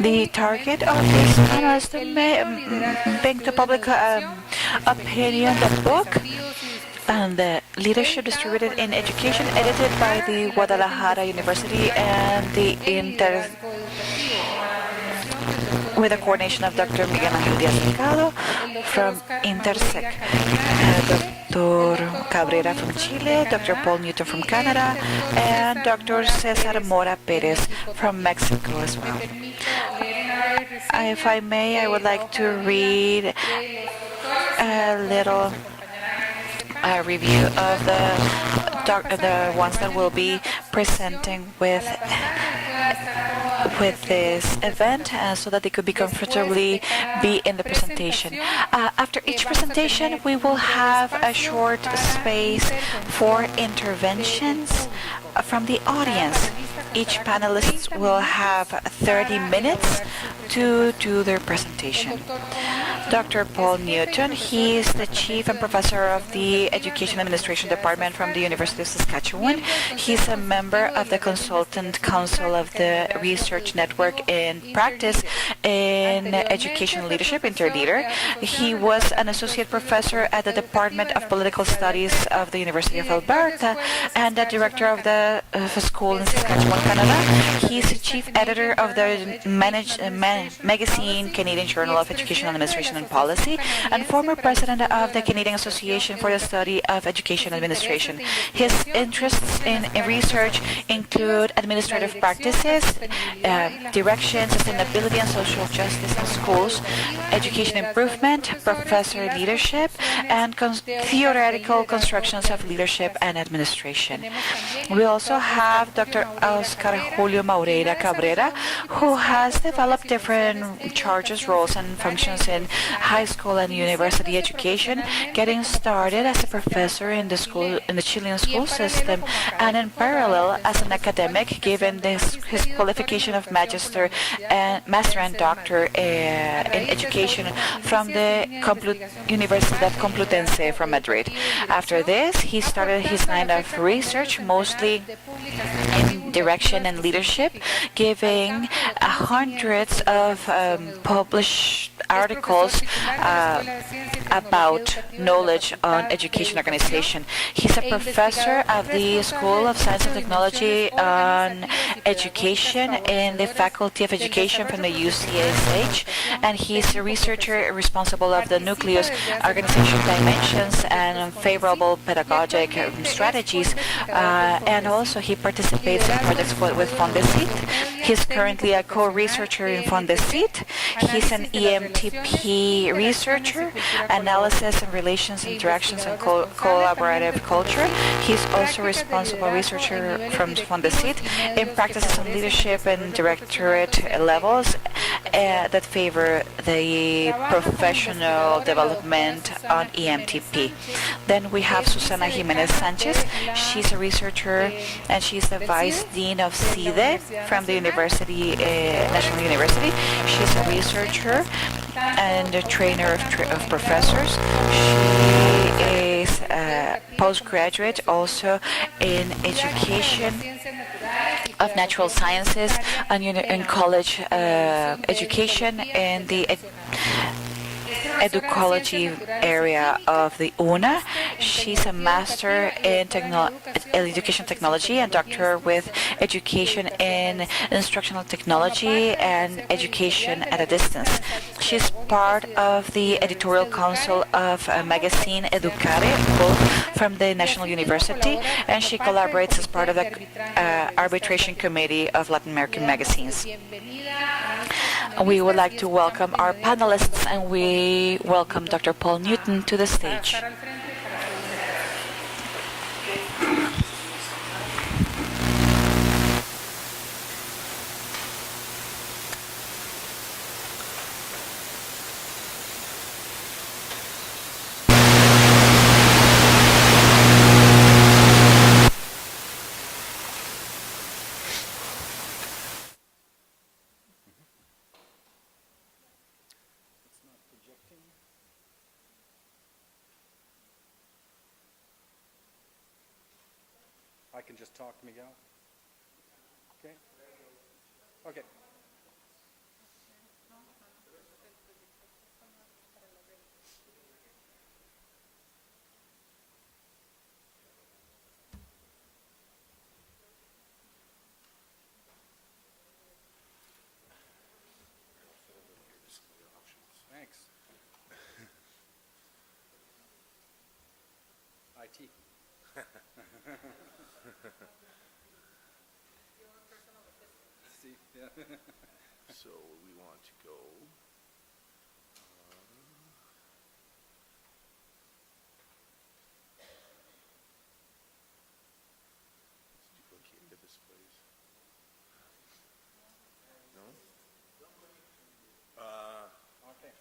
Speaker 2: The target of this panel is to bring to public opinion the book and the Leadership Distributed in Education, edited by the Guadalajara University and the with the coordination of Dr. Miguel Ángel Díaz-Delgado from Intersec, Dr. Cabrera from Chile, Dr. Paul Newton from Canada, and Dr. César Mora Pérez from Mexico as well. If I may, I would like to read a little review of the ones that will be presenting with this event, so that they could be comfortably be in the presentation. After each presentation, we will have a short space for interventions from the audience. Each panelist will have 30 minutes to do their presentation. Dr. Paul Newton, he is the Chief and Professor of the Education Administration Department from the University of Saskatchewan. He's a member of the Consultant Council of the Research Network in Practice in Education Leadership, Interleader. He was an Associate Professor at the Department of Political Studies of the University of Alberta and the Director of the School in Saskatchewan, Canada. He's the Chief Editor of the magazine Canadian Journal of Education Administration and Policy, and former President of the Canadian Association for the Study of Education Administration. His interests in research include administrative practices, direction, sustainability, and social justice in schools, education improvement, professor leadership, and theoretical constructions of leadership and administration. We also have Dr. Oscar Julio Maureira Cabrera, who has developed different charges, roles, and functions in high school and university education, getting started as a professor in the Chilean school system, and in parallel as an academic, given his qualification of master and doctor in education from the Universidad Complutense from Madrid. After this, he started his line of research, mostly in direction and leadership, giving hundreds of published articles about knowledge on education organization. He's a professor of the School of Science and Technology on Education in the Faculty of Education from the UCSH, and he's a researcher responsible of the nucleus organization dimensions and favorable pedagogic strategies, and also he participates in projects with Fondesit. He's currently a co-researcher in Fondesit. He's an EMTP researcher, analysis and relations, interactions, and collaborative culture. He's also responsible researcher from Fondesit in practices on leadership and directorate levels that favor the professional development on EMTP. Then we have Susana Jimenez Sanchez. She's a researcher and she's the Vice Dean of CIDE from the National University. She's a researcher and a trainer of professors. She is a postgraduate also in education of natural sciences and in college education in the educology area of the UNA. She's a master in education technology and doctor with education in instructional technology and education at a distance. She's part of the editorial council of a magazine Educare, both from the National University, and she collaborates as part of the arbitration committee of Latin American magazines. We would like to welcome our panelists, and we welcome Dr. Paul Newton to the stage.
Speaker 10: I can just talk, Miguel? Okay. Okay. Thanks. IT. See, yeah.
Speaker 8: So we want to go. Let's duplicate the displays. No?
Speaker 10: Okay.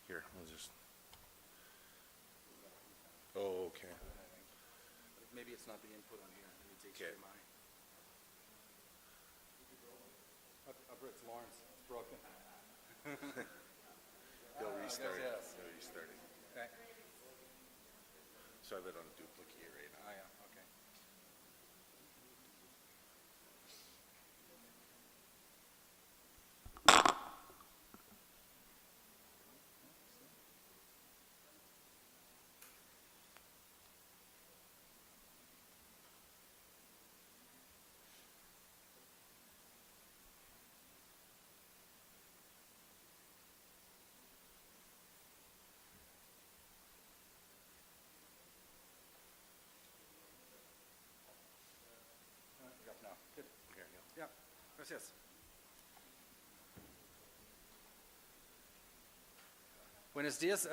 Speaker 8: Here, we'll just. Oh, okay.
Speaker 10: Maybe it's not the input on here. It's
Speaker 8: Okay.
Speaker 10: HDMI. It's Lawrence. It's broken.
Speaker 8: They'll restart.
Speaker 10: Yes.
Speaker 8: They'll restart it.
Speaker 10: Okay.
Speaker 8: So I let on duplicate right now.
Speaker 10: Yeah. Okay. No. Good.
Speaker 8: Here you go.
Speaker 10: Yeah. Gracias. Buenos dias.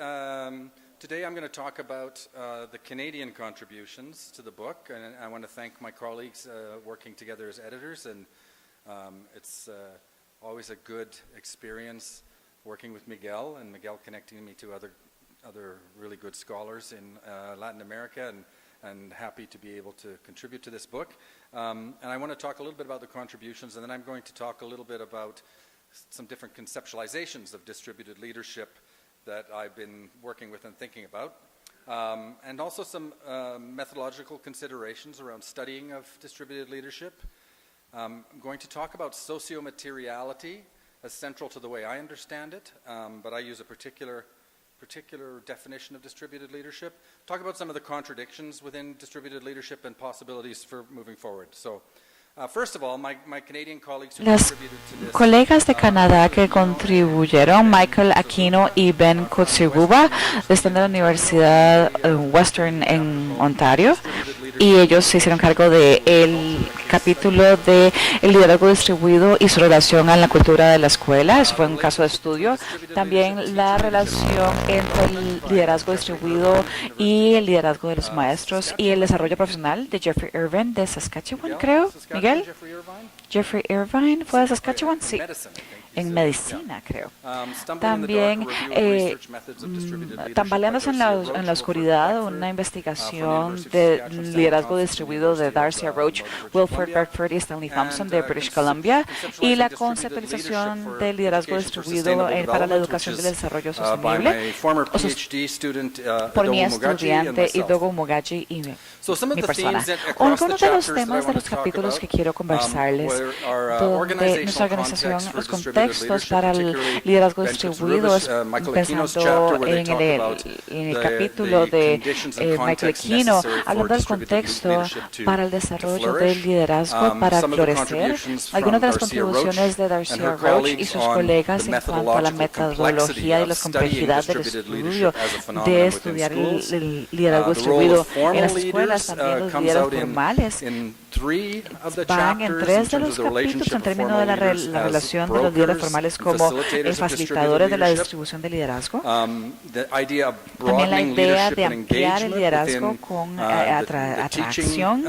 Speaker 10: Today I'm going to talk about the Canadian contributions to the book, and I want to thank my colleagues working together as editors, and it's always a good experience working with Miguel, and Miguel connecting me to other really good scholars in Latin America, and happy to be able to contribute to this book. And I want to talk a little bit about the contributions, and then I'm going to talk a little bit about some different conceptualizations of distributed leadership that I've been working with and thinking about, and also some methodological considerations around studying of distributed leadership. I'm going to talk about socio-materiality as central to the way I understand it, but I use a particular definition of distributed leadership. Talk about some of the contradictions within distributed leadership and possibilities for moving forward. So, first of all, my Canadian colleagues who
Speaker 2: Las
Speaker 10: contributed to this,
Speaker 2: colegas de Canadá que contribuyeron, Michael Aquino y Ben Kotsiguba, están de la Universidad Western en Ontario, y ellos se hicieron cargo del capítulo de el liderazgo distribuido y su relación a la cultura de la escuela. Eso fue un caso de estudio. También la relación entre el liderazgo distribuido y el liderazgo de los maestros y el desarrollo profesional de Jeffrey Irvine de Saskatchewan, creo. Miguel. Jeffrey Irvine fue de Saskatchewan, sí, en medicina, creo. También tambaleándose en la oscuridad, una investigación de liderazgo distribuido de Darcy Roach, Wilford Bedford y Stanley Thompson de British Columbia, y la conceptualización del liderazgo distribuido para la educación del desarrollo sostenible por mi estudiante Idogo Mugaji y mi persona. Algunos de los temas de los capítulos que quiero conversarles, donde nuestra organización, los contextos para el liderazgo distribuido, pensando en el capítulo de Michael Aquino, hablando del contexto para el desarrollo del liderazgo para florecer. Algunas de las contribuciones de Darcy Roach y sus colegas en cuanto a la metodología y la complejidad del estudio de estudiar el liderazgo distribuido en las escuelas, también los líderes formales. Van en 3 de los capítulos en términos de la relación de los líderes formales como facilitadores de la distribución de liderazgo. También la idea de ampliar el liderazgo con atracción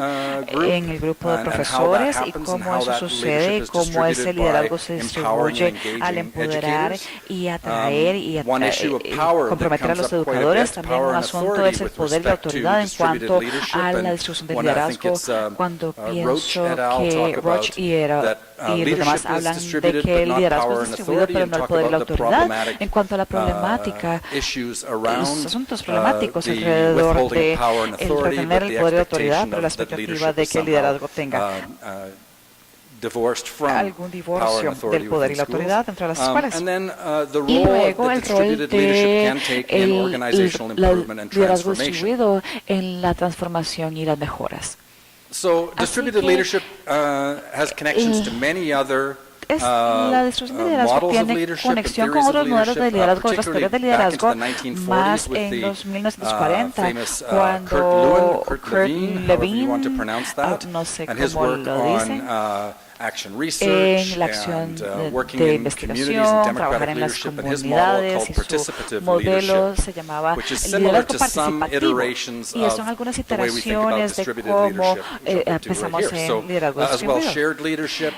Speaker 2: en el grupo de profesores y cómo eso sucede y cómo ese liderazgo se distribuye al empoderar y atraer y comprometer a los educadores. También un asunto es el poder y la autoridad en cuanto a la distribución de liderazgo. Cuando pienso que Roach y los demás hablan de que el liderazgo liderazgo es distribuido, pero no el poder y la autoridad. En cuanto a la problemática, los asuntos problemáticos alrededor de el retener el poder y la autoridad, pero la expectativa de que el liderazgo tenga algún divorcio del poder y la autoridad dentro de las escuelas. Y luego el rol del liderazgo distribuido en la transformación y las mejoras.
Speaker 10: Distributed leadership has connections to many other
Speaker 2: la distribución de liderazgo tiene conexión con otros modelos de liderazgo, otras teorías de liderazgo, más en los 1940, cuando Kurt Lewin, no sé cómo lo dicen, en la acción de investigación, trabajar en las comunidades, y su modelo se llamaba liderazgo participativo, y son algunas iteraciones de cómo empezamos en liderazgo distribuido.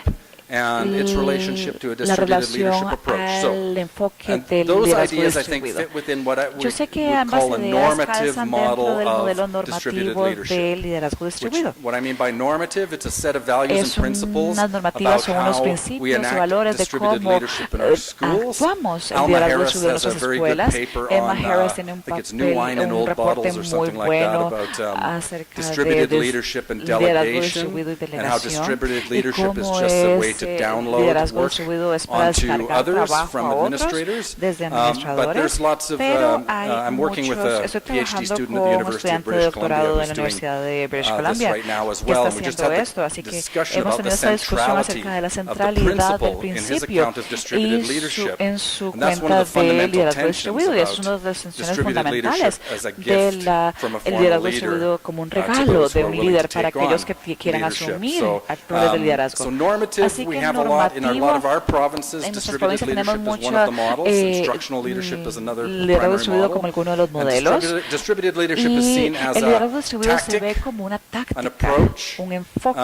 Speaker 10: And its relationship to a
Speaker 2: La
Speaker 10: distributed leadership
Speaker 2: relación
Speaker 10: approach.
Speaker 2: al enfoque
Speaker 10: And
Speaker 2: del
Speaker 10: those
Speaker 2: liderazgo
Speaker 10: ideas, I think,
Speaker 2: distribuido.
Speaker 10: fit within what I
Speaker 2: Yo sé que
Speaker 10: would
Speaker 2: ambas
Speaker 10: call a
Speaker 2: ideas
Speaker 10: normative
Speaker 2: calzan dentro del modelo
Speaker 10: model of distributed
Speaker 2: normativo
Speaker 10: leadership.
Speaker 2: del liderazgo distribuido.
Speaker 10: What I mean by normative, it's a set of values and principles
Speaker 2: Unas normativas
Speaker 10: about
Speaker 2: son unos
Speaker 10: how we
Speaker 2: principios y
Speaker 10: enact
Speaker 2: valores de
Speaker 10: distributed
Speaker 2: cómo
Speaker 10: leadership in our schools.
Speaker 2: actuamos el
Speaker 10: Alma
Speaker 2: liderazgo
Speaker 10: Harris
Speaker 2: distribuido en
Speaker 10: has a
Speaker 2: nuestras
Speaker 10: very good
Speaker 2: escuelas.
Speaker 10: paper
Speaker 2: Emma
Speaker 10: on,
Speaker 2: Harris tiene
Speaker 10: I
Speaker 2: un
Speaker 10: think it's New Wine in
Speaker 2: un
Speaker 10: Old
Speaker 2: reporte
Speaker 10: Bottles or
Speaker 2: muy
Speaker 10: something like that
Speaker 2: bueno
Speaker 10: about
Speaker 2: acerca
Speaker 10: distributed
Speaker 2: de
Speaker 10: leadership and
Speaker 2: liderazgo
Speaker 10: delegation
Speaker 2: distribuido y
Speaker 10: and how
Speaker 2: delegación,
Speaker 10: distributed
Speaker 2: y
Speaker 10: leadership is
Speaker 2: cómo
Speaker 10: just a way to
Speaker 2: ese
Speaker 10: download
Speaker 2: liderazgo
Speaker 10: work
Speaker 2: distribuido es para
Speaker 10: onto
Speaker 2: descargar
Speaker 10: others
Speaker 2: trabajo
Speaker 10: from
Speaker 2: a otros
Speaker 10: administrators.
Speaker 2: desde
Speaker 10: But
Speaker 2: administradores,
Speaker 10: there's lots of,
Speaker 2: pero hay
Speaker 10: I'm working with a
Speaker 2: estoy
Speaker 10: PhD
Speaker 2: trabajando
Speaker 10: student at the
Speaker 2: con un
Speaker 10: University of
Speaker 2: estudiante de
Speaker 10: British Columbia
Speaker 2: doctorado de
Speaker 10: who's
Speaker 2: la
Speaker 10: doing
Speaker 2: Universidad de British
Speaker 10: this
Speaker 2: Columbia
Speaker 10: right now as
Speaker 2: que
Speaker 10: well.
Speaker 2: está
Speaker 10: And we just
Speaker 2: haciendo
Speaker 10: had
Speaker 2: esto, así que
Speaker 10: discussion
Speaker 2: hemos
Speaker 10: about the
Speaker 2: tenido esta discusión
Speaker 10: centrality
Speaker 2: acerca de la
Speaker 10: of the
Speaker 2: centralidad del
Speaker 10: principle in his
Speaker 2: principio
Speaker 10: account of distributed
Speaker 2: y
Speaker 10: leadership.
Speaker 2: en su
Speaker 10: And that's one
Speaker 2: cuenta
Speaker 10: of the
Speaker 2: de
Speaker 10: fundamental
Speaker 2: liderazgo
Speaker 10: tensions
Speaker 2: distribuido, y eso es una
Speaker 10: about
Speaker 2: de las tensiones
Speaker 10: distributed leadership
Speaker 2: fundamentales
Speaker 10: as a
Speaker 2: de
Speaker 10: gift from a
Speaker 2: el
Speaker 10: former
Speaker 2: liderazgo
Speaker 10: leader
Speaker 2: distribuido como un
Speaker 10: to
Speaker 2: regalo
Speaker 10: those who
Speaker 2: de
Speaker 10: are
Speaker 2: un
Speaker 10: willing
Speaker 2: líder
Speaker 10: to
Speaker 2: para
Speaker 10: take
Speaker 2: aquellos
Speaker 10: on
Speaker 2: que quieran
Speaker 10: leadership.
Speaker 2: asumir
Speaker 10: So,
Speaker 2: roles de liderazgo.
Speaker 10: so normative,
Speaker 2: Así
Speaker 10: we
Speaker 2: que
Speaker 10: have a lot in a lot of our provinces.
Speaker 2: en nuestras
Speaker 10: Distributed
Speaker 2: provincias tenemos
Speaker 10: leadership is one
Speaker 2: mucho
Speaker 10: of the models. Instructional leadership is another
Speaker 2: liderazgo
Speaker 10: primary
Speaker 2: distribuido
Speaker 10: model.
Speaker 2: como alguno de los modelos,
Speaker 10: Distributed leadership is
Speaker 2: y
Speaker 10: seen as
Speaker 2: el
Speaker 10: a
Speaker 2: liderazgo distribuido se ve
Speaker 10: tactic,
Speaker 2: como una
Speaker 10: an
Speaker 2: táctica,
Speaker 10: approach
Speaker 2: un enfoque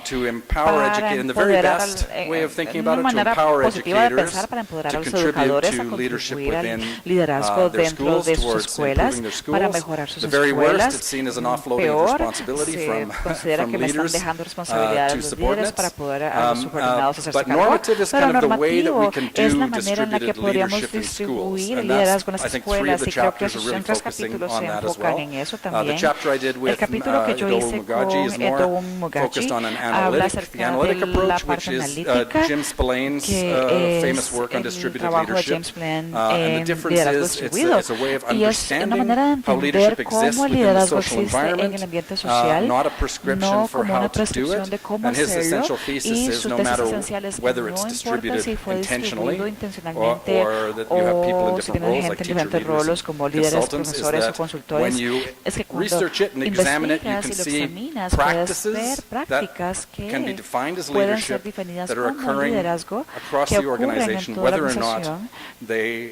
Speaker 10: to empower
Speaker 2: para
Speaker 10: educators. And the very
Speaker 2: empoderar
Speaker 10: best way of thinking
Speaker 2: una
Speaker 10: about it, to
Speaker 2: manera
Speaker 10: empower
Speaker 2: positiva de
Speaker 10: educators
Speaker 2: pensar para empoderar a
Speaker 10: to
Speaker 2: los
Speaker 10: contribute
Speaker 2: educadores a
Speaker 10: to leadership
Speaker 2: contribuir al
Speaker 10: within
Speaker 2: liderazgo
Speaker 10: their
Speaker 2: dentro
Speaker 10: schools,
Speaker 2: de sus
Speaker 10: towards
Speaker 2: escuelas
Speaker 10: improving their schools.
Speaker 2: para mejorar sus
Speaker 10: The very worst,
Speaker 2: escuelas.
Speaker 10: it's seen as an offloading of
Speaker 2: Peor,
Speaker 10: responsibility
Speaker 2: se considera
Speaker 10: from
Speaker 2: que me están
Speaker 10: leaders
Speaker 2: dejando responsabilidades a
Speaker 10: to
Speaker 2: los líderes
Speaker 10: subordinates.
Speaker 2: para poder a los subordinados hacerse
Speaker 10: But
Speaker 2: cargo.
Speaker 10: normative is
Speaker 2: Pero
Speaker 10: kind of the way that we
Speaker 2: normativo
Speaker 10: can
Speaker 2: es
Speaker 10: do
Speaker 2: la manera en la que
Speaker 10: distributed
Speaker 2: podríamos
Speaker 10: leadership in schools.
Speaker 2: distribuir el
Speaker 10: And
Speaker 2: liderazgo en
Speaker 10: that's,
Speaker 2: las
Speaker 10: I think, 3 of
Speaker 2: escuelas,
Speaker 10: the
Speaker 2: y creo que
Speaker 10: chapters are really
Speaker 2: en 3
Speaker 10: focusing
Speaker 2: capítulos
Speaker 10: on
Speaker 2: se
Speaker 10: that as
Speaker 2: enfocan
Speaker 10: well.
Speaker 2: en eso
Speaker 10: The
Speaker 2: también.
Speaker 10: chapter I did
Speaker 2: El
Speaker 10: with
Speaker 2: capítulo que yo
Speaker 10: Edo
Speaker 2: hice
Speaker 10: Mugaji is
Speaker 2: con
Speaker 10: more
Speaker 2: Edo Mugaji
Speaker 10: focused on an
Speaker 2: habla
Speaker 10: analytic, the
Speaker 2: acerca
Speaker 10: analytic
Speaker 2: de la
Speaker 10: approach, which
Speaker 2: parte
Speaker 10: is
Speaker 2: analítica,
Speaker 10: Jim Spillane's
Speaker 2: que
Speaker 10: famous work on
Speaker 2: el
Speaker 10: distributed
Speaker 2: trabajo de
Speaker 10: leadership.
Speaker 2: James Spillane
Speaker 10: And the
Speaker 2: en
Speaker 10: difference
Speaker 2: liderazgo
Speaker 10: is
Speaker 2: distribuido,
Speaker 10: it's a way of
Speaker 2: y es una
Speaker 10: understanding
Speaker 2: manera de
Speaker 10: how leadership
Speaker 2: entender cómo
Speaker 10: exists
Speaker 2: el
Speaker 10: within the
Speaker 2: liderazgo
Speaker 10: social
Speaker 2: existe en el
Speaker 10: environment,
Speaker 2: ambiente social,
Speaker 10: not a prescription
Speaker 2: no
Speaker 10: for
Speaker 2: como
Speaker 10: how
Speaker 2: una
Speaker 10: to do
Speaker 2: prescripción
Speaker 10: it.
Speaker 2: de cómo
Speaker 10: And his
Speaker 2: hacerlo,
Speaker 10: essential thesis
Speaker 2: y
Speaker 10: is
Speaker 2: su
Speaker 10: no
Speaker 2: tesis
Speaker 10: matter
Speaker 2: esencial es que
Speaker 10: whether
Speaker 2: no
Speaker 10: it's
Speaker 2: importa
Speaker 10: distributed
Speaker 2: si fue
Speaker 10: intentionally
Speaker 2: distribuido intencionalmente
Speaker 10: or that you have people in
Speaker 2: o si
Speaker 10: different
Speaker 2: tienen
Speaker 10: roles
Speaker 2: gente
Speaker 10: like
Speaker 2: en
Speaker 10: teacher
Speaker 2: diferentes
Speaker 10: leaders
Speaker 2: roles
Speaker 10: and
Speaker 2: como líderes,
Speaker 10: consultants, is
Speaker 2: profesores o
Speaker 10: that
Speaker 2: consultores,
Speaker 10: when you
Speaker 2: es que cuando
Speaker 10: research it and examine it, you
Speaker 2: investigas
Speaker 10: can
Speaker 2: y lo
Speaker 10: see
Speaker 2: examinas, puedes ver
Speaker 10: practices
Speaker 2: prácticas
Speaker 10: that can be
Speaker 2: que
Speaker 10: defined as
Speaker 2: pueden ser
Speaker 10: leadership
Speaker 2: definidas
Speaker 10: that are
Speaker 2: como
Speaker 10: occurring
Speaker 2: liderazgo
Speaker 10: across
Speaker 2: que
Speaker 10: the
Speaker 2: ocurren en
Speaker 10: organization,
Speaker 2: toda la
Speaker 10: whether or not
Speaker 2: organización,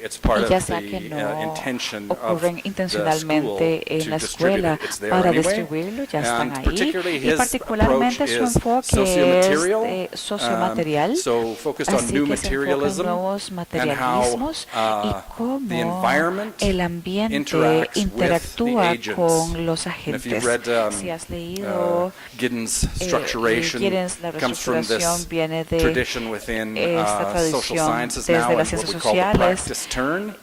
Speaker 10: it's part
Speaker 2: y
Speaker 10: of
Speaker 2: ya sea que
Speaker 10: the
Speaker 2: no
Speaker 10: intention of
Speaker 2: ocurren
Speaker 10: the
Speaker 2: intencionalmente
Speaker 10: school
Speaker 2: en
Speaker 10: to
Speaker 2: la
Speaker 10: distribute
Speaker 2: escuela
Speaker 10: it. It's there
Speaker 2: para
Speaker 10: anyway.
Speaker 2: distribuirlo, ya están
Speaker 10: And
Speaker 2: ahí,
Speaker 10: particularly
Speaker 2: y
Speaker 10: his
Speaker 2: particularmente
Speaker 10: approach
Speaker 2: su
Speaker 10: is
Speaker 2: enfoque
Speaker 10: socio-material,
Speaker 2: es sociomaterial,
Speaker 10: so focused on
Speaker 2: así
Speaker 10: new
Speaker 2: que se enfoca en
Speaker 10: materialism
Speaker 2: nuevos
Speaker 10: and
Speaker 2: materialismos
Speaker 10: how
Speaker 2: y
Speaker 10: the
Speaker 2: cómo
Speaker 10: environment
Speaker 2: el ambiente
Speaker 10: interacts with
Speaker 2: interactúa
Speaker 10: the agents.
Speaker 2: con los
Speaker 10: And if
Speaker 2: agentes.
Speaker 10: you've read
Speaker 2: Si has leído
Speaker 10: Giddens' structuration,
Speaker 2: Giddens, la
Speaker 10: comes from
Speaker 2: reestructuración
Speaker 10: this
Speaker 2: viene de
Speaker 10: tradition within
Speaker 2: esta
Speaker 10: social
Speaker 2: tradición
Speaker 10: sciences
Speaker 2: desde
Speaker 10: now, and
Speaker 2: las
Speaker 10: what we
Speaker 2: ciencias
Speaker 10: call the
Speaker 2: sociales,
Speaker 10: practice turn,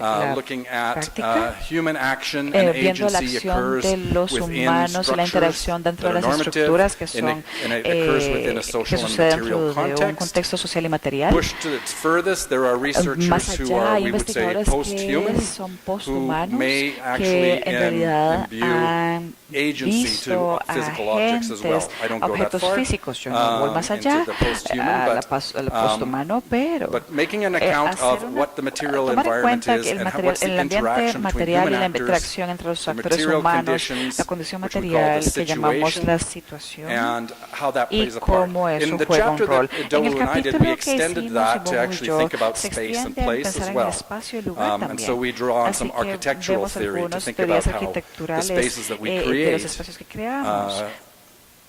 Speaker 2: la
Speaker 10: looking at
Speaker 2: práctica,
Speaker 10: human action and
Speaker 2: viendo la
Speaker 10: agency
Speaker 2: acción
Speaker 10: occurs
Speaker 2: de los
Speaker 10: within
Speaker 2: humanos y la
Speaker 10: structures
Speaker 2: interacción dentro de
Speaker 10: that
Speaker 2: las
Speaker 10: are
Speaker 2: estructuras que
Speaker 10: normative,
Speaker 2: son
Speaker 10: and it occurs within a
Speaker 2: que
Speaker 10: social and
Speaker 2: suceden
Speaker 10: material
Speaker 2: dentro de un
Speaker 10: context.
Speaker 2: contexto social y material.
Speaker 10: Pushed to its furthest, there are researchers
Speaker 2: Más
Speaker 10: who
Speaker 2: allá,
Speaker 10: are,
Speaker 2: hay
Speaker 10: we would say,
Speaker 2: investigadores
Speaker 10: post-human,
Speaker 2: que son
Speaker 10: who
Speaker 2: posthumanos,
Speaker 10: may
Speaker 2: que
Speaker 10: actually
Speaker 2: en realidad
Speaker 10: imbue
Speaker 2: han
Speaker 10: agency to
Speaker 2: visto
Speaker 10: physical objects as well.
Speaker 2: agentes,
Speaker 10: I don't go that
Speaker 2: objetos
Speaker 10: far
Speaker 2: físicos. Yo no voy más allá
Speaker 10: into the post-human,
Speaker 2: al posthumano, pero
Speaker 10: but making an account of what the material
Speaker 2: tomar en
Speaker 10: environment
Speaker 2: cuenta
Speaker 10: is
Speaker 2: que
Speaker 10: and what's the
Speaker 2: el ambiente
Speaker 10: interaction between
Speaker 2: material y
Speaker 10: human
Speaker 2: la
Speaker 10: actors,
Speaker 2: interacción entre los
Speaker 10: the
Speaker 2: actores
Speaker 10: material
Speaker 2: humanos,
Speaker 10: conditions,
Speaker 2: la condición
Speaker 10: which we call the
Speaker 2: material que llamamos
Speaker 10: situation,
Speaker 2: la situación,
Speaker 10: and how that
Speaker 2: y
Speaker 10: plays a part.
Speaker 2: cómo eso
Speaker 10: In the
Speaker 2: juega un
Speaker 10: chapter
Speaker 2: rol.
Speaker 10: that
Speaker 2: En
Speaker 10: Edo
Speaker 2: el
Speaker 10: and I did, we
Speaker 2: capítulo que
Speaker 10: extended
Speaker 2: hicimos,
Speaker 10: that to
Speaker 2: Simón y
Speaker 10: actually
Speaker 2: yo,
Speaker 10: think about
Speaker 2: se
Speaker 10: space and
Speaker 2: extiende a
Speaker 10: place
Speaker 2: pensar
Speaker 10: as
Speaker 2: en el
Speaker 10: well.
Speaker 2: espacio y lugar
Speaker 10: And
Speaker 2: también.
Speaker 10: so we draw on
Speaker 2: Así
Speaker 10: some
Speaker 2: que
Speaker 10: architectural
Speaker 2: vemos
Speaker 10: theory to
Speaker 2: algunas
Speaker 10: think
Speaker 2: teorías
Speaker 10: about how the
Speaker 2: arquitecturales
Speaker 10: spaces that we
Speaker 2: de los
Speaker 10: create
Speaker 2: espacios que creamos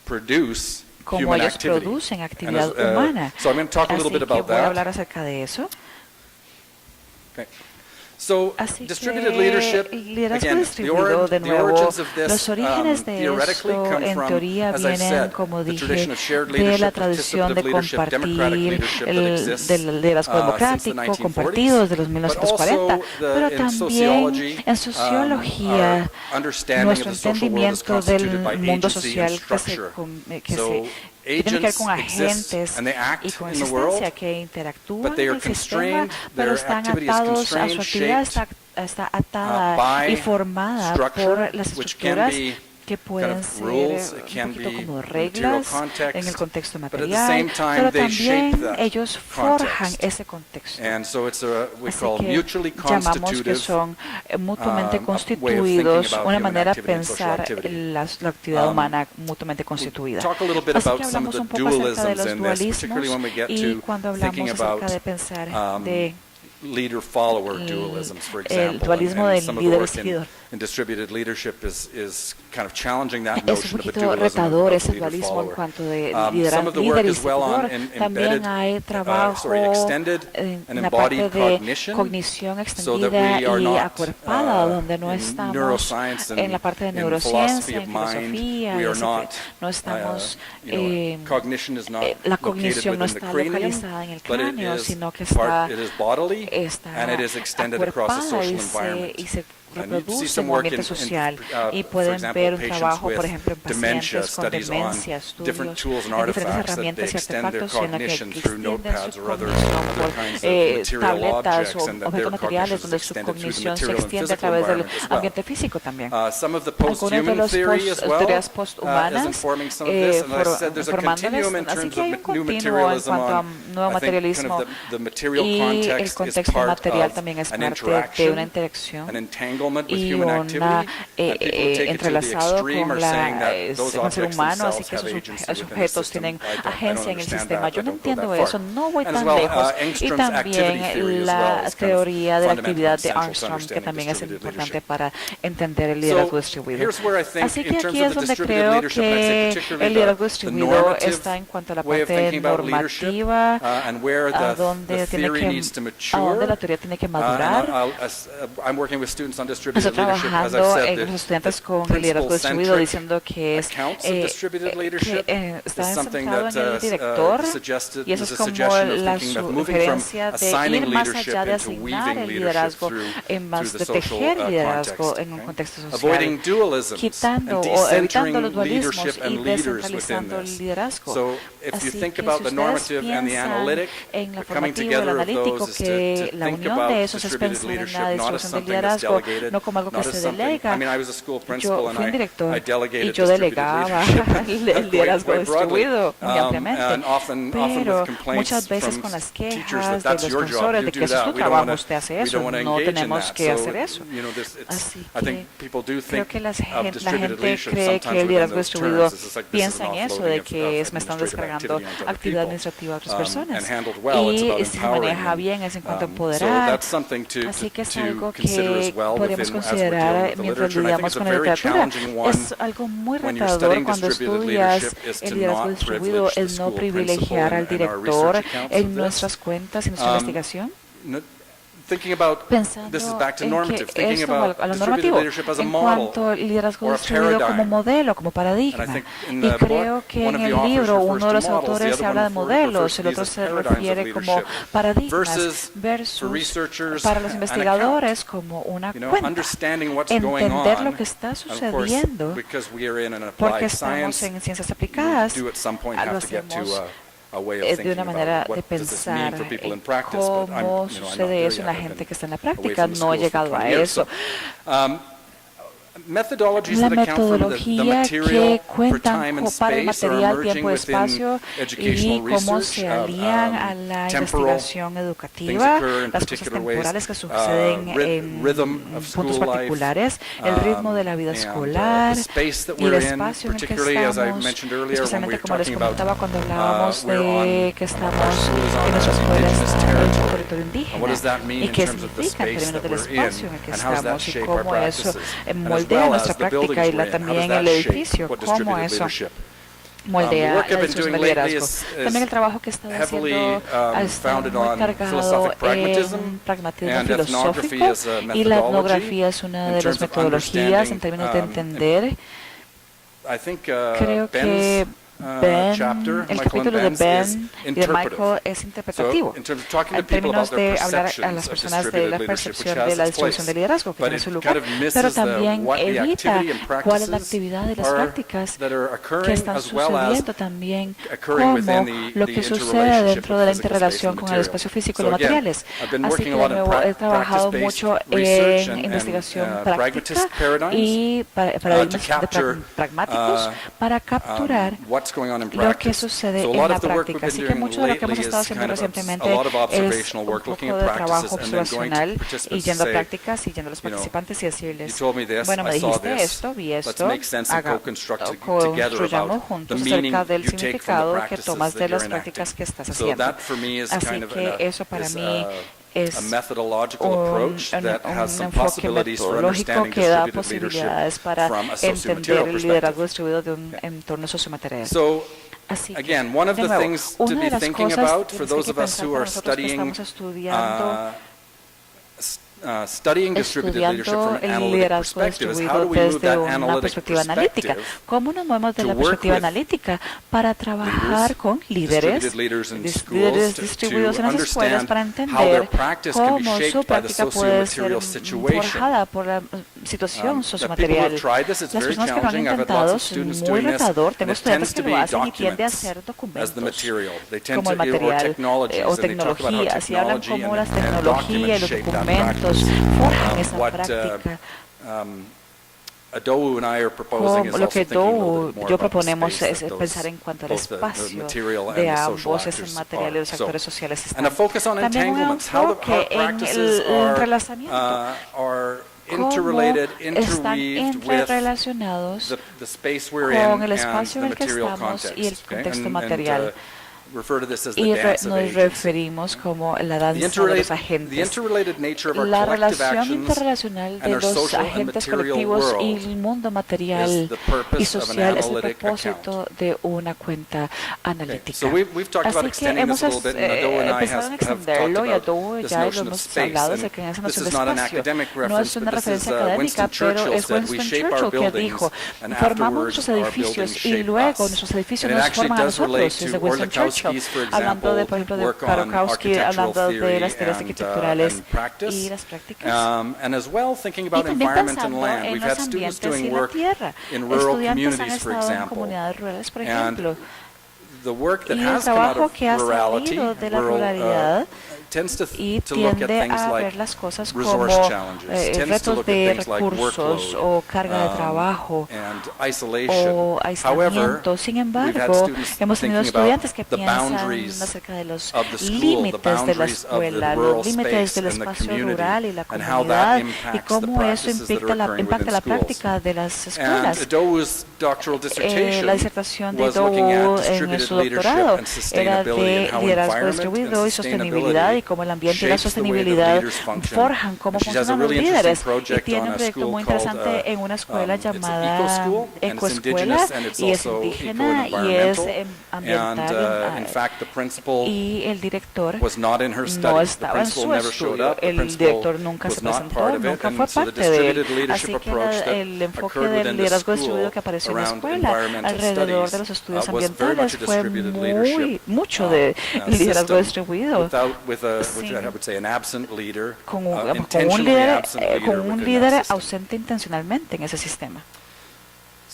Speaker 10: produce
Speaker 2: como
Speaker 10: human
Speaker 2: ellos
Speaker 10: activity.
Speaker 2: producen
Speaker 10: And
Speaker 2: actividad
Speaker 10: as,
Speaker 2: humana.
Speaker 10: so I'm going to talk a little
Speaker 2: Así
Speaker 10: bit
Speaker 2: que
Speaker 10: about
Speaker 2: voy a
Speaker 10: that.
Speaker 2: hablar acerca de eso.
Speaker 10: Okay.
Speaker 2: Así
Speaker 10: distributed
Speaker 2: que
Speaker 10: leadership,
Speaker 2: liderazgo
Speaker 10: again,
Speaker 2: distribuido, de
Speaker 10: the
Speaker 2: nuevo,
Speaker 10: origins of this
Speaker 2: los orígenes de
Speaker 10: theoretically
Speaker 2: esto
Speaker 10: come
Speaker 2: en
Speaker 10: from,
Speaker 2: teoría
Speaker 10: as I
Speaker 2: vienen,
Speaker 10: said,
Speaker 2: como
Speaker 10: the
Speaker 2: dije,
Speaker 10: tradition of shared
Speaker 2: de la
Speaker 10: leadership,
Speaker 2: tradición de
Speaker 10: participative leadership, democratic
Speaker 2: compartir,
Speaker 10: leadership that exists
Speaker 2: del liderazgo
Speaker 10: since the
Speaker 2: democrático
Speaker 10: 1940s,
Speaker 2: compartido desde los
Speaker 10: but
Speaker 2: 1940,
Speaker 10: also
Speaker 2: pero
Speaker 10: in
Speaker 2: también
Speaker 10: sociology,
Speaker 2: en sociología,
Speaker 10: our understanding of
Speaker 2: nuestro
Speaker 10: the social world is
Speaker 2: entendimiento
Speaker 10: constituted by
Speaker 2: del mundo
Speaker 10: agency
Speaker 2: social
Speaker 10: and structure.
Speaker 2: que tiene que ver con
Speaker 10: Agents exist
Speaker 2: agentes
Speaker 10: and they act
Speaker 2: y con
Speaker 10: in the world,
Speaker 2: existencia que interactúan
Speaker 10: but they
Speaker 2: en
Speaker 10: are
Speaker 2: el sistema,
Speaker 10: constrained,
Speaker 2: pero
Speaker 10: their
Speaker 2: están
Speaker 10: activity is
Speaker 2: atados a
Speaker 10: constrained,
Speaker 2: su actividad,
Speaker 10: shaped,
Speaker 2: está atada
Speaker 10: by
Speaker 2: y formada
Speaker 10: structure,
Speaker 2: por las
Speaker 10: which can
Speaker 2: estructuras
Speaker 10: be
Speaker 2: que pueden
Speaker 10: kind of
Speaker 2: ser
Speaker 10: rules, it
Speaker 2: un
Speaker 10: can
Speaker 2: poquito
Speaker 10: be
Speaker 2: como
Speaker 10: material
Speaker 2: reglas
Speaker 10: context,
Speaker 2: en el contexto
Speaker 10: but at the
Speaker 2: material,
Speaker 10: same time
Speaker 2: pero
Speaker 10: they shape
Speaker 2: también
Speaker 10: that
Speaker 2: ellos forjan
Speaker 10: context.
Speaker 2: ese contexto.
Speaker 10: And so it's we
Speaker 2: Así
Speaker 10: call
Speaker 2: que
Speaker 10: mutually
Speaker 2: llamamos que
Speaker 10: constitutive
Speaker 2: son mutuamente
Speaker 10: way of
Speaker 2: constituidos,
Speaker 10: thinking about
Speaker 2: una
Speaker 10: human
Speaker 2: manera de
Speaker 10: activity and social
Speaker 2: pensar
Speaker 10: activity.
Speaker 2: la actividad humana mutuamente constituida.
Speaker 10: Talk a little bit
Speaker 2: Así
Speaker 10: about
Speaker 2: que
Speaker 10: some of
Speaker 2: hablamos
Speaker 10: the
Speaker 2: un poco acerca de
Speaker 10: dualisms
Speaker 2: los
Speaker 10: in this, particularly when we
Speaker 2: dualismos
Speaker 10: get
Speaker 2: y
Speaker 10: to
Speaker 2: cuando
Speaker 10: thinking
Speaker 2: hablamos
Speaker 10: about
Speaker 2: acerca de pensar de
Speaker 10: leader-follower dualisms, for
Speaker 2: el
Speaker 10: example,
Speaker 2: dualismo
Speaker 10: and
Speaker 2: del
Speaker 10: some of the
Speaker 2: líder y
Speaker 10: work
Speaker 2: seguidor.
Speaker 10: in distributed leadership is kind of challenging that
Speaker 2: Es un
Speaker 10: notion of a
Speaker 2: poquito
Speaker 10: dualism
Speaker 2: retador
Speaker 10: of
Speaker 2: ese dualismo en
Speaker 10: leader-follower.
Speaker 2: cuanto de
Speaker 10: Some of the work
Speaker 2: líder y
Speaker 10: is well on
Speaker 2: seguidor. También
Speaker 10: embedded,
Speaker 2: hay trabajo
Speaker 10: extended
Speaker 2: en
Speaker 10: and
Speaker 2: la parte
Speaker 10: embodied
Speaker 2: de
Speaker 10: cognition,
Speaker 2: cognición
Speaker 10: so that
Speaker 2: extendida
Speaker 10: we are
Speaker 2: y
Speaker 10: not
Speaker 2: acuerpada, donde no
Speaker 10: in
Speaker 2: estamos
Speaker 10: neuroscience and
Speaker 2: en la parte de
Speaker 10: in
Speaker 2: neurociencia,
Speaker 10: philosophy
Speaker 2: en
Speaker 10: of mind,
Speaker 2: filosofía,
Speaker 10: we are not,
Speaker 2: no estamos,
Speaker 10: cognition is not
Speaker 2: la
Speaker 10: located
Speaker 2: cognición no
Speaker 10: within the
Speaker 2: está
Speaker 10: cranium,
Speaker 2: localizada en el
Speaker 10: but it
Speaker 2: cráneo,
Speaker 10: is
Speaker 2: sino que está
Speaker 10: bodily, and it is extended across a social environment.
Speaker 2: y se
Speaker 10: And you see
Speaker 2: reproduce
Speaker 10: some
Speaker 2: en un
Speaker 10: work
Speaker 2: ambiente social y
Speaker 10: for
Speaker 2: pueden
Speaker 10: example,
Speaker 2: ver un
Speaker 10: patients
Speaker 2: trabajo, por
Speaker 10: with
Speaker 2: ejemplo, en
Speaker 10: dementia,
Speaker 2: pacientes con
Speaker 10: studies on
Speaker 2: demencia,
Speaker 10: different
Speaker 2: estudios
Speaker 10: tools and
Speaker 2: en diferentes
Speaker 10: artifacts that they
Speaker 2: herramientas y
Speaker 10: extend their
Speaker 2: artefactos en la que
Speaker 10: cognition through
Speaker 2: extienden
Speaker 10: notepads
Speaker 2: su
Speaker 10: or other
Speaker 2: cognición por
Speaker 10: kinds of material
Speaker 2: tabletas
Speaker 10: objects,
Speaker 2: o
Speaker 10: and that
Speaker 2: objetos
Speaker 10: their
Speaker 2: materiales
Speaker 10: cognition is
Speaker 2: donde su
Speaker 10: extended through the
Speaker 2: cognición se
Speaker 10: material and
Speaker 2: extiende a
Speaker 10: physical
Speaker 2: través del
Speaker 10: environment as well.
Speaker 2: ambiente físico también.
Speaker 10: Some of the
Speaker 2: Algunas de
Speaker 10: post-human
Speaker 2: las
Speaker 10: theory as well
Speaker 2: teorías
Speaker 10: is
Speaker 2: posthumanas
Speaker 10: informing some of this, and as I said, there's a continuum in
Speaker 2: así
Speaker 10: terms
Speaker 2: que hay un
Speaker 10: of new
Speaker 2: continuo en
Speaker 10: materialism
Speaker 2: cuanto a
Speaker 10: on,
Speaker 2: nuevo
Speaker 10: I think, kind
Speaker 2: materialismo
Speaker 10: of the material
Speaker 2: y el
Speaker 10: context is
Speaker 2: contexto
Speaker 10: part
Speaker 2: material
Speaker 10: of
Speaker 2: también es
Speaker 10: an
Speaker 2: parte de
Speaker 10: interaction,
Speaker 2: una interacción
Speaker 10: an entanglement with
Speaker 2: y
Speaker 10: human activity.
Speaker 2: entrelazado con el ser humano, así que esos objetos tienen agencia en el sistema. Yo no entiendo eso, no voy tan lejos. Y también la teoría de la actividad de Armstrong, que también es importante para entender el liderazgo distribuido. Así que aquí es donde creo que el liderazgo distribuido está en cuanto a la parte normativa, a donde la teoría tiene que madurar. Estoy trabajando en los estudiantes con el liderazgo distribuido, diciendo que está centrado en el director, y eso es como la sugerencia de ir más allá de asignar el liderazgo, en más de tejer liderazgo en un contexto social, quitando o evitando los dualismos y descentralizando el liderazgo. Así que si ustedes piensan en la formativa y el analítico, que la unión de esos es pensar en la distribución del liderazgo, no como algo que se delega. Yo fui un director y yo delegaba el liderazgo distribuido muy ampliamente, pero muchas veces con las quejas de los profesores de que eso es su trabajo, usted hace eso, no tenemos que hacer eso. Así que creo que la gente cree que el liderazgo distribuido piensa en eso, de que me están descargando actividad administrativa a otras personas, y si se maneja bien es en cuanto a empoderar. Así que es algo que podemos considerar mientras lidiamos con la literatura. Es algo muy retador cuando estudias el liderazgo distribuido, el no privilegiar al director en nuestras cuentas y nuestra investigación. Pensando en que esto a lo normativo, en cuanto al liderazgo distribuido como modelo, como paradigma. Y creo que en el libro uno de los autores habla de modelos, el otro se refiere como paradigmas, versus para los investigadores como una cuenta. Entender lo que está sucediendo, porque estamos en ciencias aplicadas, lo hacemos de una manera de pensar en cómo sucede eso en la gente que está en la práctica. No he llegado a eso. La metodología que cuentan para el material, tiempo y espacio y cómo se alían a la investigación educativa, las cosas temporales que suceden en puntos particulares, el ritmo de la vida escolar y el espacio en el que estamos, especialmente como les comentaba cuando hablábamos de que estamos en nuestras escuelas en un territorio indígena, y qué significa en términos del espacio en el que estamos y cómo eso moldea nuestra práctica y también el edificio, cómo eso moldea la discusión del liderazgo. También el trabajo que he estado haciendo está muy cargado en pragmatismo filosófico y la etnografía es una de las metodologías en términos de entender. Creo que el capítulo de Ben y de Michael es interpretativo en términos de hablar a las personas de la percepción de la distribución de liderazgo que tiene su lugar, pero también evita cuál es la actividad y las prácticas que están sucediendo también, como lo que sucede dentro de la interrelación con el espacio físico y los materiales. Así que de nuevo he trabajado mucho en investigación práctica y paradigmas pragmáticos para capturar lo que sucede en la práctica. Así que mucho de lo que hemos estado haciendo recientemente es un poco de trabajo observacional y yendo a prácticas y yendo a los participantes y decirles, bueno, me dijiste esto, vi esto, construyamos juntos acerca del significado que tomas de las prácticas que estás haciendo. Así que eso para mí es un enfoque metodológico que da posibilidades para entender el liderazgo distribuido de un entorno sociomaterial. Así que, de nuevo, una de las cosas que pensar para nosotros que estamos estudiando el liderazgo distribuido desde una perspectiva analítica. ¿Cómo nos movemos de la perspectiva analítica para trabajar con líderes distribuidos en las escuelas para entender cómo su práctica puede ser forjada por la situación sociomaterial? Las personas que lo han intentado es muy retador. Tengo estudiantes que lo hacen y tienden a hacer documentos como el material o tecnologías y hablan cómo las tecnologías y los documentos forjan esa práctica. Lo que yo proponemos es pensar en cuanto al espacio de ambos, ese material y los actores sociales están. También un enfoque en el entrelazamiento. Cómo están interrelacionados con el espacio en el que estamos y el contexto material. Y nos referimos como la danza de los agentes. La relación interrelacional de los agentes colectivos y el mundo material y social es el propósito de una cuenta analítica. Así que hemos empezado a extenderlo y a todo ya lo hemos hablado de que en esa noción de espacio no es una referencia académica, pero es Winston Churchill que dijo, formamos nuestros edificios y luego nuestros edificios nos forman a nosotros. Es de Winston Churchill. Hablando de, por ejemplo, de Karokowski, hablando de las teorías arquitecturales y las prácticas. Y también pensando en los ambientes y la tierra. Estudiantes han estado en comunidades rurales, por ejemplo. Y el trabajo que ha salido de la ruralidad y tiende a ver las cosas como retos de recursos o carga de trabajo o aislamiento. Sin embargo, hemos tenido estudiantes que piensan acerca de los límites de la escuela, los límites del espacio rural y la comunidad y cómo eso impacta la práctica de las escuelas. La disertación de Dow en su doctorado era de liderazgo distribuido y sostenibilidad y cómo el ambiente y la sostenibilidad forjan cómo funcionan los líderes. Y tiene un proyecto muy interesante en una escuela llamada Ecoescuela y es indígena y es ambiental. Y el director no estaba en su estudio. El director nunca se presentó, nunca fue parte de él. Así que el enfoque del liderazgo distribuido que apareció en la escuela alrededor de los estudios ambientales fue mucho de liderazgo distribuido. Con un líder ausente intencionalmente en ese sistema.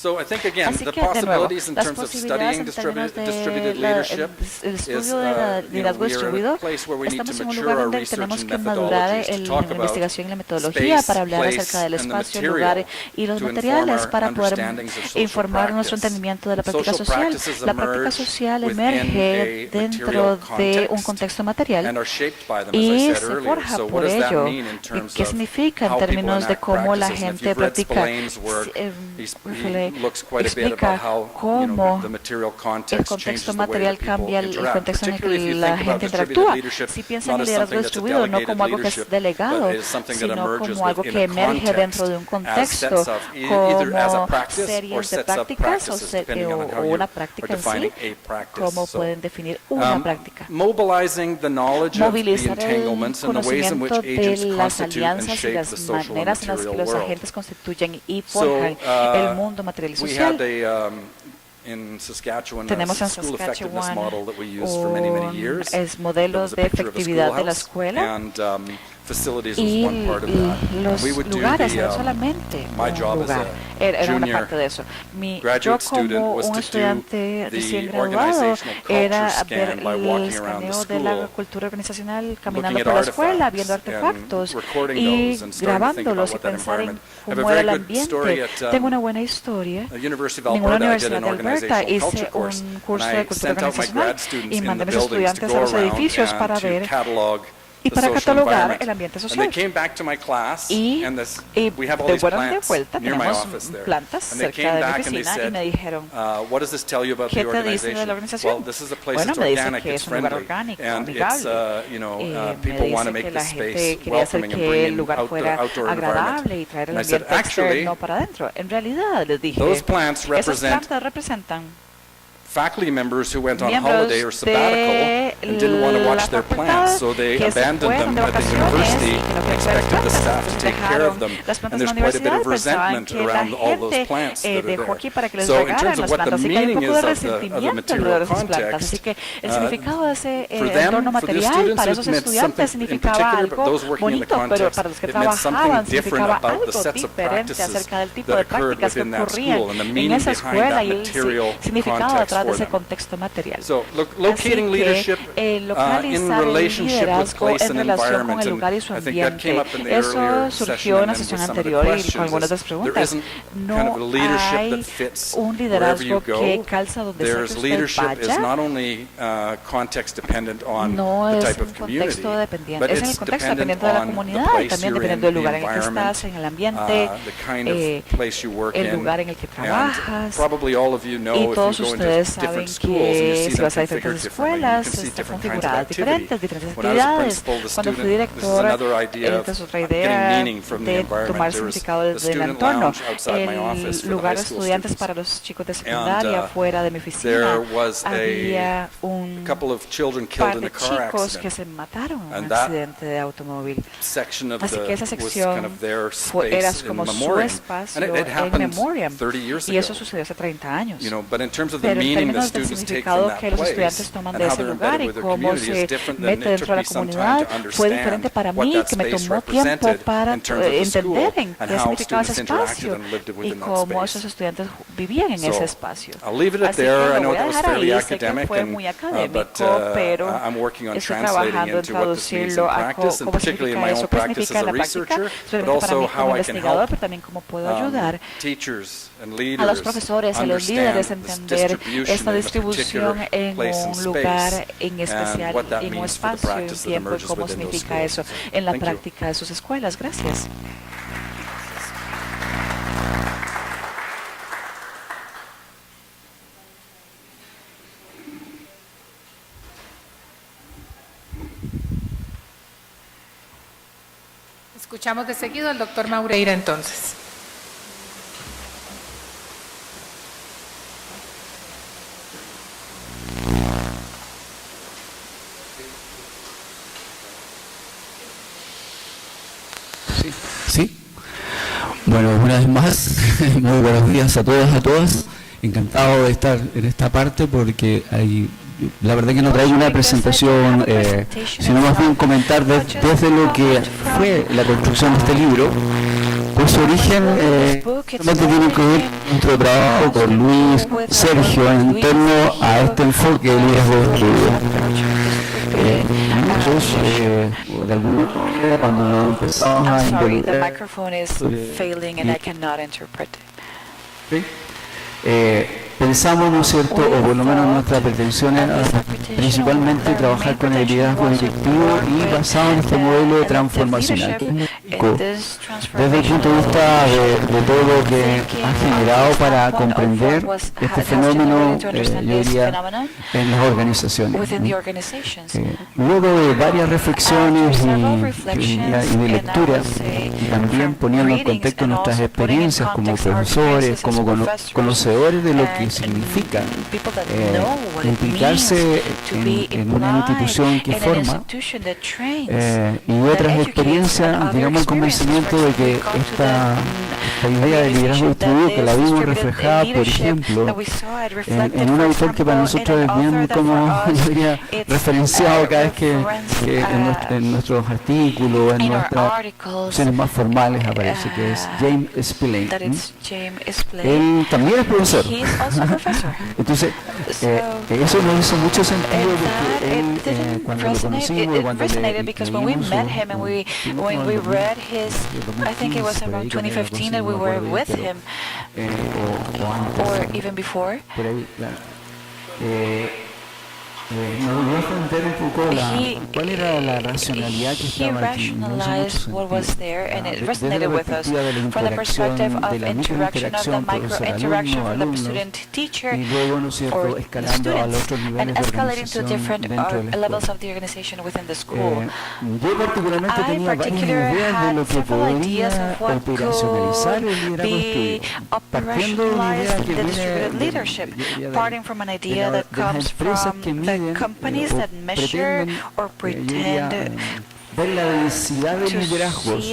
Speaker 2: Así que, de nuevo, las posibilidades en términos del estudio de liderazgo distribuido, estamos en un lugar donde tenemos que madurar la investigación y la metodología para hablar acerca del espacio, el lugar y los materiales para poder informar nuestro entendimiento de la práctica social. La práctica social emerge dentro de un contexto material y se forja por ello. ¿Qué significa en términos de cómo la gente practica? explica cómo el contexto material cambia el contexto en el que la gente interactúa. Si piensa en el liderazgo distribuido no como algo que es delegado, sino como algo que emerge dentro de un contexto, como series de prácticas o una práctica en sí, cómo pueden definir una práctica. Movilizar el conocimiento de las alianzas y las maneras en las que los agentes constituyen y forjan el mundo material y social. Tenemos en Saskatchewan un modelo de efectividad de la escuela y los lugares, no solamente un lugar, era una parte de eso. Yo como un estudiante recién graduado era ver el escaneo de la cultura organizacional caminando por la escuela, viendo artefactos y grabándolos y pensar en cómo era el ambiente. Tengo una buena historia. En una universidad de Alberta hice un curso de cultura organizacional y mandé a mis estudiantes a los edificios para ver y para catalogar el ambiente social. Y fueron de vuelta, tenemos plantas cerca de mi oficina y me dijeron, ¿qué te dice de la organización? Bueno, me dice que es un lugar orgánico, amigable. Me dice que la gente quería hacer que el lugar fuera agradable y traer el ambiente externo para adentro. En realidad, les dije, esas plantas representan
Speaker 14: faculty members who went on holiday or sabbatical and didn't want to watch their plants, so they abandoned them at the university and expected the staff to take care of them. And there's quite a bit of resentment around all those plants that are there. So in terms of what the meaning is of the material context, for them, for the students, it meant something, in particular, those working in the context, it meant something different about the sets of practices that occurred within that school and the meaning behind that material context.
Speaker 2: De ese contexto material.
Speaker 14: So, locating leadership in relationship with place and environment, and I think that came up in the earlier session and with some of the questions. There isn't kind of a leadership that fits wherever you go. There's leadership is not only context dependent on the type of community, but it's dependent on the place you're in, the environment, the kind of place you work in, and probably all of you know if you go into
Speaker 2: saben que si vas a diferentes escuelas están configuradas diferentes actividades. Cuando fui director, esta es otra idea de tomar significado desde el entorno. El lugar de estudiantes para los chicos de secundaria fuera de mi oficina, había un par de chicos que se mataron en un accidente de automóvil. Así que esa sección era como su espacio en memoriam, y eso sucedió hace 30 años. Pero en términos del significado que los estudiantes toman de ese lugar y cómo se mete dentro de la comunidad, fue diferente para mí, que me tomó tiempo para entender en qué significaba ese espacio y cómo esos estudiantes vivían en ese espacio. Así que lo voy a dejar ahí, sé que fue muy académico, pero estoy trabajando en traducirlo a cómo significa eso, qué significa en la práctica, especialmente para mí como investigador, pero también cómo puedo ayudar a los profesores, a los líderes a entender esta distribución en un lugar en especial, en un espacio, en un tiempo, y cómo significa eso en la práctica de sus escuelas. Gracias.
Speaker 15: Escuchamos de seguido al doctor Maureira entonces.
Speaker 11: Sí. Bueno, una vez más, muy buenos días a todas, a todas. Encantado de estar en esta parte porque la verdad que no traigo una presentación, sino más bien comentar desde lo que fue la construcción de este libro, pues su origen realmente tiene que ver nuestro trabajo con Luis, Sergio, en torno a este enfoque de liderazgo educativo. De alguna manera, cuando empezamos a pensamos, ¿no es cierto?, o por lo menos nuestra pretensión es principalmente trabajar con el liderazgo directivo y basado en este modelo transformacional. Desde el punto de vista de todo lo que ha generado para comprender este fenómeno, yo diría, en las organizaciones. Luego de varias reflexiones y de lectura, y también poniendo en contexto nuestras experiencias como profesores, como conocedores de lo que significa implicarse en una institución que forma, y otras experiencias, digamos, el convencimiento de que esta idea de liderazgo distribuido, que la vimos reflejada, por ejemplo, en un autor que para nosotros es bien, como yo diría, referenciado cada vez que en nuestros artículos, en nuestras opciones más formales aparece, que es James Spillane. Él también es profesor. Entonces, eso nos hizo mucho sentido porque él, cuando lo conocimos, cuando
Speaker 2: when we read his, I think it was around 2015 that we were with him, or even before.
Speaker 11: ¿Cuál era la racionalidad que estaba aquí?
Speaker 2: Rationalized what was there, and it resonated with us from the perspective of interaction, of the micro-interaction from the student-teacher or the students, and escalating to different levels of the organization within the school. I in particular had several ideas of what could be operationalized the distributed leadership, starting from an idea that comes from the companies that measure or pretend to see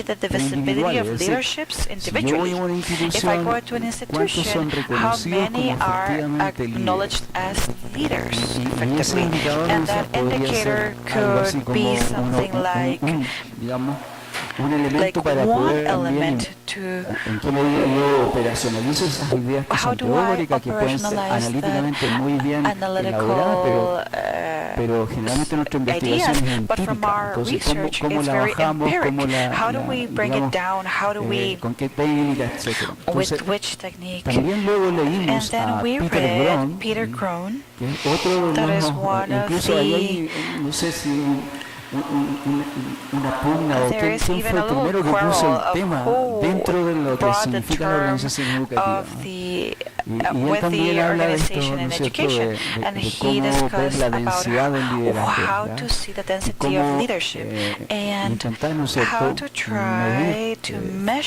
Speaker 2: the divisibility of leaderships individually. If I go to an institution, how many are acknowledged as leaders effectively? And that indicator could be something like one element to how do I operationalize the analytical ideas, but from our research it's very empiric. How do we bring it down? How do we, with which technique? And then we read Peter Crone, that is one of the
Speaker 11: una pugna o quién fue el primero que puso el tema dentro de lo que significa la organización educativa. Y él también habla de esto, ¿no es cierto?, de cómo ver la densidad del liderazgo, cómo intentar, ¿no es cierto?, medir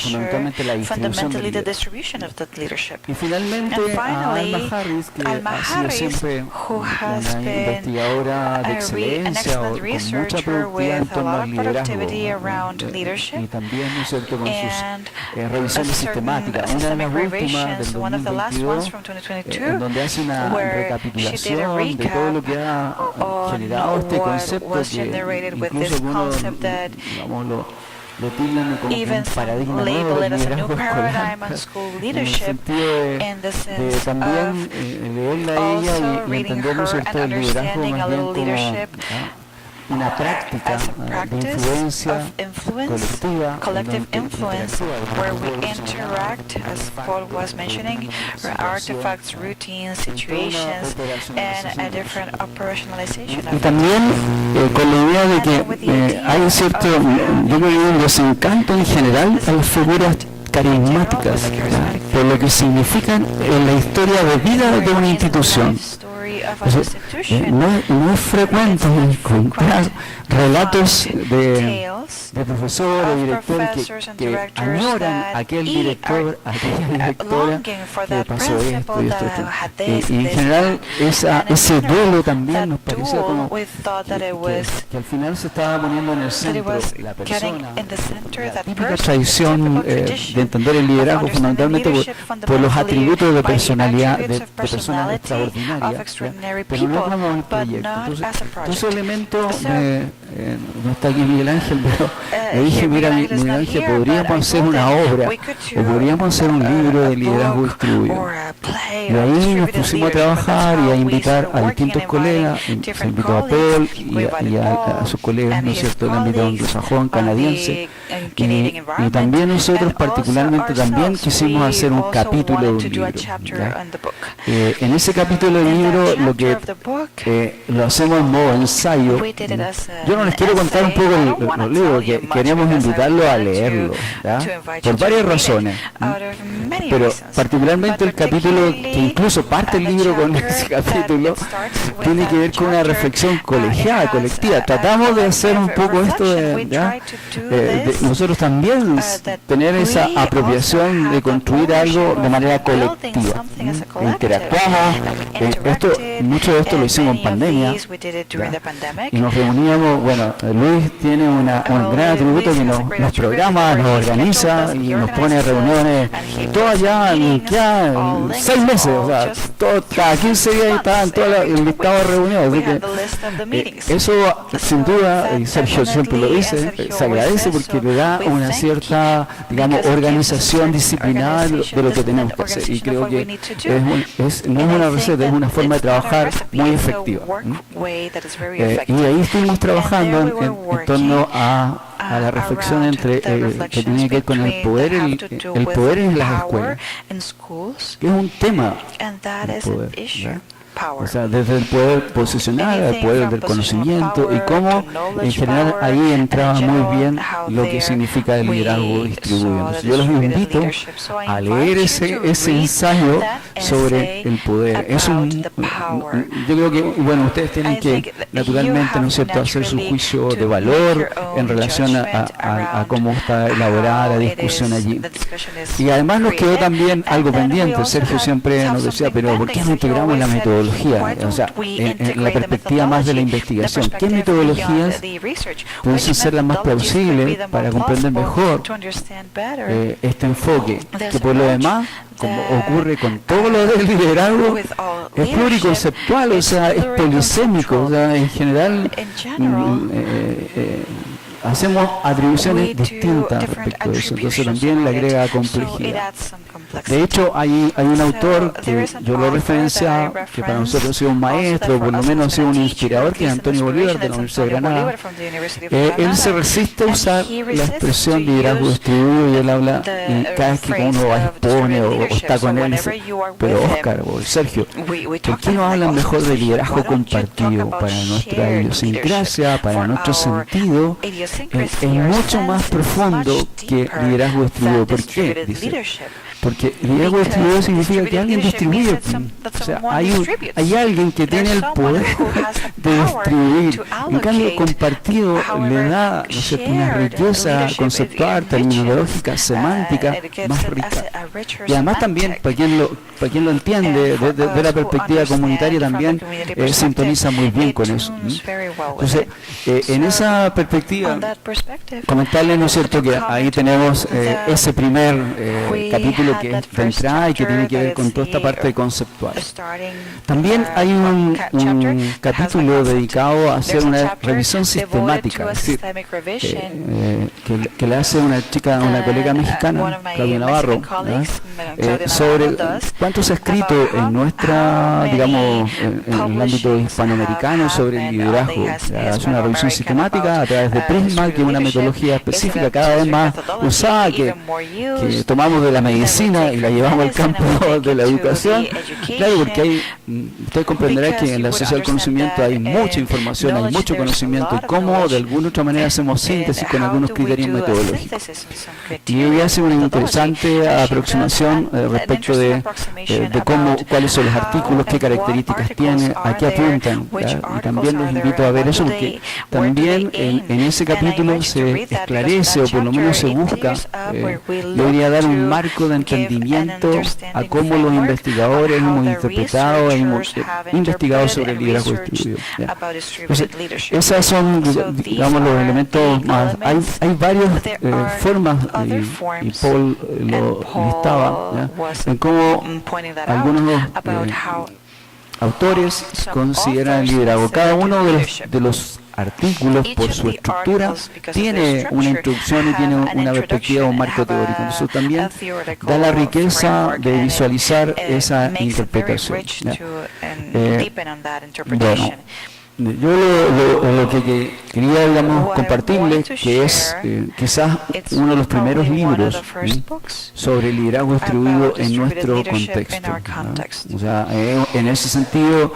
Speaker 11: fundamentalmente la distribución del liderazgo. Y finalmente a Alma Harris, que ha sido siempre una investigadora de excelencia o con mucha productividad en torno al liderazgo, y también, ¿no es cierto?, con sus revisiones sistemáticas. Una de las últimas del 2022, en donde hace una recapitulación de todo lo que ha generado este concepto, que incluso algunos, digamos, lo tildan como un paradigma nuevo del liderazgo escolar, en el sentido de también leerla a ella y entender, ¿no es cierto?, el liderazgo más bien como una práctica de influencia
Speaker 2: collective influence, where we interact, as Paul was mentioning, artifacts, routines, situations, and a different operationalization of
Speaker 11: y también con la idea de que hay un cierto, yo creo, un desencanto en general a las figuras carismáticas, por lo que significan en la historia de vida de una institución. No es frecuente encontrar relatos de profesores, directores que añoran a aquel director, a aquella directora que pasó esto y esto. Y en general ese duelo también nos parecía como que al final se estaba poniendo en el centro la persona, la típica tradición de entender el liderazgo fundamentalmente por los atributos de personalidad, de personas extraordinarias, pero no como el proyecto. Entonces, ese elemento, no está aquí Miguel Ángel, pero le dije, mira, Miguel Ángel, podríamos hacer una obra o podríamos hacer un libro de liderazgo distribuido. Y ahí nos pusimos a trabajar y a invitar a distintos colegas, se invitó a Paul y a sus colegas, ¿no es cierto?, del ámbito anglosajón, canadiense, y también nosotros particularmente también quisimos hacer un capítulo de un libro. En ese capítulo del libro lo que lo hacemos en modo ensayo. Yo no les quiero contar un poco los libros, que queríamos invitarlos a leerlo, por varias razones, pero particularmente el capítulo, que incluso parte el libro con ese capítulo, tiene que ver con una reflexión colegiada, colectiva. Tratamos de hacer un poco esto de nosotros también tener esa apropiación de construir algo de manera colectiva. Interactuamos, mucho de esto lo hicimos en pandemia, y nos reuníamos. Bueno, Luis tiene un gran atributo que nos programa, nos organiza y nos pone reuniones todas ya 6 meses, o sea, cada 15 días estaban todos el listado de reuniones, así que eso sin duda, y Sergio siempre lo dice, se agradece porque le da una cierta, digamos, organización disciplinada de lo que tenemos que hacer, y creo que no es una receta, es una forma de trabajar muy efectiva. Y ahí estuvimos trabajando en torno a la reflexión entre que tiene que ver con el poder en las escuelas, que es un tema del poder, ¿verdad? O sea, desde el poder posicional, el poder del conocimiento, y cómo en general ahí entraba muy bien lo que significa el liderazgo distribuido. Entonces, yo los invito a leer ese ensayo sobre el poder. Yo creo que, bueno, ustedes tienen que naturalmente, ¿no es cierto?, hacer su juicio de valor en relación a cómo está elaborada la discusión allí. Y además nos quedó también algo pendiente. Sergio siempre nos decía, pero ¿por qué no integramos la metodología? O sea, en la perspectiva más de la investigación, ¿qué metodologías pueden ser las más plausibles para comprender mejor este enfoque? Que por lo demás, como ocurre con todo lo del liderazgo, es pluriconceptual, o sea, es polisémico, o sea, en general hacemos atribuciones distintas respecto de eso, entonces también le agrega complejidad. De hecho, hay un autor que yo lo referencia, que para nosotros ha sido un maestro, por lo menos ha sido un inspirador, que es Antonio Bolívar, de la Universidad de Granada. Él se resiste a usar la expresión liderazgo distribuido, y él habla, y cada vez que uno va, expone o está con él, dice, pero Oscar o Sergio, ¿por qué no hablan mejor de liderazgo compartido para nuestra idiosincrasia, para nuestro sentido? Es mucho más profundo que liderazgo distribuido. ¿Por qué? Dice, porque liderazgo distribuido significa que alguien distribuye. O sea, hay alguien que tiene el poder de distribuir. En cambio, compartido le da, ¿no es cierto?, una riqueza conceptual, terminológica, semántica más rica. Y además también, para quien lo entiende, desde la perspectiva comunitaria también sintoniza muy bien con eso. Entonces, en esa perspectiva, comentarles, ¿no es cierto?, que ahí tenemos ese primer capítulo que es de entrada y que tiene que ver con toda esta parte conceptual. También hay un capítulo dedicado a hacer una revisión sistemática, es decir, que le hace una colega mexicana, Claudia Navarro, sobre cuánto se ha escrito en nuestra, digamos, en el ámbito hispanoamericano sobre el liderazgo. Hace una revisión sistemática a través de Prisma, que es una metodología específica cada vez más usada, que tomamos de la medicina y la llevamos al campo de la educación. Claro, porque usted comprenderá que en la sociedad del conocimiento hay mucha información, hay mucho conocimiento, y cómo de alguna otra manera hacemos síntesis con algunos criterios metodológicos. Y ella hace una interesante aproximación respecto de cuáles son los artículos, qué características tienen, a qué apuntan. Y también los invito a ver eso, porque también en ese capítulo se esclarece, o por lo menos se busca, debería dar un marco de entendimiento a cómo los investigadores hemos interpretado e hemos investigado sobre el liderazgo distribuido. Entonces, esas son, digamos, los elementos más. Hay varias formas, y Paul lo listaba, en cómo algunos autores consideran el liderazgo. Cada uno de los artículos, por su estructura, tiene una introducción y tiene una perspectiva, un marco teórico. Eso también da la riqueza de visualizar esa interpretación. Bueno, yo lo que quería, digamos, compartirles, que es quizás uno de los primeros libros sobre liderazgo distribuido en nuestro contexto. O sea, en ese sentido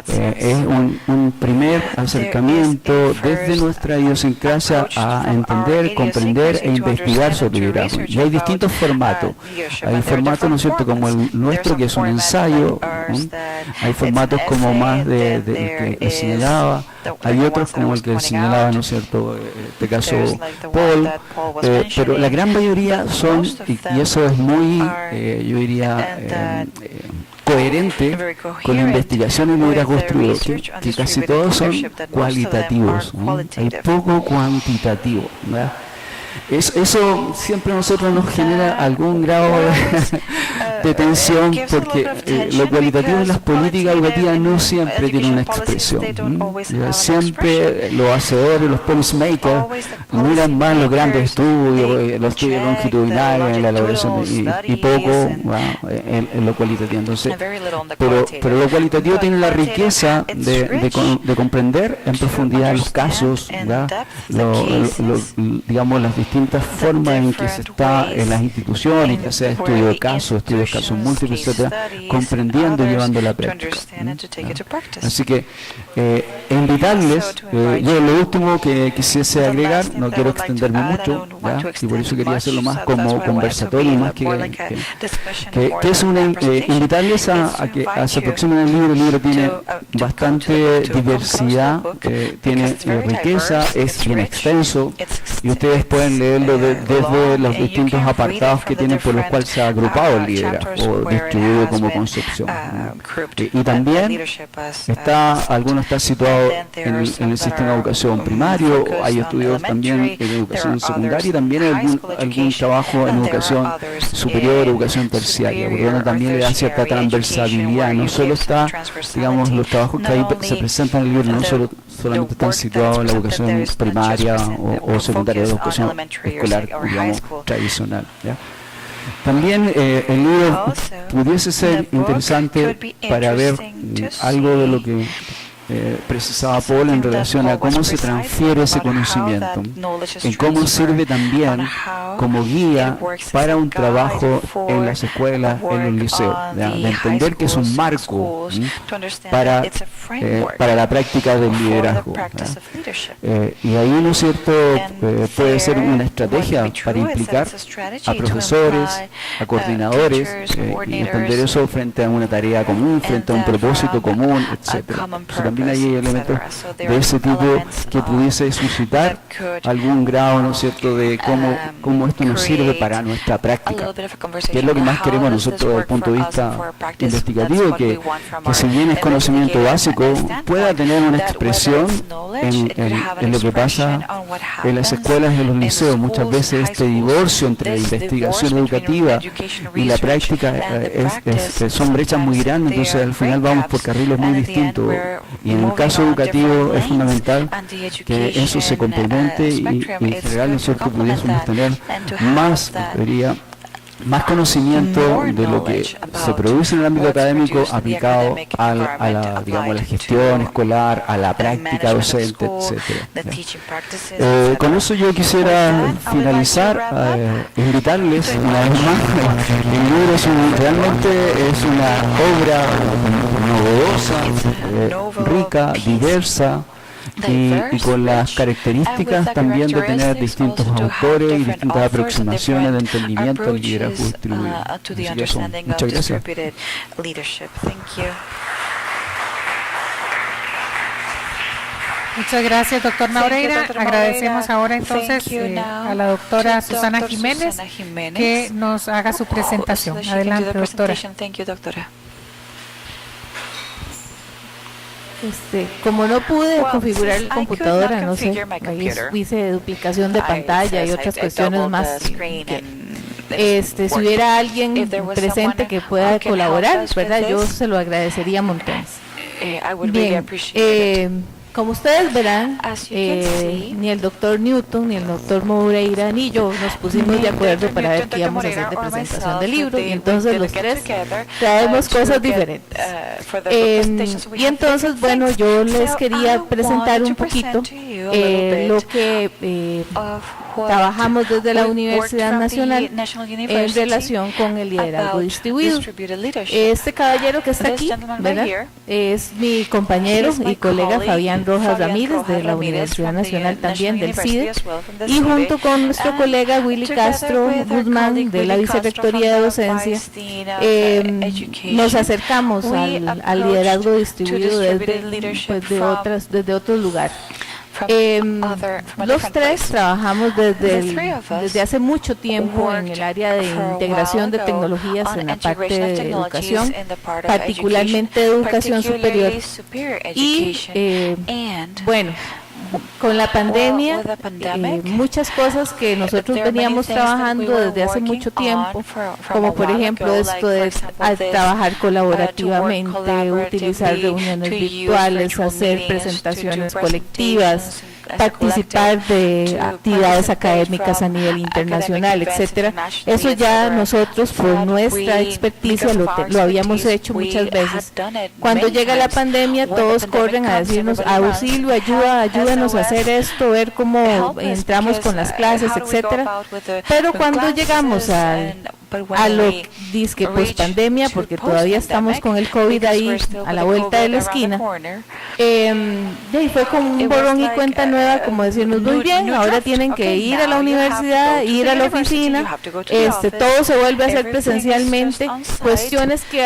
Speaker 11: es un primer acercamiento desde nuestra idiosincrasia a entender, comprender e investigar sobre liderazgo. Y hay distintos formatos. Hay formatos, ¿no es cierto?, como el nuestro, que es un ensayo. Hay formatos como más de que señalaba. Hay otros como el que señalaba, ¿no es cierto?, en este caso Paul, pero la gran mayoría son, y eso es muy, yo diría, coherente con la investigación en liderazgo distribuido, que casi todos son cualitativos, hay poco cuantitativo, ¿verdad? Eso siempre a nosotros nos genera algún grado de tensión, porque lo cualitativo en las políticas educativas no siempre tiene una expresión. Siempre los hacedores, los policymakers, miran más los grandes estudios, los estudios longitudinales en la elaboración y poco en lo cualitativo. Entonces, pero lo cualitativo tiene la riqueza de comprender en profundidad los casos, digamos, las distintas formas en que se está en las instituciones, ya sea estudio de casos múltiples, etcétera, comprendiendo y llevando a la práctica. Así que invitarles, yo lo último que quisiese agregar, no quiero extenderme mucho, y por eso quería hacerlo más como conversatorio, más que es invitarles a que se aproximen al libro. El libro tiene bastante diversidad, tiene riqueza, es bien extenso, y ustedes pueden leerlo desde los distintos apartados que tienen por los cuales se ha agrupado el liderazgo o distribuido como concepción. Y también alguno está situado en el sistema de educación primario, hay estudios también en educación secundaria y también algún trabajo en educación superior, educación terciaria, porque uno también le da cierta transversalidad, no solo está, digamos, los trabajos que ahí se presentan en el libro, no solamente están situados en la educación primaria o secundaria, de educación escolar, digamos, tradicional, ¿ya? También el libro pudiese ser interesante para ver algo de lo que precisaba Paul en relación a cómo se transfiere ese conocimiento, en cómo sirve también como guía para un trabajo en las escuelas, en los liceos, de entender que es un marco para la práctica del liderazgo. Y ahí, ¿no es cierto?, puede ser una estrategia para implicar a profesores, a coordinadores, y entender eso frente a una tarea común, frente a un propósito común, etcétera. También hay elementos de ese tipo que pudiese suscitar algún grado, ¿no es cierto?, de cómo esto nos sirve para nuestra práctica, que es lo que más queremos nosotros desde el punto de vista investigativo, que si bien es conocimiento básico, pueda tener una expresión en lo que pasa en las escuelas y en los liceos. Muchas veces este divorcio entre la investigación educativa y la práctica son brechas muy grandes, entonces al final vamos por carriles muy distintos, y en el caso educativo es fundamental que eso se complemente y en general, ¿no es cierto?, pudiésemos tener más conocimiento de lo que se produce en el ámbito académico aplicado a la gestión escolar, a la práctica docente, etcétera. Con eso yo quisiera finalizar, invitarles una vez más. El libro realmente es una obra novedosa, rica, diversa, y con las características también de tener distintos autores y distintas aproximaciones de entendimiento del liderazgo distribuido. Muchas gracias.
Speaker 15: Muchas gracias, doctor Maureira. Agradecemos ahora entonces a la doctora Susana Jiménez que nos haga su presentación. Adelante, doctora.
Speaker 9: Como no pude configurar el computadora, no sé, ahí hice duplicación de pantalla y otras cuestiones más. Si hubiera alguien presente que pueda colaborar, ¿verdad? Yo se lo agradecería montones. Bien, Como ustedes verán, ni el doctor Newton, ni el doctor Moreira, ni yo nos pusimos de acuerdo para ver qué íbamos a hacer de presentación del libro, y entonces los tres traemos cosas diferentes. Y entonces, bueno, yo les quería presentar un poquito lo que trabajamos desde la Universidad Nacional en relación con el liderazgo distribuido. Este caballero que está aquí, ¿verdad?, es mi compañero y colega Fabián Rojas Ramírez de la Universidad Nacional también del CIDE, y junto con nuestro colega Willy Castro Guzmán de la Vicerrectoría de Docencia nos acercamos al liderazgo distribuido desde otros lugares. Los tres trabajamos desde hace mucho tiempo en el área de integración de tecnologías en la parte de educación, particularmente de educación superior. Y bueno, con la pandemia, muchas cosas que nosotros veníamos trabajando desde hace mucho tiempo, como por ejemplo esto de trabajar colaborativamente, utilizar reuniones virtuales, hacer presentaciones colectivas, participar de actividades académicas a nivel internacional, etcétera. Eso ya nosotros, por nuestra experticia, lo habíamos hecho muchas veces. Cuando llega la pandemia, todos corren a decirnos auxilio, ayúdenos a hacer esto, ver cómo entramos con las clases, etcétera. Pero cuando llegamos a lo disque post pandemia, porque todavía estamos con el COVID ahí a la vuelta de la esquina, y fue como un borrón y cuenta nueva, como decirnos, muy bien, ahora tienen que ir a la universidad, ir a la oficina, todo se vuelve a hacer presencialmente, cuestiones que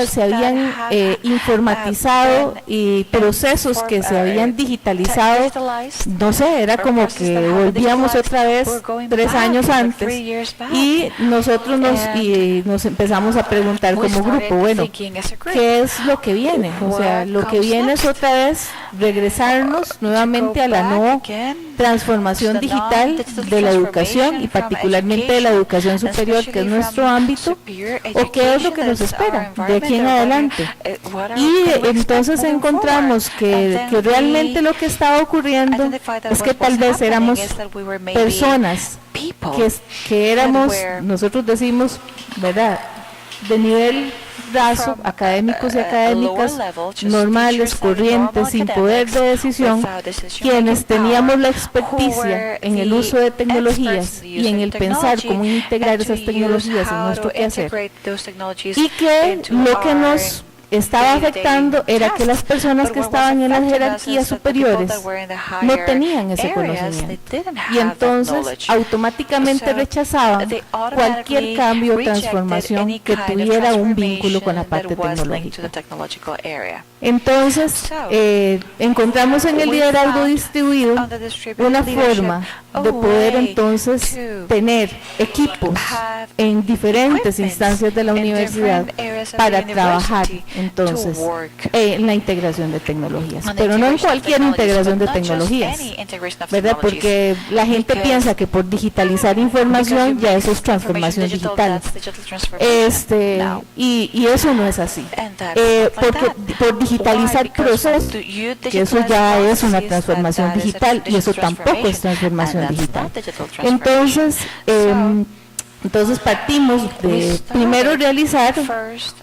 Speaker 9: se habían informatizado y procesos que se habían digitalizado, no sé, era como que volvíamos otra vez 3 años antes, y nosotros nos empezamos a preguntar como grupo, bueno, ¿qué es lo que viene? O sea, lo que viene es otra vez regresarnos nuevamente a la no transformación digital de la educación y particularmente de la educación superior, que es nuestro ámbito, o qué es lo que nos espera de aquí en adelante. Y entonces encontramos que realmente lo que estaba ocurriendo es que tal vez éramos personas que éramos, nosotros decimos, ¿verdad?, de nivel raso, académicos y académicas normales, corrientes, sin poder de decisión, quienes teníamos la experticia en el uso de tecnologías y en el pensar cómo integrar esas tecnologías en nuestro quehacer, y que lo que nos estaba afectando era que las personas que estaban en las jerarquías superiores no tenían ese conocimiento, y entonces automáticamente rechazaban cualquier cambio o transformación que tuviera un vínculo con la parte tecnológica. Entonces encontramos en el liderazgo distribuido una forma de poder entonces tener equipos en diferentes instancias de la universidad para trabajar entonces en la integración de tecnologías, pero no en cualquier integración de tecnologías, ¿verdad? Porque la gente piensa que por digitalizar información ya eso es transformación digital, y eso no es así, porque por digitalizar procesos, que eso ya es una transformación digital, y eso tampoco es transformación digital. Entonces partimos de primero realizar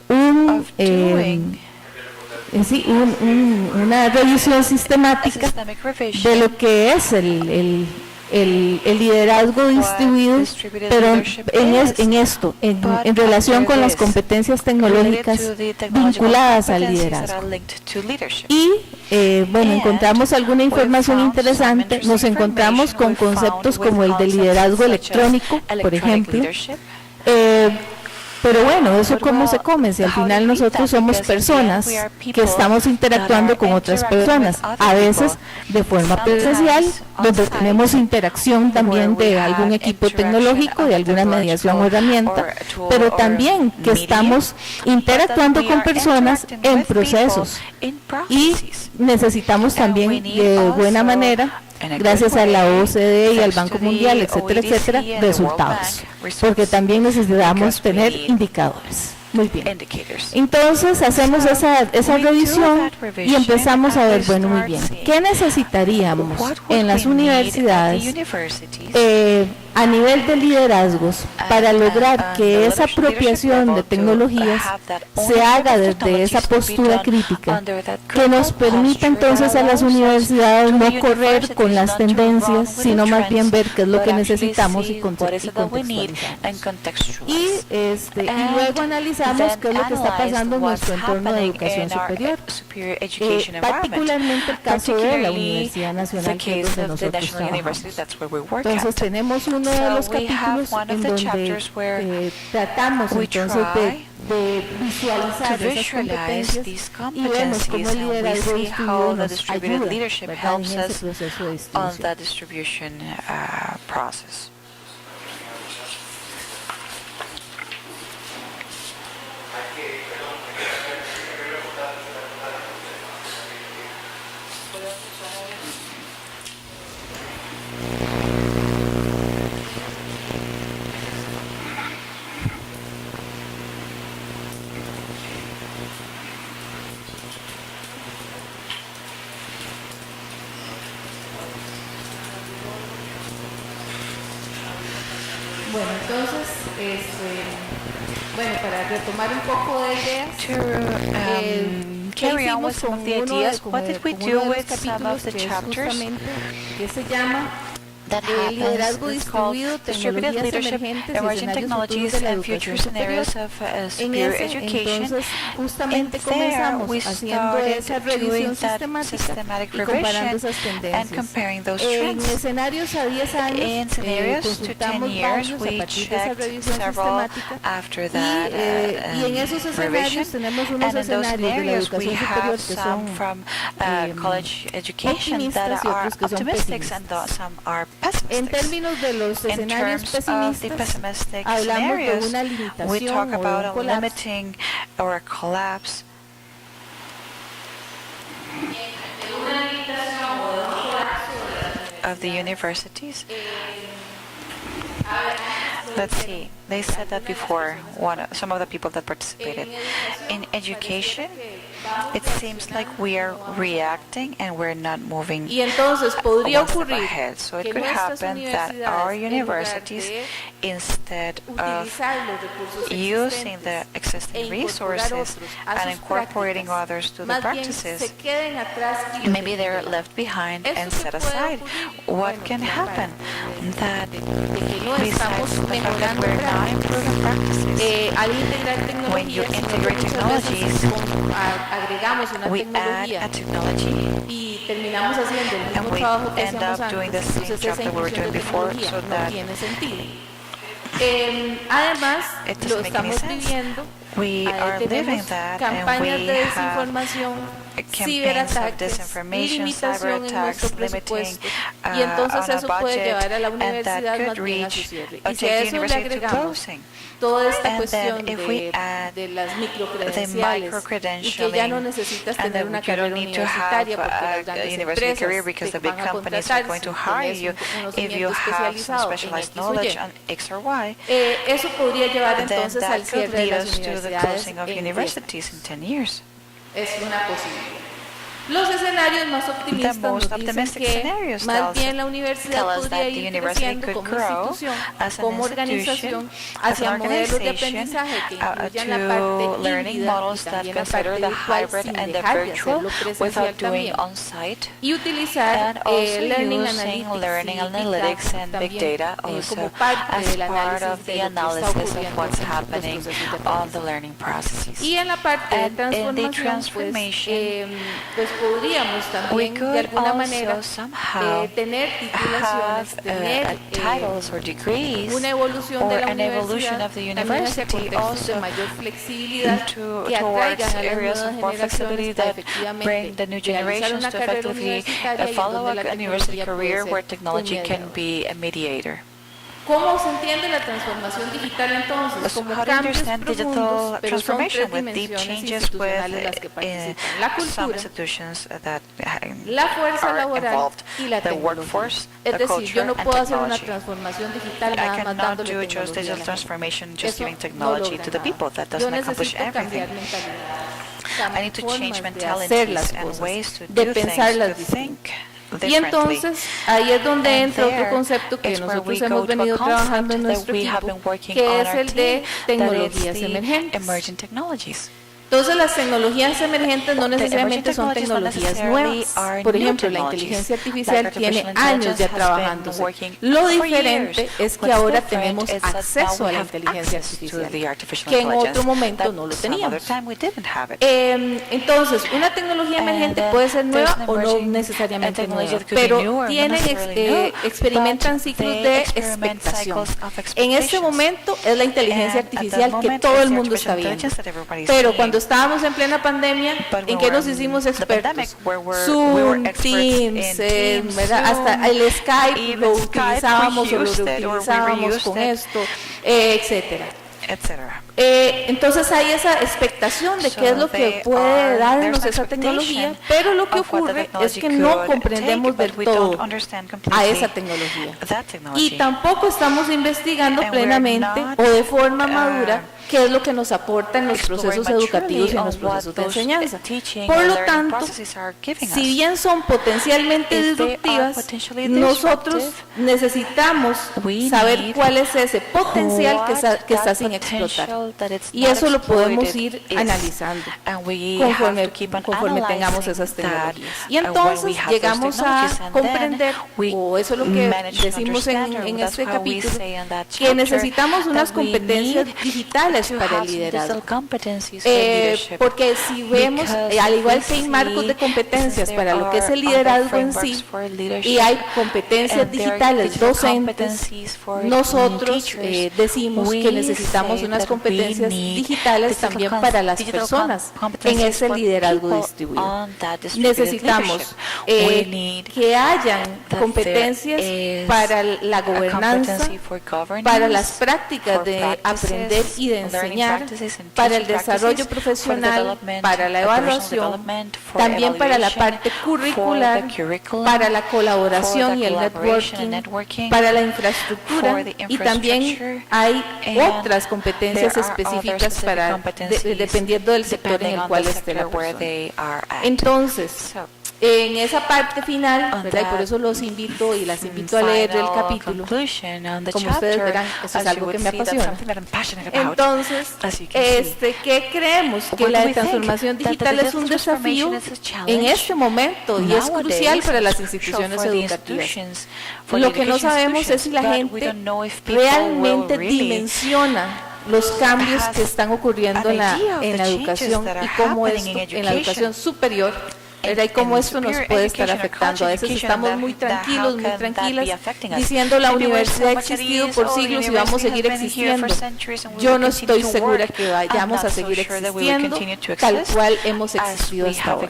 Speaker 9: una revisión sistemática de lo que es el liderazgo distribuido, pero en relación con las competencias tecnológicas vinculadas al liderazgo. Y bueno, encontramos alguna información interesante, nos encontramos con conceptos como el de liderazgo electrónico, por ejemplo. Pero bueno, ¿eso cómo se come? Si al final nosotros somos personas que estamos interactuando con otras personas, a veces de forma presencial, donde tenemos interacción también de algún equipo tecnológico, de alguna mediación o herramienta, pero también que estamos interactuando con personas en procesos, y necesitamos también de buena manera, gracias a la OCDE y al Banco Mundial, etcétera, etcétera, resultados, porque también necesitamos tener indicadores.
Speaker 13: Muy bien. Entonces hacemos esa revisión y empezamos a ver, bueno, muy bien, ¿qué necesitaríamos en las universidades a nivel de liderazgos para lograr que esa apropiación de tecnologías se haga desde esa postura crítica, que nos permita entonces a las universidades no correr con las tendencias, sino más bien ver qué es lo que necesitamos y contextualizamos? Y luego analizamos qué es lo que está pasando en nuestro entorno de educación superior, particularmente el caso de la Universidad Nacional, que es donde nosotros trabajamos. Entonces tenemos uno de los capítulos en donde tratamos entonces de visualizar esas competencias y vemos cómo el liderazgo distribuido nos ayuda, ¿verdad?, en ese proceso de distribución. Bueno, entonces, para retomar un poco de ideas, carry on with some of the ideas, what did we do with some of the chapters
Speaker 6: que se llama
Speaker 2: that liderazgo distribuido, distributed leadership, emerging technologies and future scenarios of superior education.
Speaker 6: Justamente
Speaker 2: comenzamos haciendo esa revisión systematic revision and comparing those trends.
Speaker 6: En escenarios a 10 años,
Speaker 2: in scenarios to 10 years, we checked several after that revision. And in those scenarios, we have some from college education that are optimistic and some are
Speaker 6: en términos de los escenarios pesimistas, hablamos de una limitación o un
Speaker 2: limiting or a collapse. Of the universities. Let's see. They said that before. Some of the people that participated in education. It seems like we are reacting and we're not moving ahead. So it could happen that our universities, instead of using the existing resources and incorporating others to the practices, maybe they're left behind and set aside. What can happen? That besides the fact that we're not improving practices, when you integrate technologies, we add a technology and we end up doing the same job that we were doing before, so that it doesn't make any sense. We are living that, and we have campaigns of disinformation, cyber attacks, limiting on a budget, and that could reach or take the university to closing. And then if we add the micro-credentialing, and then you don't need to have a university career because the big companies are going to hire you if you have some specialized knowledge on X or Y, then that could lead us to the closing of universities in 10 years.
Speaker 6: Los escenarios más optimistas nos dicen que más bien la universidad podría ir creciendo como institución, como organización, hacia modelos de aprendizaje que incluyan la parte híbrida y también la parte virtual sin dejar de hacerlo presencial también, y utilizar Learning Analytics and Big Data como parte del análisis de lo que está ocurriendo en los procesos. Y en la parte de transformación, pues podríamos también de alguna manera tener titulaciones, tener una evolución de la universidad también hacia contextos de mayor flexibilidad que atraigan a las nuevas generaciones a efectivamente realizar una carrera universitaria y donde la tecnología puede ser un mediador.
Speaker 9: ¿Cómo se entiende la transformación digital entonces? Como cambios profundos, pero son tres dimensiones institucionales las que participan: la cultura, la fuerza laboral y la tecnología. Es decir, yo no puedo hacer una transformación digital nada más dándole tecnología a la gente. Eso no logra nada. Yo necesito cambiar mentalidad,
Speaker 2: I need to change
Speaker 9: formas de hacer las
Speaker 2: mentalities and
Speaker 9: cosas,
Speaker 2: ways to
Speaker 9: de
Speaker 2: do things,
Speaker 9: pensarlas
Speaker 2: to
Speaker 9: distinto.
Speaker 2: think
Speaker 9: Y entonces
Speaker 2: differently.
Speaker 9: ahí es donde
Speaker 2: And
Speaker 9: entra otro
Speaker 2: there
Speaker 9: concepto que
Speaker 2: is where
Speaker 9: nosotros
Speaker 2: we
Speaker 9: hemos
Speaker 2: go to a
Speaker 9: venido trabajando en
Speaker 2: concept
Speaker 9: nuestro
Speaker 2: that we have
Speaker 9: equipo,
Speaker 2: been working
Speaker 9: que
Speaker 2: on
Speaker 9: es
Speaker 2: our
Speaker 9: el de
Speaker 2: team, that is
Speaker 9: tecnologías
Speaker 2: the
Speaker 9: emergentes.
Speaker 2: emerging technologies.
Speaker 9: Entonces las tecnologías emergentes no necesariamente son
Speaker 2: technologies not
Speaker 9: tecnologías
Speaker 2: necessarily
Speaker 9: nuevas.
Speaker 2: are
Speaker 9: Por
Speaker 2: new
Speaker 9: ejemplo, la
Speaker 2: technologies.
Speaker 9: inteligencia
Speaker 2: Like
Speaker 9: artificial
Speaker 2: artificial
Speaker 9: tiene años
Speaker 2: intelligence
Speaker 9: ya
Speaker 2: has been
Speaker 9: trabajándose.
Speaker 2: working
Speaker 9: Lo
Speaker 2: for
Speaker 9: diferente
Speaker 2: years.
Speaker 9: es que
Speaker 2: What's
Speaker 9: ahora
Speaker 2: different
Speaker 9: tenemos
Speaker 2: is that
Speaker 9: acceso
Speaker 2: now
Speaker 9: a
Speaker 2: we
Speaker 9: la
Speaker 2: have
Speaker 9: inteligencia
Speaker 2: access to
Speaker 9: artificial,
Speaker 2: the artificial
Speaker 9: que en otro
Speaker 2: intelligence
Speaker 9: momento
Speaker 2: that
Speaker 9: no lo
Speaker 2: some other
Speaker 9: teníamos.
Speaker 2: time we didn't have it.
Speaker 9: Entonces, una tecnología emergente puede ser nueva o no necesariamente nueva, pero experimentan ciclos de expectación. En este momento es la inteligencia artificial que todo el mundo está viendo. Pero cuando estábamos en plena pandemia, ¿en qué nos hicimos expertos? Zoom, Teams, ¿verdad? Hasta el Skype lo utilizábamos o lo reutilizábamos con esto, etcétera. Entonces hay esa expectación de qué es lo que puede darnos esa tecnología, pero lo que ocurre es que no comprendemos del todo a esa tecnología y tampoco estamos investigando plenamente o de forma madura qué es lo que nos aporta en los procesos educativos y en los procesos de enseñanza. Por lo tanto, si bien son potencialmente disruptivas, nosotros necesitamos saber cuál es ese potencial que está sin explotar. Y eso lo podemos ir analizando conforme tengamos esas tecnologías. Y entonces llegamos a comprender, o eso es lo que decimos en este capítulo, que necesitamos unas competencias digitales para el liderazgo. Porque si vemos, al igual que hay marcos de competencias para lo que es el liderazgo en sí, y hay competencias digitales docentes, nosotros decimos que necesitamos unas competencias digitales también para las personas en ese liderazgo distribuido. Necesitamos que hayan competencias para la gobernanza, para las prácticas de aprender y de enseñar, para el desarrollo profesional, para la evaluación, también para la parte curricular, para la colaboración y el networking, para la infraestructura, y también hay otras competencias específicas para dependiendo del sector en el cual esté la persona. Entonces, en esa parte final, ¿verdad? Y por eso los invito y las invito a leer el capítulo. Como ustedes verán, eso es algo que me apasiona. Entonces, ¿qué creemos? Que la transformación digital es un desafío en este momento y es crucial para las instituciones educativas. Lo que no sabemos es si la gente realmente dimensiona los cambios que están ocurriendo en la educación y cómo esto en la educación superior, ¿verdad? Y cómo esto nos puede estar afectando. A veces estamos muy tranquilos, muy tranquilas, diciendo la universidad ha existido por siglos y vamos a seguir existiendo. Yo no estoy segura que vayamos a seguir existiendo tal cual hemos existido hasta ahora.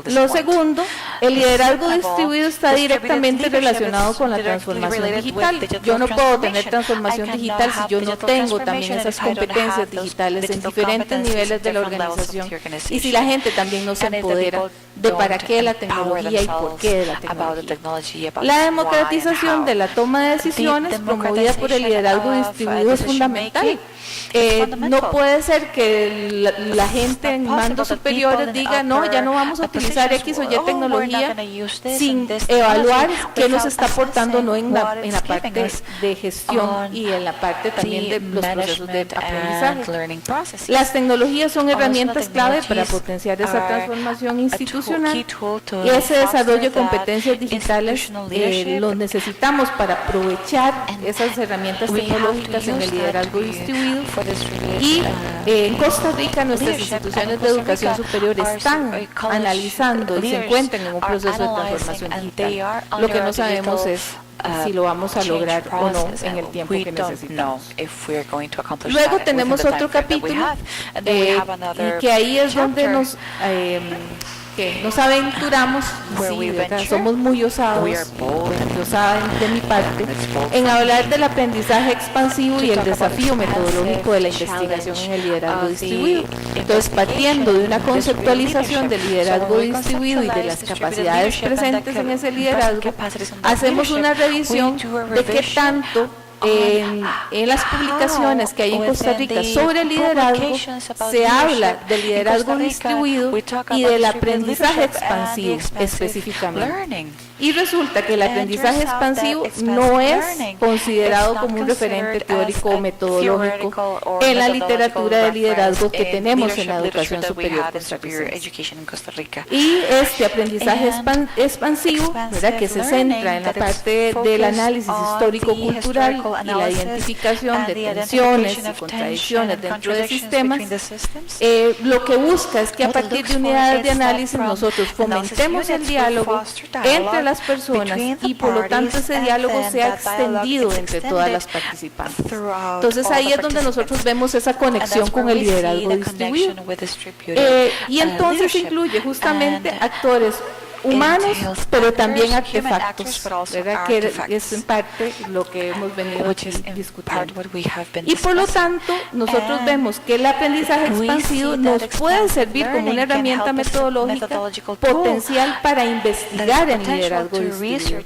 Speaker 9: Lo segundo, el liderazgo distribuido está directamente relacionado con la transformación digital. Yo no puedo tener transformación digital si yo no tengo también esas competencias digitales en diferentes niveles de la organización y si la gente también no se empodera de para qué la tecnología y por qué de la tecnología. La democratización de la toma de decisiones promovida por el liderazgo distribuido es fundamental. No puede ser que la gente en mandos superiores diga, no, ya no vamos a utilizar X o Y tecnología sin evaluar qué nos está aportando, no en la parte de gestión y en la parte también de los procesos de aprendizaje. Las tecnologías son herramientas clave para potenciar esa transformación institucional y ese desarrollo de competencias digitales los necesitamos para aprovechar esas herramientas tecnológicas en el liderazgo distribuido. Y en Costa Rica nuestras instituciones de educación superior están analizando y se encuentran en un proceso de transformación digital. Lo que no sabemos es si lo vamos a lograr o no en el tiempo que necesitamos. Luego tenemos otro capítulo y que ahí es donde nos que nos aventuramos, sí, ¿verdad? Somos muy osados, lo saben de mi parte, en hablar del aprendizaje expansivo y el desafío metodológico de la investigación en el liderazgo distribuido. Entonces, partiendo de una conceptualización del liderazgo distribuido y de las capacidades presentes en ese liderazgo, hacemos una revisión de qué tanto en las publicaciones que hay en Costa Rica sobre liderazgo se habla del liderazgo distribuido y del aprendizaje expansivo específicamente. Y resulta que el aprendizaje expansivo no es considerado como un referente teórico o metodológico en la literatura de liderazgo que tenemos en la educación superior costarricense. Y este aprendizaje expansivo, ¿verdad?, que se centra en la parte del análisis histórico-cultural y la identificación de tensiones y contradicciones dentro de sistemas, lo que busca es que a partir de unidades de análisis nosotros fomentemos el diálogo entre las personas y por lo tanto ese diálogo sea extendido entre todas las participantes. Entonces ahí es donde nosotros vemos esa conexión con el liderazgo distribuido. Y entonces incluye justamente actores humanos, pero también artefactos, ¿verdad?, que es en parte lo que hemos venido discutiendo. Y por lo tanto, nosotros vemos que el aprendizaje expansivo nos puede servir como una herramienta metodológica potencial para investigar en liderazgo distribuido.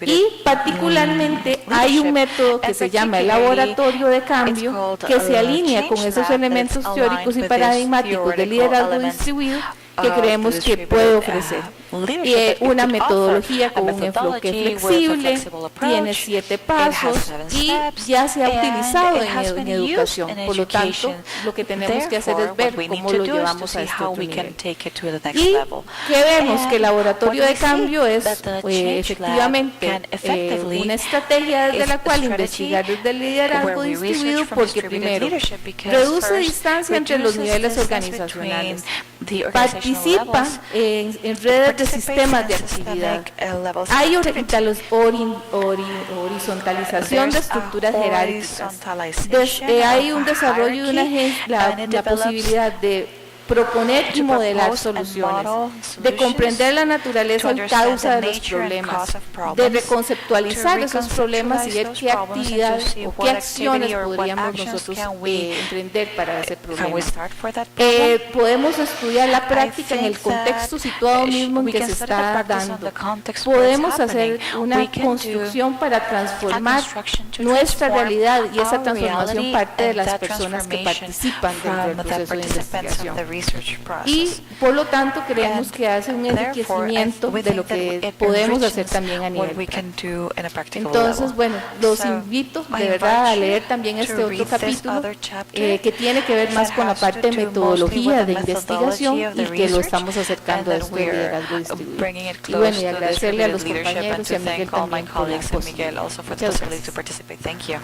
Speaker 9: Y particularmente hay un método que se llama el laboratorio de cambio, que se alinea con esos elementos teóricos y paradigmáticos del liderazgo distribuido que creemos que puede ofrecer. Una metodología con un enfoque flexible, tiene 7 pasos y ya se ha utilizado en educación. Por lo tanto, lo que tenemos que hacer es ver cómo lo llevamos a este otro nivel. Y que vemos que el laboratorio de cambio es efectivamente una estrategia desde la cual investigar desde el liderazgo distribuido, porque primero reduce distancia entre los niveles organizacionales, participa en redes de sistemas de actividad, hay horizontalización de estructuras jerárquicas, hay un desarrollo de una la posibilidad de proponer y modelar soluciones, de comprender la naturaleza y causa de los problemas, de reconceptualizar esos problemas y ver qué actividades o qué acciones podríamos nosotros emprender para ese problema. Podemos estudiar la práctica en el contexto situado mismo en que se está dando. Podemos hacer una construcción para transformar nuestra realidad, y esa transformación parte de las personas que participan dentro del proceso de investigación. Y por lo tanto creemos que hace un enriquecimiento de lo que podemos hacer también a nivel práctico. Entonces, bueno, los invito de verdad a leer también este otro capítulo que tiene que ver más con la parte de metodología de investigación y que lo estamos acercando a este liderazgo distribuido. Y bueno, y agradecerle a los compañeros y a Miguel también por la exposición. Muchas gracias.